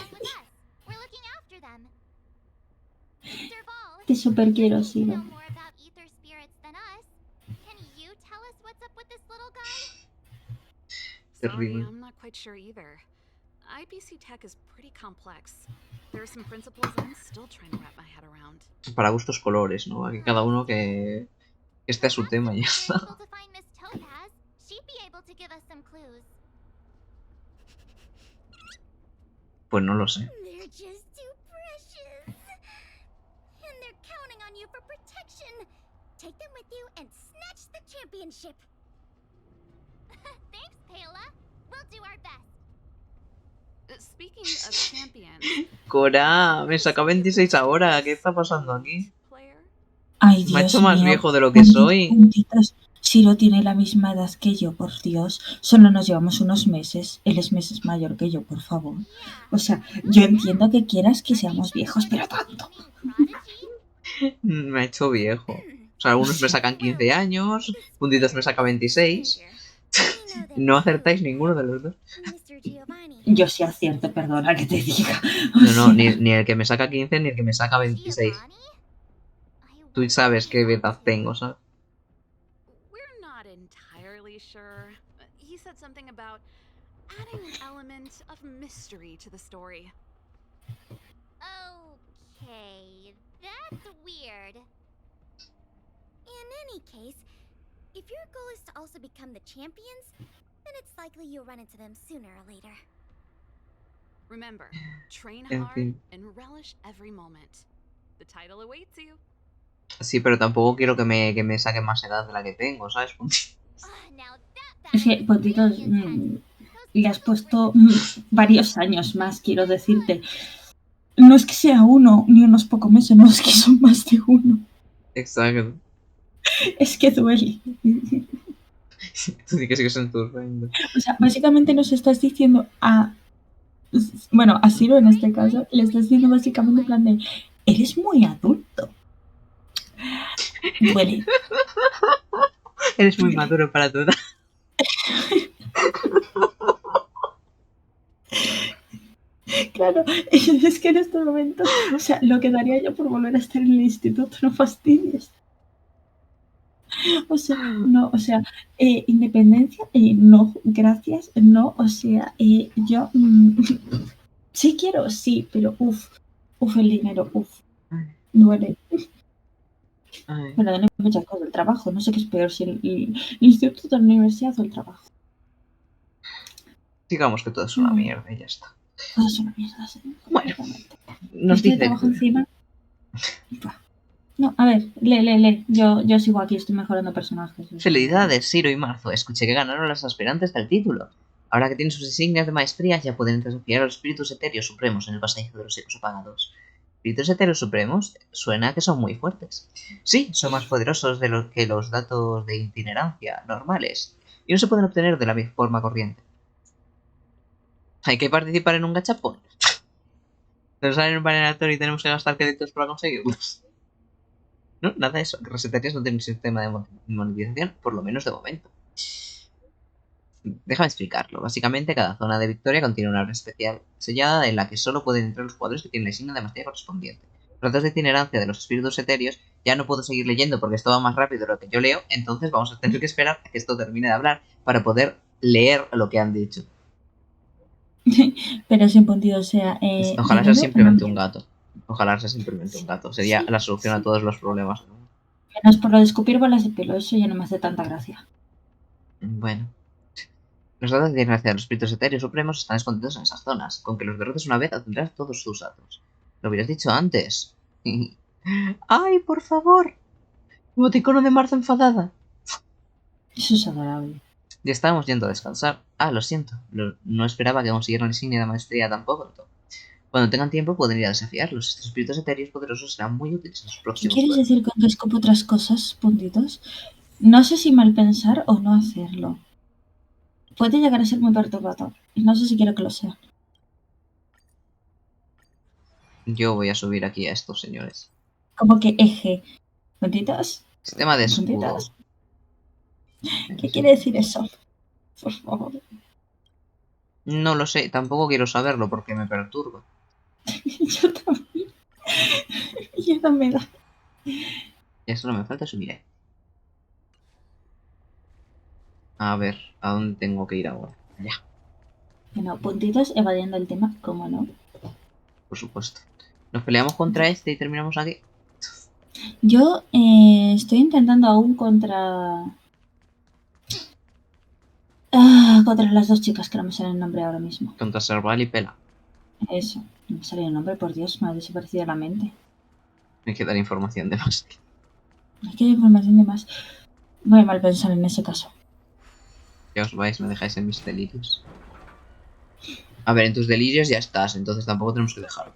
Te super quiero, Siro. Terrible. I'm not quite sure either. IPC tech is pretty complex. There are some principles I'm still trying to wrap my head around. Para gustos colores, ¿no? Aquí cada uno que esté a su tema y ya está. Pues no lo sé. Speaking of champions, Cora, me saca 26 ahora. ¿Qué está pasando aquí? Ay, Dios Me ha hecho más mío. viejo de lo que soy. Puntitos. Siro tiene la misma edad que yo, por Dios. Solo nos llevamos unos meses. Él es meses mayor que yo, por favor. O sea, yo entiendo que quieras que seamos viejos, pero tanto. Me ha hecho viejo. O sea, algunos me sacan 15 años, Puntitos me saca 26. No acertáis ninguno de los dos. Yo sí acierto, perdona que te diga. No, ni el que me saca 15 ni el que me saca 26. Tú sabes qué edad tengo, ¿sabes? we're not entirely sure. He said something about adding an element of mystery to the story. Okay, that's weird. In any case, if your goal is to also become the champions, then it's likely you'll run into them sooner or later. Remember, train En hard fin. and relish every moment. The title awaits you. Sí, pero tampoco quiero que me saquen más edad de la que tengo, ¿sabes? Es que, Puntitos, le has puesto varios años más, quiero decirte. No es que sea uno, ni unos pocos meses, no es que son más de uno. Exacto. Es que duele. Tú sí que sigues en tus reinos. O sea, básicamente nos estás diciendo a... Bueno, a Siro en este caso, le estás diciendo básicamente en plan de... Eres muy adulto. Duele. Eres muy maduro para tu edad. Claro, es que en este momento, o sea, lo que daría yo por volver a estar en el instituto, no fastidies. O sea, no, o sea, independencia, no, gracias, no, o sea, yo sí quiero, sí, pero el dinero, duele. Ay. Bueno, duele muchas cosas, el trabajo, no sé qué es peor, si el instituto, la universidad o el trabajo. Digamos que todo es una mierda y ya está. Todo es una mierda, sí. Bueno, nos Este dice... trabajo encima... No, a ver, lee. Yo sigo aquí, estoy mejorando personajes. Felicidades, Siro y Marzo. Escuché que ganaron las aspirantes del título. Ahora que tienen sus insignias de maestría, ya pueden desafiar a los espíritus etéreos supremos en el pasadizo de los hijos apagados. ¿Espíritus etéreos supremos? Suena que son muy fuertes. Sí, son más poderosos que los datos de itinerancia normales. Y no se pueden obtener de la forma corriente. Hay que participar en un gachapón. Nos salen en un panel aleatorio y tenemos que gastar créditos para conseguirlos. No, nada de eso. Guerras Etereas no tiene un sistema de monetización, por lo menos de momento. Déjame explicarlo. Básicamente, cada zona de victoria contiene una área especial sellada en la que solo pueden entrar los jugadores que tienen la insignia de maestría correspondiente. Los datos de itinerancia de los espíritus etéreos ya no puedo seguir leyendo porque esto va más rápido de lo que yo leo, entonces vamos a tener que esperar a que esto termine de hablar para poder leer lo que han dicho. Pero sin puntido, o sea... Ojalá sea simplemente un gato. Ojalá sea simplemente un gato. Sería la solución a todos los problemas. Menos por lo de escupir bolas de pelo, eso ya no me hace tanta gracia. Bueno. Los datos de gracia de los espíritus etéreos supremos están escondidos en esas zonas. Con que los derrotes una vez obtendrás todos sus datos. Lo hubieras dicho antes. ¡Ay, por favor! Emoticono de Marta enfadada. Eso es adorable. Ya estábamos yendo a descansar. Ah, lo siento. No esperaba que consiguieran la insignia de maestría tan pronto. Cuando tengan tiempo pueden ir a desafiarlos. Estos espíritus etéreos poderosos serán muy útiles en los ¿Qué próximos quieres duelos. decir con que escupo otras cosas, puntitos? No sé si mal pensar o no hacerlo. Puede llegar a ser muy perturbador. Y no sé si quiero que lo sea. Yo voy a subir aquí a estos señores. Como que eje. ¿Puntitos? Sistema de escudo. ¿Puntitos? ¿Qué quiere decir eso? Por favor. No lo sé, tampoco quiero saberlo porque me perturba. Yo también. Ya me da. Ya solo me falta subir. A ver, ¿a dónde tengo que ir ahora? Ya, Bueno, puntitos evadiendo el tema, ¿cómo no? por supuesto. Nos peleamos contra este y terminamos aquí. Yo estoy intentando aún contra... contra las dos chicas que no me sale el nombre ahora mismo. Contra Serval y Pela. Eso, no me sale el nombre, por Dios, me ha desaparecido la mente. Hay que dar información de más. Es que hay información de más. Voy a mal pensar en ese caso. Ya os vais, me dejáis en mis delirios. A ver, en tus delirios ya estás, entonces tampoco tenemos que dejarlo.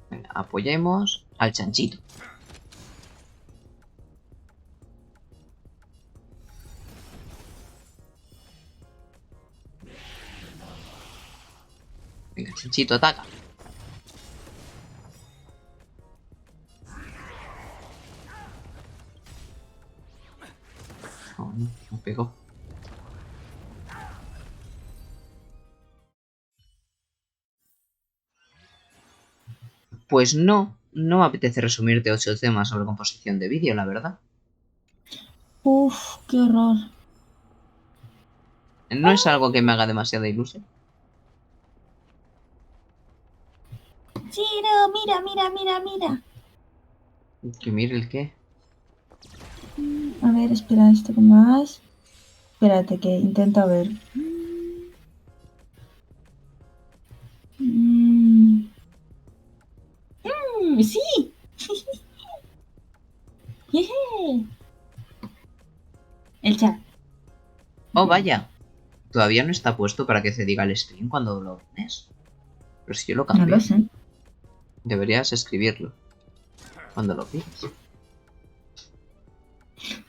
Venga, apoyemos al chanchito. Venga, chanchito, ataca. Oh, no, me pegó. Pues no me apetece resumirte 8 temas sobre composición de vídeo, la verdad. Uf, qué horror. No es algo que me haga demasiada ilusión. Chiro, mira, mira, mira, mira. Que mire el qué. A ver, espera, esto que más. Espérate, que intento ver. Sí. Yeah. El chat. Oh, vaya. Todavía no está puesto para que se diga el stream cuando lo pones. Pero si yo lo cambié. No lo sé. Deberías escribirlo cuando lo pides.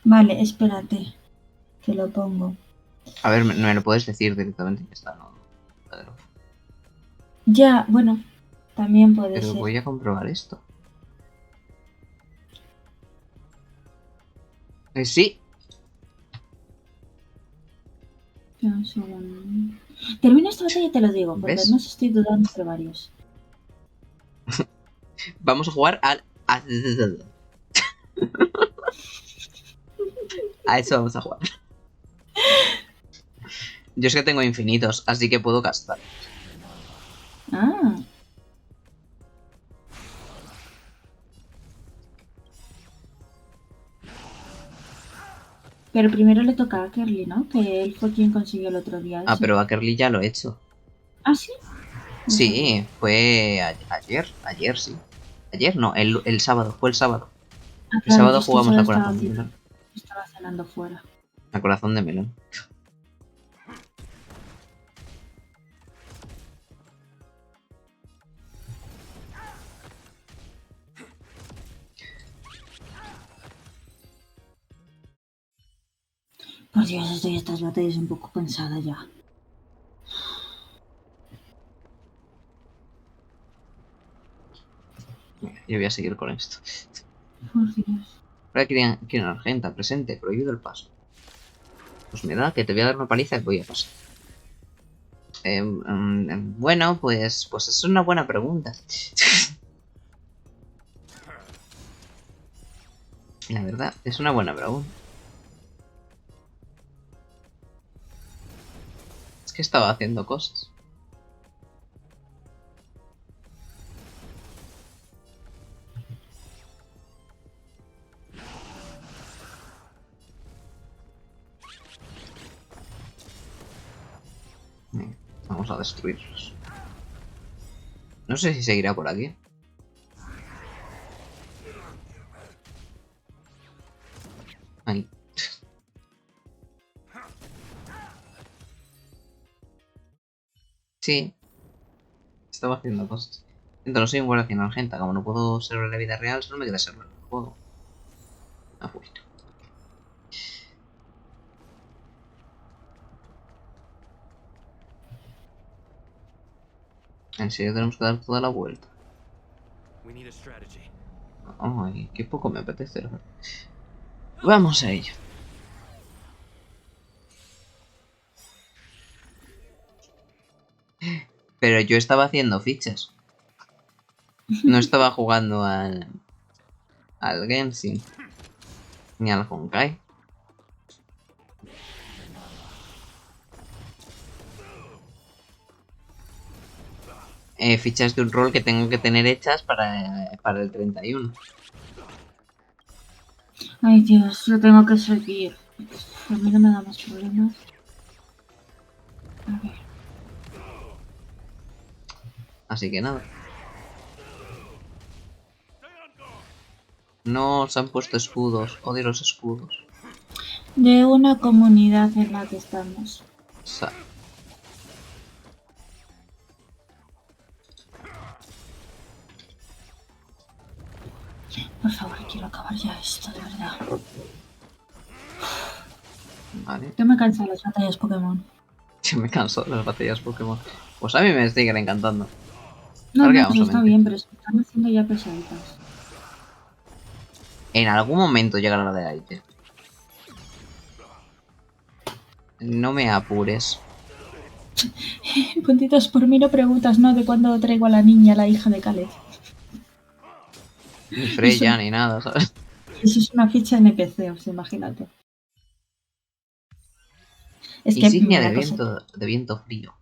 Vale, espérate. Que lo pongo. A ver, me lo puedes decir directamente y ya está, ¿no? Ya, bueno. También puede Pero ser. voy a comprobar esto. Sí. Espera un segundo. Termina esta batalla y te lo digo, porque ¿Ves? además estoy dudando entre varios. Vamos a jugar al... A eso vamos a jugar. Yo es que tengo infinitos, así que puedo gastar. Ah. Pero primero le toca a Kerly, ¿no? Que él fue quien consiguió el otro día. Ah, Eso. pero a Kerly ya lo he hecho. ¿Ah, sí? Sí, fue ayer, sí. Ayer no, el sábado, fue el sábado. Ah, El claro, sábado yo es que jugamos solo a estaba Corazón de Melón. Estaba cenando fuera. A Corazón de Melón. Por Dios, estoy estas batallas un poco cansada ya. Yo voy a seguir con esto. Por Dios. Ahora quieren Argenta, presente, prohibido el paso. Pues mira, que te voy a dar una paliza y voy a pasar. Bueno, pues es una buena pregunta. La verdad, es una buena pregunta. Es que estaba haciendo cosas. a destruirlos. No sé si seguirá por aquí. Ahí. Sí. Estaba haciendo cosas. Entonces no soy un guardia civil argenta. Como no puedo serlo en la vida real, solo me queda serlo en el juego. Ah, poquito. En serio tenemos que dar toda la vuelta. Ay, qué poco me apetece. Vamos a ello. Pero yo estaba haciendo fichas. No estaba jugando al Genshin. Ni al Honkai. Fichas de un rol que tengo que tener hechas para el 31. Ay, Dios, lo tengo que seguir. A mí no me da más problemas. A ver. Así que nada. No se han puesto escudos. Odio los escudos. De una comunidad en la que estamos. Por favor, quiero acabar ya esto, de verdad. Vale. Yo me canso de las batallas Pokémon. Yo me canso de las batallas Pokémon. Pues a mí me siguen encantando. No, no, eso está bien, pero se están haciendo ya pesaditas. En algún momento llegará la de aire. No me apures. Puntitos por mí no preguntas, ¿no? De cuándo traigo a la niña, la hija de Caleb. Ni Freya, ni nada, ¿sabes? Eso es una ficha NPC, o sea, imagínate. Es que Insignia me de da cosa. viento frío.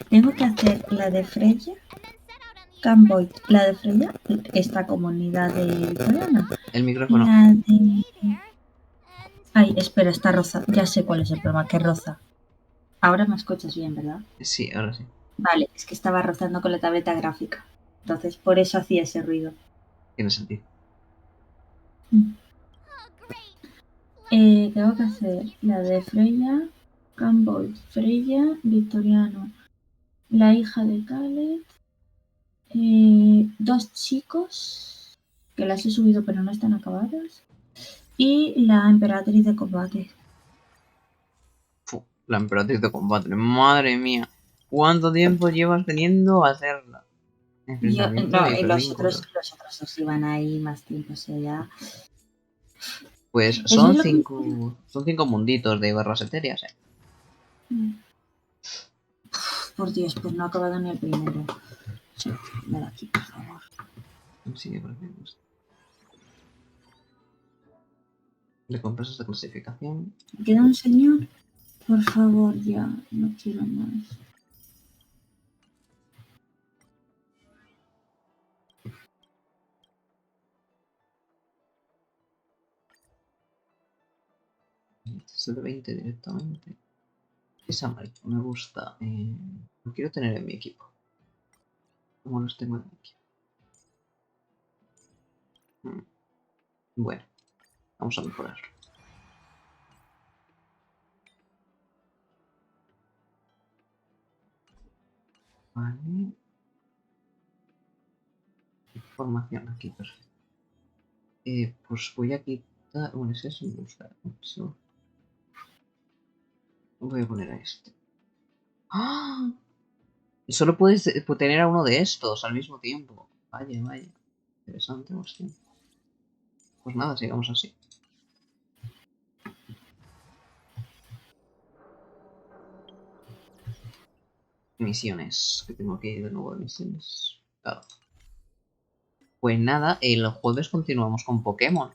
Tengo que hacer la de Freya, Camboy, la de Freya, esta comunidad de Victoriana. El micrófono. La de... Ay, espera, está roza. Ya sé cuál es el problema, que roza. Ahora me escuchas bien, ¿verdad? Sí, ahora sí. Vale, es que estaba rozando con la tableta gráfica. Entonces, por eso hacía ese ruido. Tiene sentido. Tengo que hacer la de Freya, Camboy, Freya, Victoriano, la hija de Caleb, dos chicos, que las he subido pero no están acabadas, y la emperatriz de combate. La emperatriz de combate. Madre mía. ¿Cuánto tiempo llevas teniendo a hacerla? No, y los otros dos iban ahí más tiempo, o sea, ya... Pues son 5 munditos de Guerras Etereas, Por Dios, pues no ha acabado ni el primero. Sí, me da aquí, por favor. Sí, por ejemplo. Recompensas de clasificación. ¿Queda un señor? Por favor, ya, no quiero más. Este es el 20 directamente. Es amarillo, me gusta. Lo quiero tener en mi equipo. Como los tengo en mi equipo. Bueno, vamos a mejorar. Vale. Información aquí, perfecto. Pues voy a quitar. Bueno, ese es me gusta mucho. Voy a poner a este. ¡Ah! Solo puedes tener a uno de estos al mismo tiempo. Vaya, vaya. Interesante, hostia. Pues nada, sigamos así. Misiones. Que tengo que ir de nuevo a misiones. Claro. Pues nada, el jueves continuamos con Pokémon.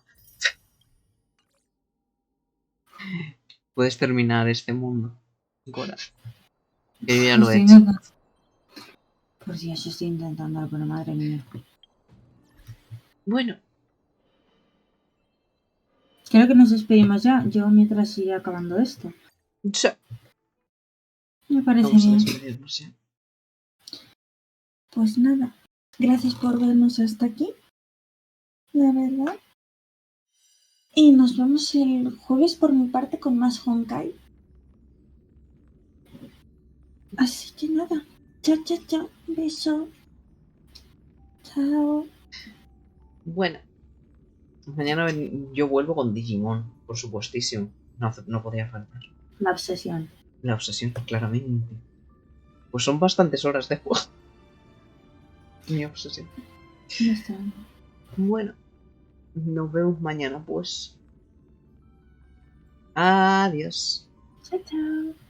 Puedes terminar este mundo. Gora. Que yo ya lo he hecho. Por Dios, estoy intentando, pero madre mía. Bueno. Creo que nos despedimos ya. Yo mientras sigue acabando esto. Sí. Me parece Vamos a bien. despedirnos ya. Pues nada. Gracias por vernos hasta aquí. La verdad. Y nos vemos el jueves por mi parte con más Honkai. Así que nada. Chao, chao, chao. Beso. Chao. Bueno. Mañana yo vuelvo con Digimon, por supuestísimo. No podía faltar. La obsesión. La obsesión, claramente. Pues son bastantes horas de juego. Mi obsesión. No está. Bueno. Nos vemos mañana, pues. Adiós. Chao, chao.